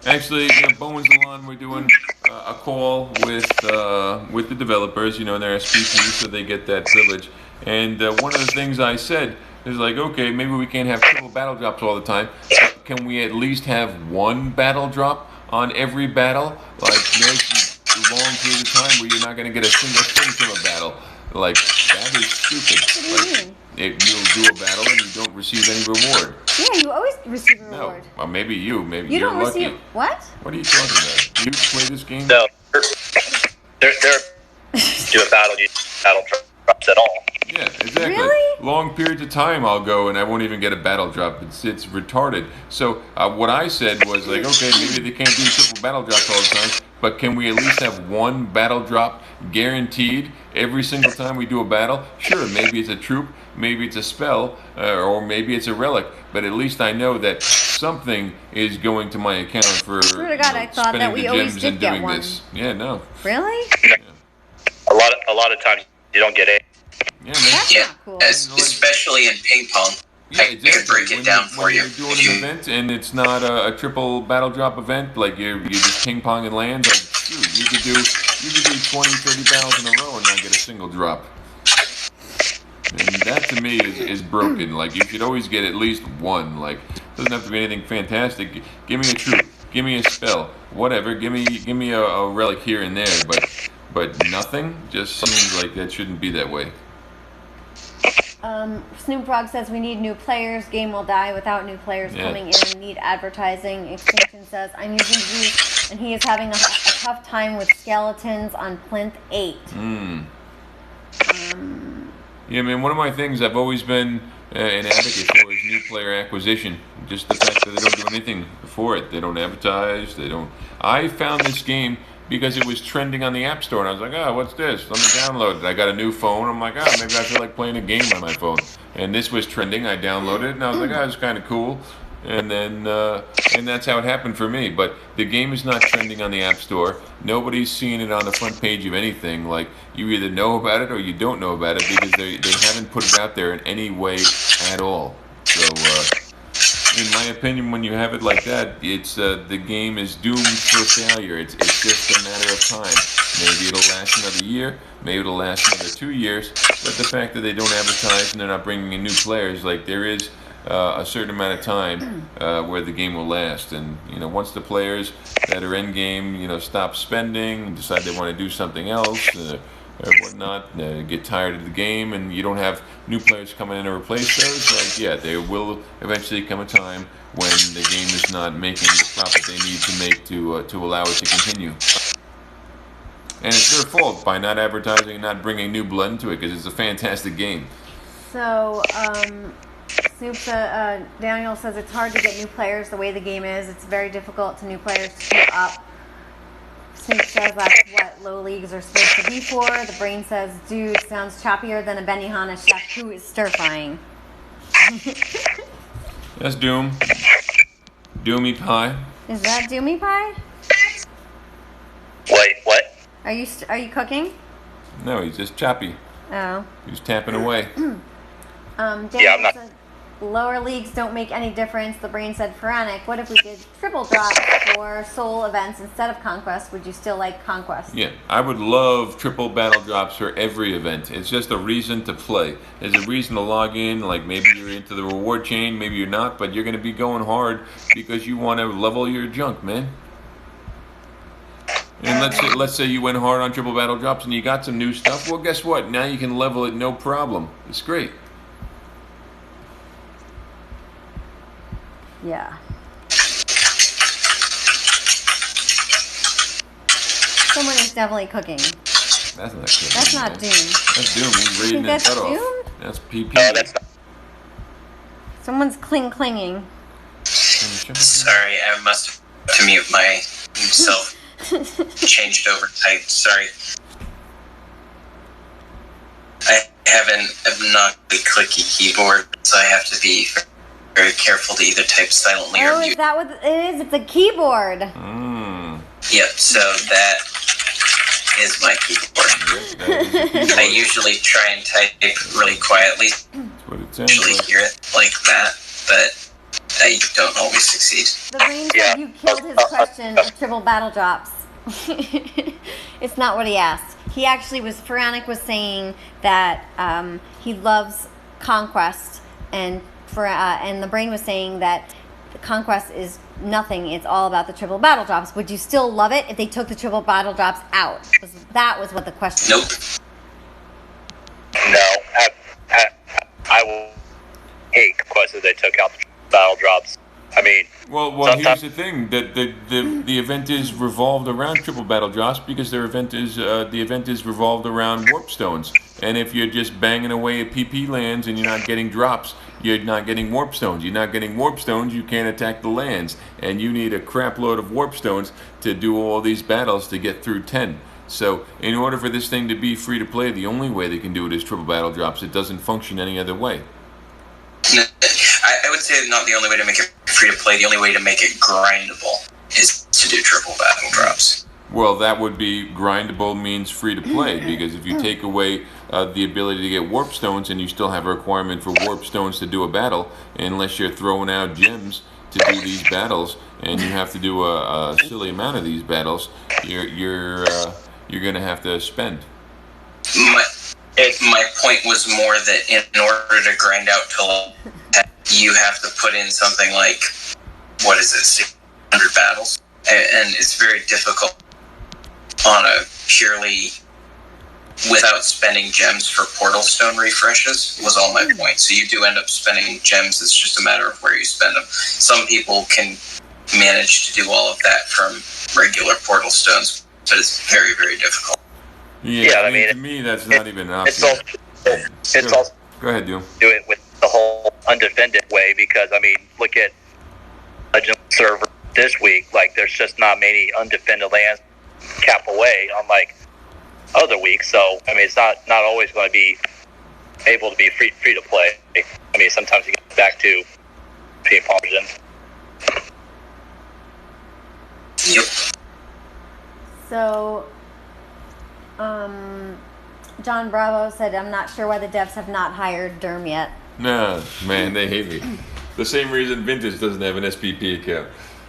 Actually, Bowen's on. We're doing a call with the developers, and their SPP, so they get that privilege. And one of the things I said is like, okay, maybe we can't have triple battle drops all the time. But can we at least have 1 battle drop on every battle? Like, there's a long period of time where you're not going to get a single thing from a battle. Like, that is stupid. What do you mean? You'll do a battle and you don't receive any reward. Yeah, you always receive a reward. No, well, maybe you. Maybe you you're don't lucky. receive what? What are you talking about? You play this game? No, they're do a battle drops at all. Yeah, exactly. Really? Long periods of time I'll go and I won't even get a battle drop. It's retarded. So what I said was like, okay, maybe they can't do triple battle drops all the time, but can we at least have 1 battle drop guaranteed every single time we do a battle, sure, maybe it's a troop, maybe it's a spell, or maybe it's a relic, but at least I know that something is going to my account for Swear to God, I thought that spending we the always gems did and get doing one. this. Yeah, no. Really? A lot of times you don't get it. Yeah, man. That's Yeah, not cool. especially in ping pong. Yeah, I can break it down for when you. you're doing If you- an event and it's not a triple battle drop event, like you're just ping pong and land, like, dude, you could do 20, 30 battles in a row and not get a single drop. And that to me is broken. Like, you should always get at least one. Like, it doesn't have to be anything fantastic. Give me a troop, give me a spell, whatever. Give me a relic here and there, but nothing just seems like that shouldn't be that way. Snoop Frog says we need new players. Game will die without new players coming in. Need advertising. Extinction says I'm using Zeus, and he is having a tough time with skeletons on Plinth 8. Yeah, man, one of my things I've always been an advocate for is new player acquisition. Just the fact that they don't do anything for it. They don't advertise, they don't... I found this game because it was trending on the App Store, and I was like, oh, what's this? Let me download it. I got a new phone. I'm like, oh, maybe I feel like playing a game on my phone. And this was trending. I downloaded it, and I was like, oh, it's kind of cool. And then, and that's how it happened for me. But the game is not trending on the App Store. Nobody's seeing it on the front page of anything. Like, you either know about it or you don't know about it because they haven't put it out there in any way at all. So, in my opinion, when you have it like that, it's the game is doomed for failure. It's just a matter of time. Maybe it'll last another year. Maybe it'll last another 2 years. But the fact that they don't advertise and they're not bringing in new players, like there is a certain amount of time where the game will last. And once the players that are in game, stop spending and decide they want to do something else or whatnot, get tired of the game, and you don't have new players coming in to replace those, like, yeah, there will eventually come a time when the game is not making the profit they need to make to allow it to continue. And it's their fault by not advertising and not bringing new blood into it, because it's a fantastic game. So, Daniel says it's hard to get new players the way the game is. It's very difficult to new players to keep up. Snoop says that's what low leagues are supposed to be for. The brain says, dude, sounds choppier than a Benihana chef who is stir-frying. That's Doom. Doomy Pie. Is that Doomy Pie? Wait, what? Are you cooking? No, he's just choppy. Oh. He's tapping away. Daniel I'm not- said lower leagues don't make any difference. The brain said, Pharaonic, what if we did triple drops for soul events instead of Conquest? Would you still like Conquest? Yeah, I would love triple battle drops for every event. It's just a reason to play. There's a reason to log in, like maybe you're into the reward chain, maybe you're not, but you're going to be going hard because you want to level your junk, man. And let's say you went hard on triple battle drops and you got some new stuff. Well, guess what? Now you can level it no problem. It's great. Yeah. Someone is definitely cooking. That's not cooking. That's not man. Doom. That's Doom. He's raiding his that's head off. Doom? That's PP. No, that's not. Someone's clinging. Sorry, I must have to mute myself. Changed over type. Sorry. I have an obnoxiously clicky keyboard, so I have to be very careful to either type silently or Oh, is mute. that what it is? It's a keyboard. Yep, so that is my keyboard. I usually try and type really quietly, That's what it sounds usually like. hear it like that, but I don't always succeed. The brain said you killed his question of triple battle drops. It's not what he asked. He actually Pharaonic was saying that he loves Conquest, and the brain was saying that Conquest is nothing. It's all about the triple battle drops. Would you still love it if they took the triple battle drops out? That was what the question was. Nope. No, I will hate Conquest if they took out the battle drops. I mean, Well, here's the thing: that the event is revolved around triple battle drops because the event is revolved around warp stones. And if you're just banging away at PP lands and you're not getting drops, you're not getting warp stones. You're not getting warp stones, you can't attack the lands, and you need a crap load of warp stones to do all these battles to get through 10. So in order for this thing to be free to play, the only way they can do it is triple battle drops. It doesn't function any other way. I would say not the only way to make it free to play. The only way to make it grindable is to do triple battle drops. Well, that would be grindable means free to play, because if you take away the ability to get warp stones and you still have a requirement for warp stones to do a battle, unless you're throwing out gems to do these battles and you have to do a silly amount of these battles, you're going to have to spend. My point was more that in order to grind out to you have to put in something like, what is it, 600 battles? And it's very difficult on a purely without spending gems for portal stone refreshes was all my point. So you do end up spending gems. It's just a matter of where you spend them. Some people can manage to do all of that from regular portal stones, but it's very, very difficult. Yeah, I mean, to me, that's not even an option. It's also go ahead, Doom. Do it with the whole undefended way, because I mean, look at Legend server this week. Like, there's just not many undefended lands cap away on like other weeks. So I mean, it's not always going to be able to be free to play. I mean, sometimes you get back to being margin. Yep. So, John Bravo said, "I'm not sure why the devs have not hired Derm yet." Nah, man, they hate me. The same reason Vintage doesn't have an SPP account.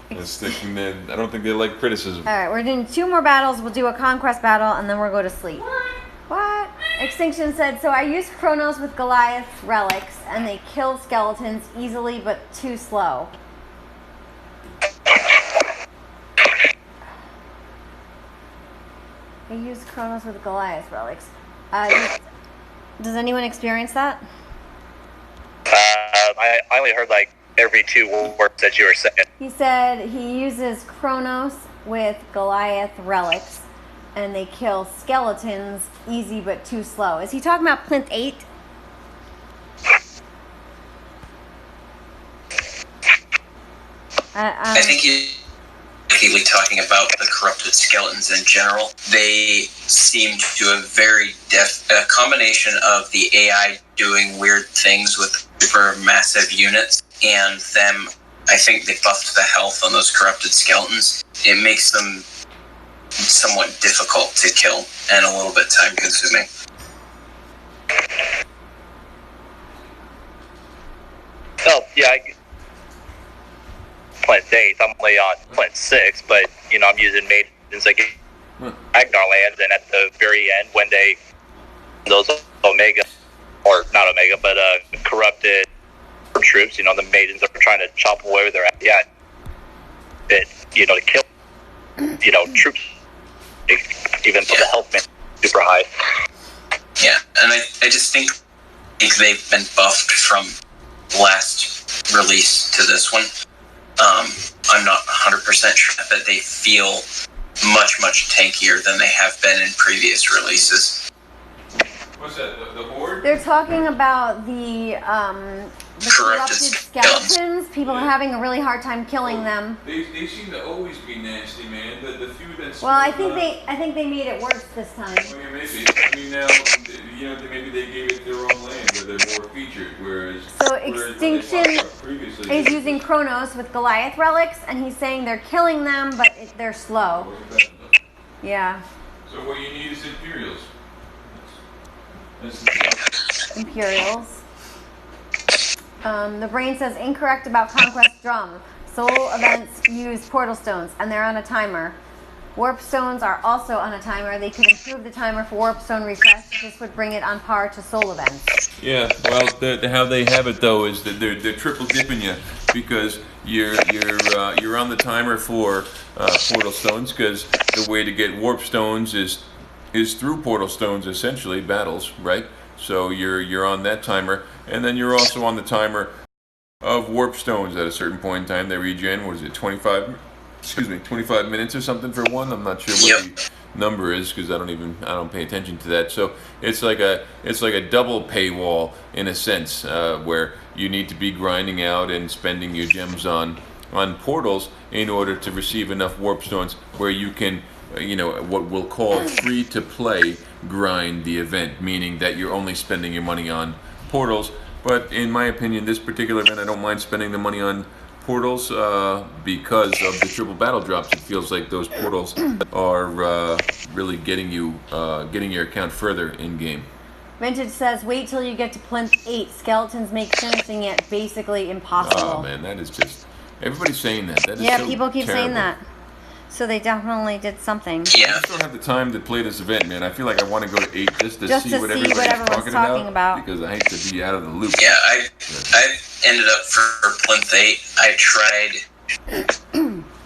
I don't think they like criticism. All right, we're doing 2 more battles. We'll do a Conquest battle, and then we'll go to sleep. What? Extinction said, so I used Chronos with Goliath relics, and they kill skeletons easily but too slow. I used Chronos with Goliath relics. Does anyone experience that? I only heard like every 2 words that you were saying. He said he uses Chronos with Goliath relics, and they kill skeletons easy but too slow. Is he talking about Plinth 8? I think he's talking about the corrupted skeletons in general. They seem to do a combination of the AI doing weird things with super massive units, and them, I think they buffed the health on those corrupted skeletons. It makes them somewhat difficult to kill and a little bit time consuming. Oh, yeah, Plinth 8, I'm only on Plinth 6, but, you know, I'm using maidens again. Agnar lands, and at the very end, when those Omega, or not Omega, but corrupted troops, you know, the maidens are trying to chop away with their you know, to kill, you know, troops, even though the health is super high. Yeah, and I just think they've been buffed from last release to this one. I'm not 100% sure, but they feel much, much tankier than they have been in previous releases. What's that, the Horde? They're talking about the corrupted skeletons. People are having a really hard time killing them. They seem to always be nasty, man. The few that. Well, I think they made it worse this time. Oh, yeah, maybe. I mean, now, you know, maybe they gave it their own land where they're more featured, whereas. So Extinction is using Chronos with Goliath relics, and he's saying they're killing them, but they're slow. Yeah. So what you need is Imperials. Imperials. The brain says incorrect about Conquest Drum. Soul events use portal stones, and they're on a timer. Warp stones are also on a timer. They could improve the timer for warp stone refresh. This would bring it on par to soul events. Yeah, well, how they have it though is that they're triple dipping you, because you're on the timer for portal stones, because the way to get warp stones is through portal stones, essentially battles, right? So you're on that timer, and then you're also on the timer of warp stones at a certain point in time. They regen. What is it, 25 minutes or something for one? I'm not sure what the number is, because I don't pay attention to that. So it's like a double paywall in a sense, where you need to be grinding out and spending your gems on portals in order to receive enough warp stones where you can what we'll call free to play grind the event, meaning that you're only spending your money on portals. But in my opinion, this particular event, I don't mind spending the money on portals because of the triple battle drops. It feels like those portals are really getting your account further in game. Vintage says, wait till you get to plinth 8. Skeletons make finishing it basically impossible. Oh man, that is just, everybody's saying that. That is yeah, so people keep terrible. saying that. So they definitely did something. Yeah. I just don't have the time to play this event, man. I feel like I want to go to 8 just to see what everyone's everybody's talking about. because I hate to be out of the loop. Yeah, I've ended up for plinth 8. I tried,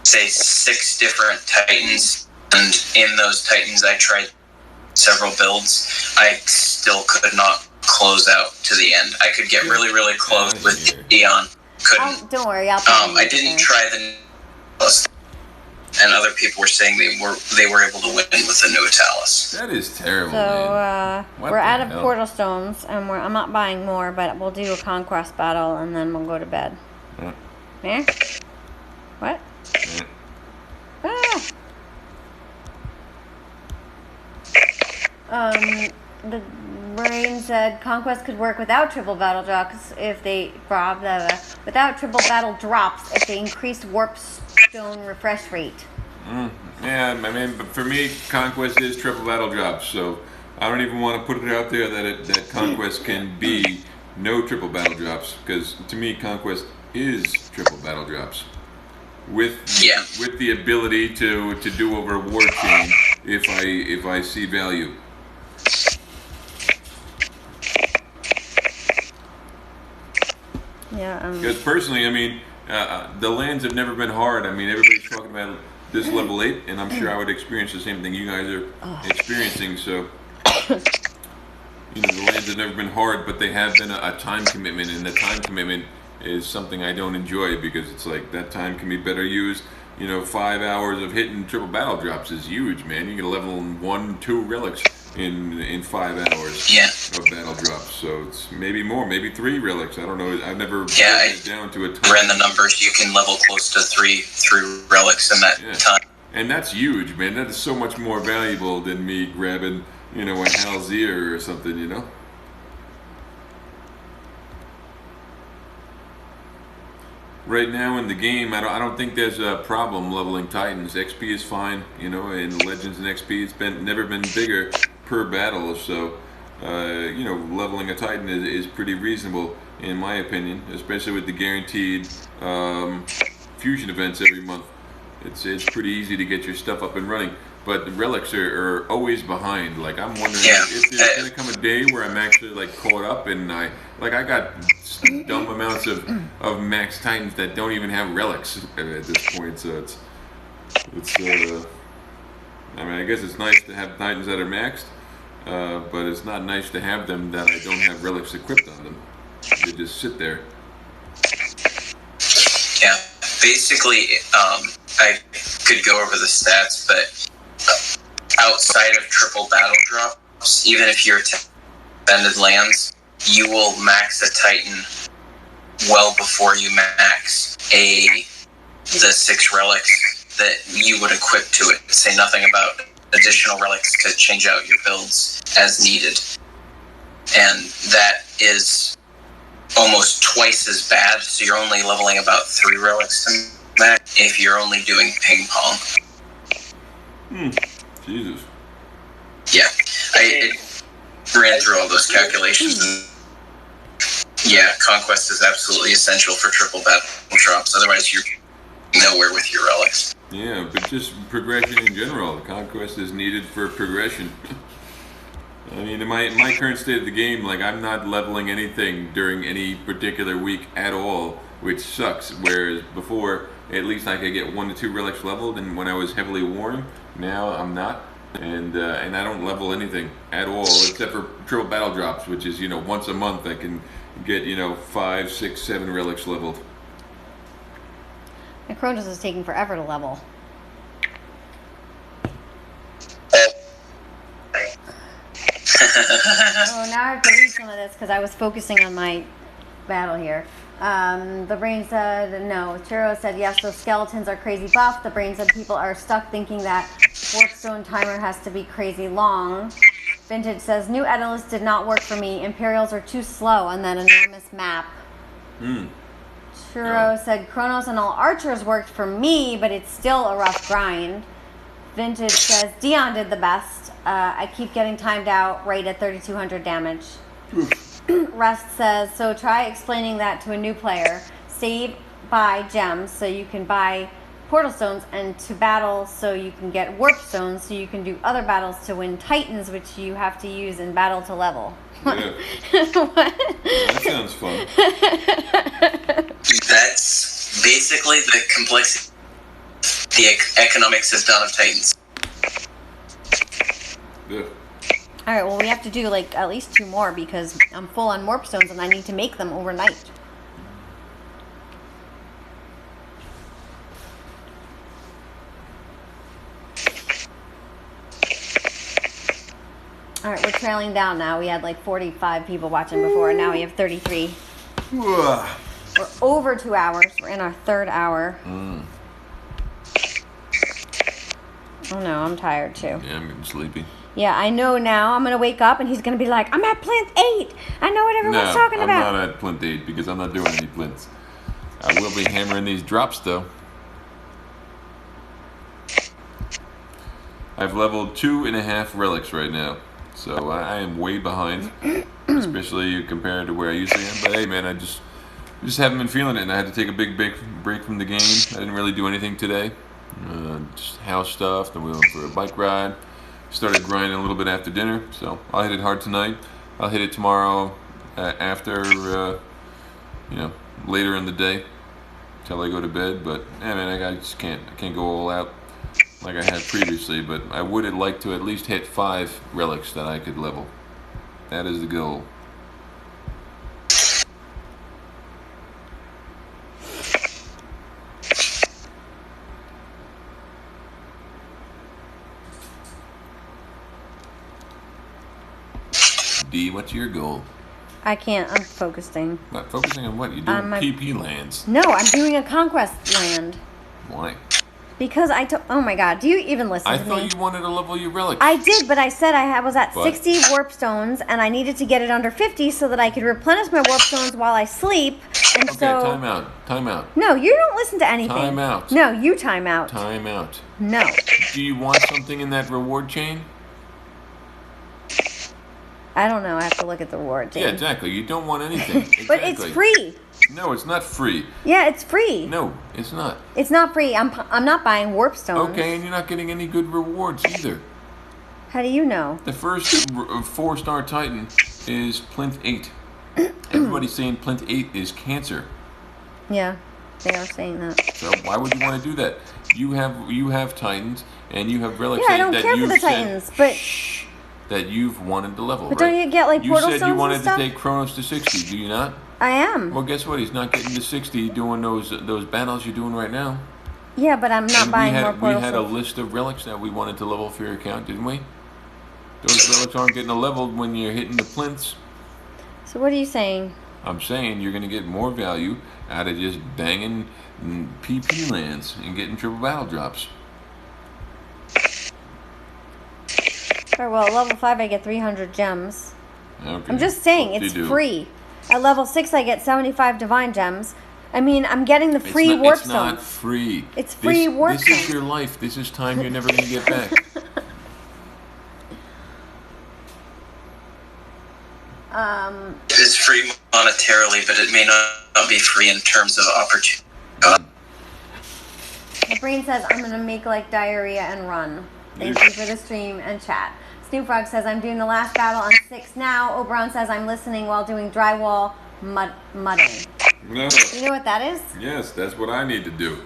say, 6 different Titans, and in those Titans I tried several builds. I still could not close out to the end. I could get really, really close with Eon. Couldn't. Don't worry, I'll I didn't try the Nautilus, and other people were saying they were able to win with the new Nautilus. That is terrible, So man. we're out of portal stones, and I'm not buying more, but we'll do a conquest battle, and then we'll go to bed. Yeah? What? The Brain said Conquest could work without triple battle drops if they without triple battle drops if they increased warp stone refresh rate. Yeah, I mean, but for me, Conquest is triple battle drops, so I don't even want to put it out there that Conquest can be no triple battle drops, because to me, Conquest is triple battle drops with the ability to do a reward chain if I see value. Yeah. Because personally, I mean, the lands have never been hard. I mean, everybody's talking about this level 8, and I'm sure I would experience the same thing you guys are experiencing. So, the lands have never been hard, but they have been a time commitment, and the time commitment is something I don't enjoy because it's like that time can be better used. 5 hours of hitting triple battle drops is huge, man. You can level 1-2 relics in 5 hours of battle drops. So it's maybe more, maybe 3 relics. I don't know. I've never broken it down to a ton. Ran the numbers. You can level close to 3 relics in that time. And that's huge, man. That is so much more valuable than me grabbing, a Halzir or something, Right now in the game, I don't think there's a problem leveling Titans. XP is fine, and Legends and XP it's never been bigger per battle. So, leveling a Titan is pretty reasonable in my opinion, especially with the guaranteed fusion events every month. It's pretty easy to get your stuff up and running. But the relics are always behind. Like, I'm wondering if there's gonna come a day where I'm actually like caught up and I got dumb amounts of max Titans that don't even have relics at this point. So it's I mean, I guess it's nice to have Titans that are maxed, but it's not nice to have them that I don't have relics equipped on them. They just sit there. Yeah, basically, I could go over the stats, but outside of triple battle drops, even if you're defended lands, you will max a Titan well before you max the 6 relics that you would equip to it. Say nothing about additional relics to change out your builds as needed. And that is almost twice as bad, so you're only leveling about 3 relics to max if you're only doing ping pong. Jesus. Yeah, I ran through all those calculations, and yeah, Conquest is absolutely essential for triple battle drops. Otherwise, you're nowhere with your relics. Yeah, but just progression in general. The Conquest is needed for progression. I mean, in my current state of the game, like, I'm not leveling anything during any particular week at all, which sucks. Whereas before, at least I could get 1 to 2 relics leveled, and when I was heavily worn, now I'm not. And I don't level anything at all, except for triple battle drops, which is, once a month I can get, 5, 6, 7 relics leveled. And Cronus is taking forever to level. Oh, now I have to read some of this because I was focusing on my battle here. The brain said no. Churro said yes, those skeletons are crazy buff. The brain said people are stuck thinking that Warpstone timer has to be crazy long. Vintage says new Edalus did not work for me. Imperials are too slow on that enormous map. Churro said Kronos and all archers worked for me, but it's still a rough grind. Vintage says Dion did the best. I keep getting timed out right at 3,200 damage. Rest says, so try explaining that to a new player. Save buy gems so you can buy portal stones, and to battle so you can get warp stones so you can do other battles to win titans, which you have to use in battle to level. Yeah. What? That sounds fun. That's basically the complexity, the economics of Dawn of Titans. Yeah. Alright, well we have to do like at least 2 more because I'm full on warp stones and I need to make them overnight. Alright, we're trailing down now. We had like 45 people watching before, and now we have 33. We're over 2 hours. We're in our 3rd hour. Oh no, I'm tired too. Yeah, I'm getting sleepy. Yeah, I know now. I'm going to wake up and he's going to be like, I'm at plinth 8. I know what everyone's talking about. I'm not at plinth 8 because I'm not doing any plinths. I will be hammering these drops though. I've leveled 2.5 relics right now. So I am way behind, especially compared to where I usually am. But hey, man, I just haven't been feeling it, and I had to take a big break from the game. I didn't really do anything today, just house stuff. Then we went for a bike ride. Started grinding a little bit after dinner, so I'll hit it hard tonight. I'll hit it tomorrow after, later in the day, till I go to bed. But yeah, man, I just can't. I can't go all out like I had previously, but I would like to at least hit 5 relics that I could level. That is the goal. D, what's your goal? I can't. I'm focusing. Not focusing on what? You're doing PP lands. No, I'm doing a conquest land. Why? Because oh my god, do you even listen to me? I thought you wanted to level your relics. I did, but I said I was at 60 warp stones, and I needed to get it under 50 so that I could replenish my warp stones while I sleep. And okay, so time out. No, you don't listen to anything. Time out. No, you time out. Time out. No. Do you want something in that reward chain? I don't know. I have to look at the reward chain. Yeah, exactly. You don't want anything. Exactly. But it's free. No, it's not free. Yeah, it's free. No, it's not. It's not free. I'm not buying warp stones. Okay, and you're not getting any good rewards either. How do you know? The first 4-star Titan is plinth 8. Everybody's saying plinth 8 is cancer. Yeah, they are saying that. So why would you want to do that? You have Titans and you have relics. Yeah, I don't care for the Titans, but that you've wanted to level. But right? don't you get like portal stones? You said you wanted and stuff? to take Kronos to 60. Do you not? I am. Well, guess what? He's not getting to 60 doing those battles you're doing right now. Yeah, but I'm not buying more portal We had stones. a list of relics that we wanted to level for your account, didn't we? Those relics aren't getting leveled when you're hitting the plinths. So what are you saying? I'm saying you're going to get more value out of just banging PP lands and getting triple battle drops. Alright, well, at level 5 I get 300 gems. Okay. I'm just saying, it's free. At level 6 I get 75 divine gems. I mean, I'm getting the free warp stones. It's not free. It's free warp stones. This is your life. This is time you're never going to get back. It's free monetarily, but it may not be free in terms of opportunity. My brain says I'm going to make like diarrhea and run. Thank you for the stream and chat. Snoop Frog says I'm doing the last battle on 6 now. Oberon says I'm listening while doing drywall mudding. No. You know what that is? Yes, that's what I need to do.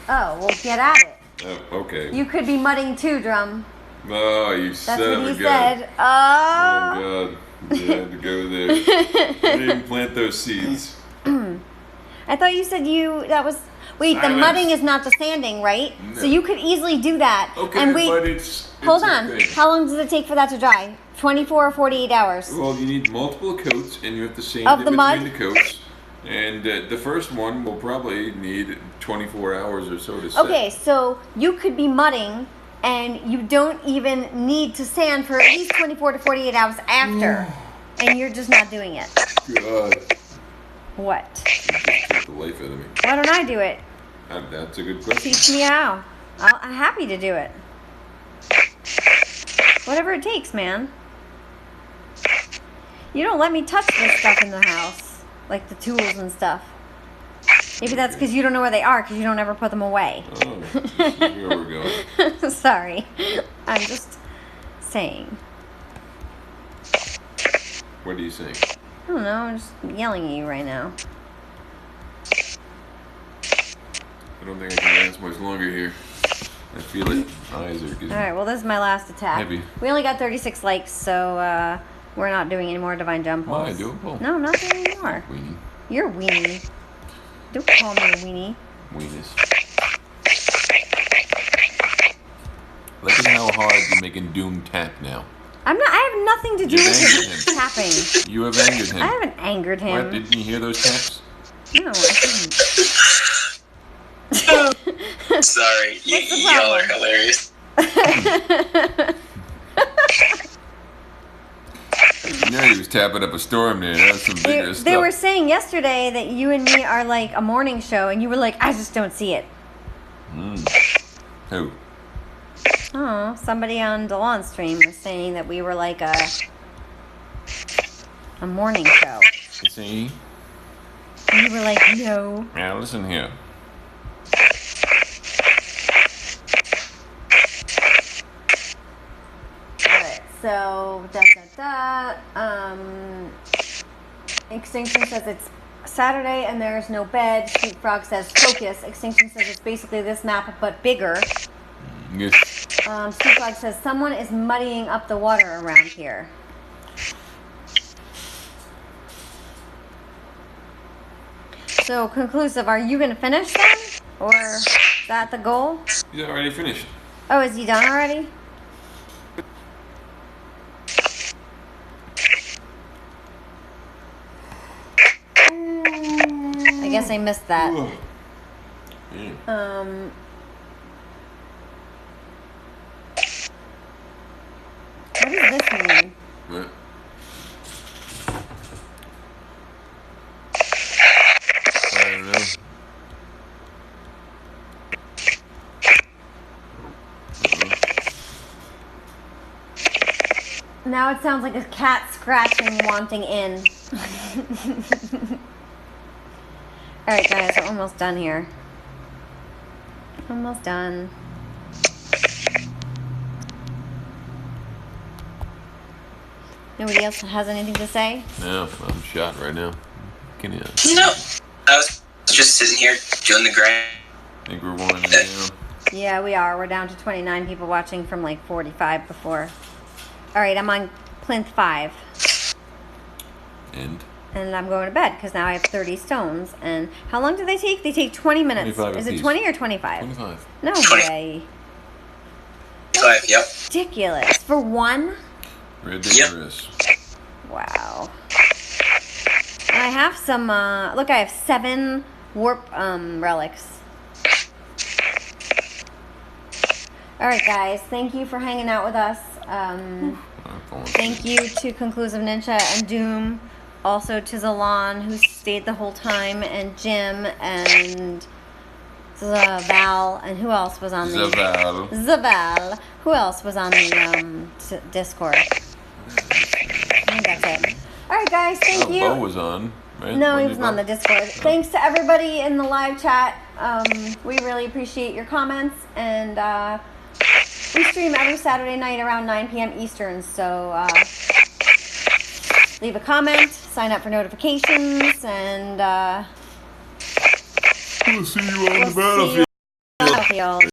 Oh, well, get at it. Oh, okay. You could be mudding too, Drum. Oh, you That's what he said. Oh. Oh, God. You had to go there. I didn't even plant those seeds. I thought you said that was... Wait, Silence. the mudding is not the sanding, right? No. So you could easily do that. Okay, and wait, but it's hold a on. thing. How long does it take for that to dry? 24 or 48 hours? Well, you need multiple coats, and you have to sand Of in the between mud? the coats. And the first one will probably need 24 hours or so to set. Okay, so you could be mudding and you don't even need to sand for at least 24 to 48 hours after. And you're just not doing it. God. What? Took the life out of me. Why don't I do it? That's a good question. Teach me how. I'm happy to do it. Whatever it takes, man. You don't let me touch this stuff in the house. Like the tools and stuff. Maybe that's because you don't know where they are because you don't ever put them away. Oh, this is where we're going. Sorry. I'm just saying. What are you saying? I don't know. I'm just yelling at you right now. I don't think I can last much longer here. I feel it. My eyes are getting Alright, well, this is my last attack. heavy. We only got 36 likes, so we're not doing any more divine jump holes. Why? Do it. Oh. No, I'm not doing any more. Weenie. You're a weenie. Don't call me a weenie. Weenus. Look at how hard you're making Doom tap now. I have nothing to do You've with angered him him. tapping. You have angered him. I haven't angered him. What? Didn't you hear those taps? No, I didn't. Sorry, y'all are hilarious. You know he was tapping up a storm there. That was some vigorous stuff. They were saying yesterday that you and me are like a morning show, and you were like, I just don't see it. Who? Oh, somebody on DeLon's stream was saying that we were like a morning show. You see? And you were like, no. Now listen here. Alright, so Extinction says it's Saturday and there's no bed. Street Frog says focus. Extinction says it's basically this map but bigger. Yes. Street Frog says someone is muddying up the water around here. So conclusive, are you gonna finish then? Or is that the goal? He's already finished. Oh, is he done already? I guess I missed that. Yeah. What does this mean? What? I don't know. Now it sounds like a cat scratching, wanting in. Alright guys, I'm almost done here. Almost done. Nobody else has anything to say? No, I'm shot right now. Can you? No, I was just sitting here doing the grind. I think we're winding down. Yeah, we are. We're down to 29 people watching from like 45 before. Alright, I'm on plinth 5. And I'm going to bed because now I have 30 stones. And how long do they take? They take 20 minutes. 25 Is it apiece. 20 or 25? 25. No 20. way. 5, yep. Ridiculous. For one? Ridiculous. Wow. And I have some, look, I have 7 warp relics. Alright guys, thank you for hanging out with us. Thank you to Conclusive Ninja and Doom. Also to Zalon, who stayed the whole time, and Jim, and Zaval, and who else was on the... Zaval. Who else was on the Discord? I think that's it. Alright guys, thank you. Bo was on, right? No, he Wasn't wasn't on the Bo? Discord. Thanks to everybody in the live chat. We really appreciate your comments, and we stream every Saturday night around 9 p.m. Eastern, so leave a comment, sign up for notifications, and We'll see you on the we'll see you on the battlefield.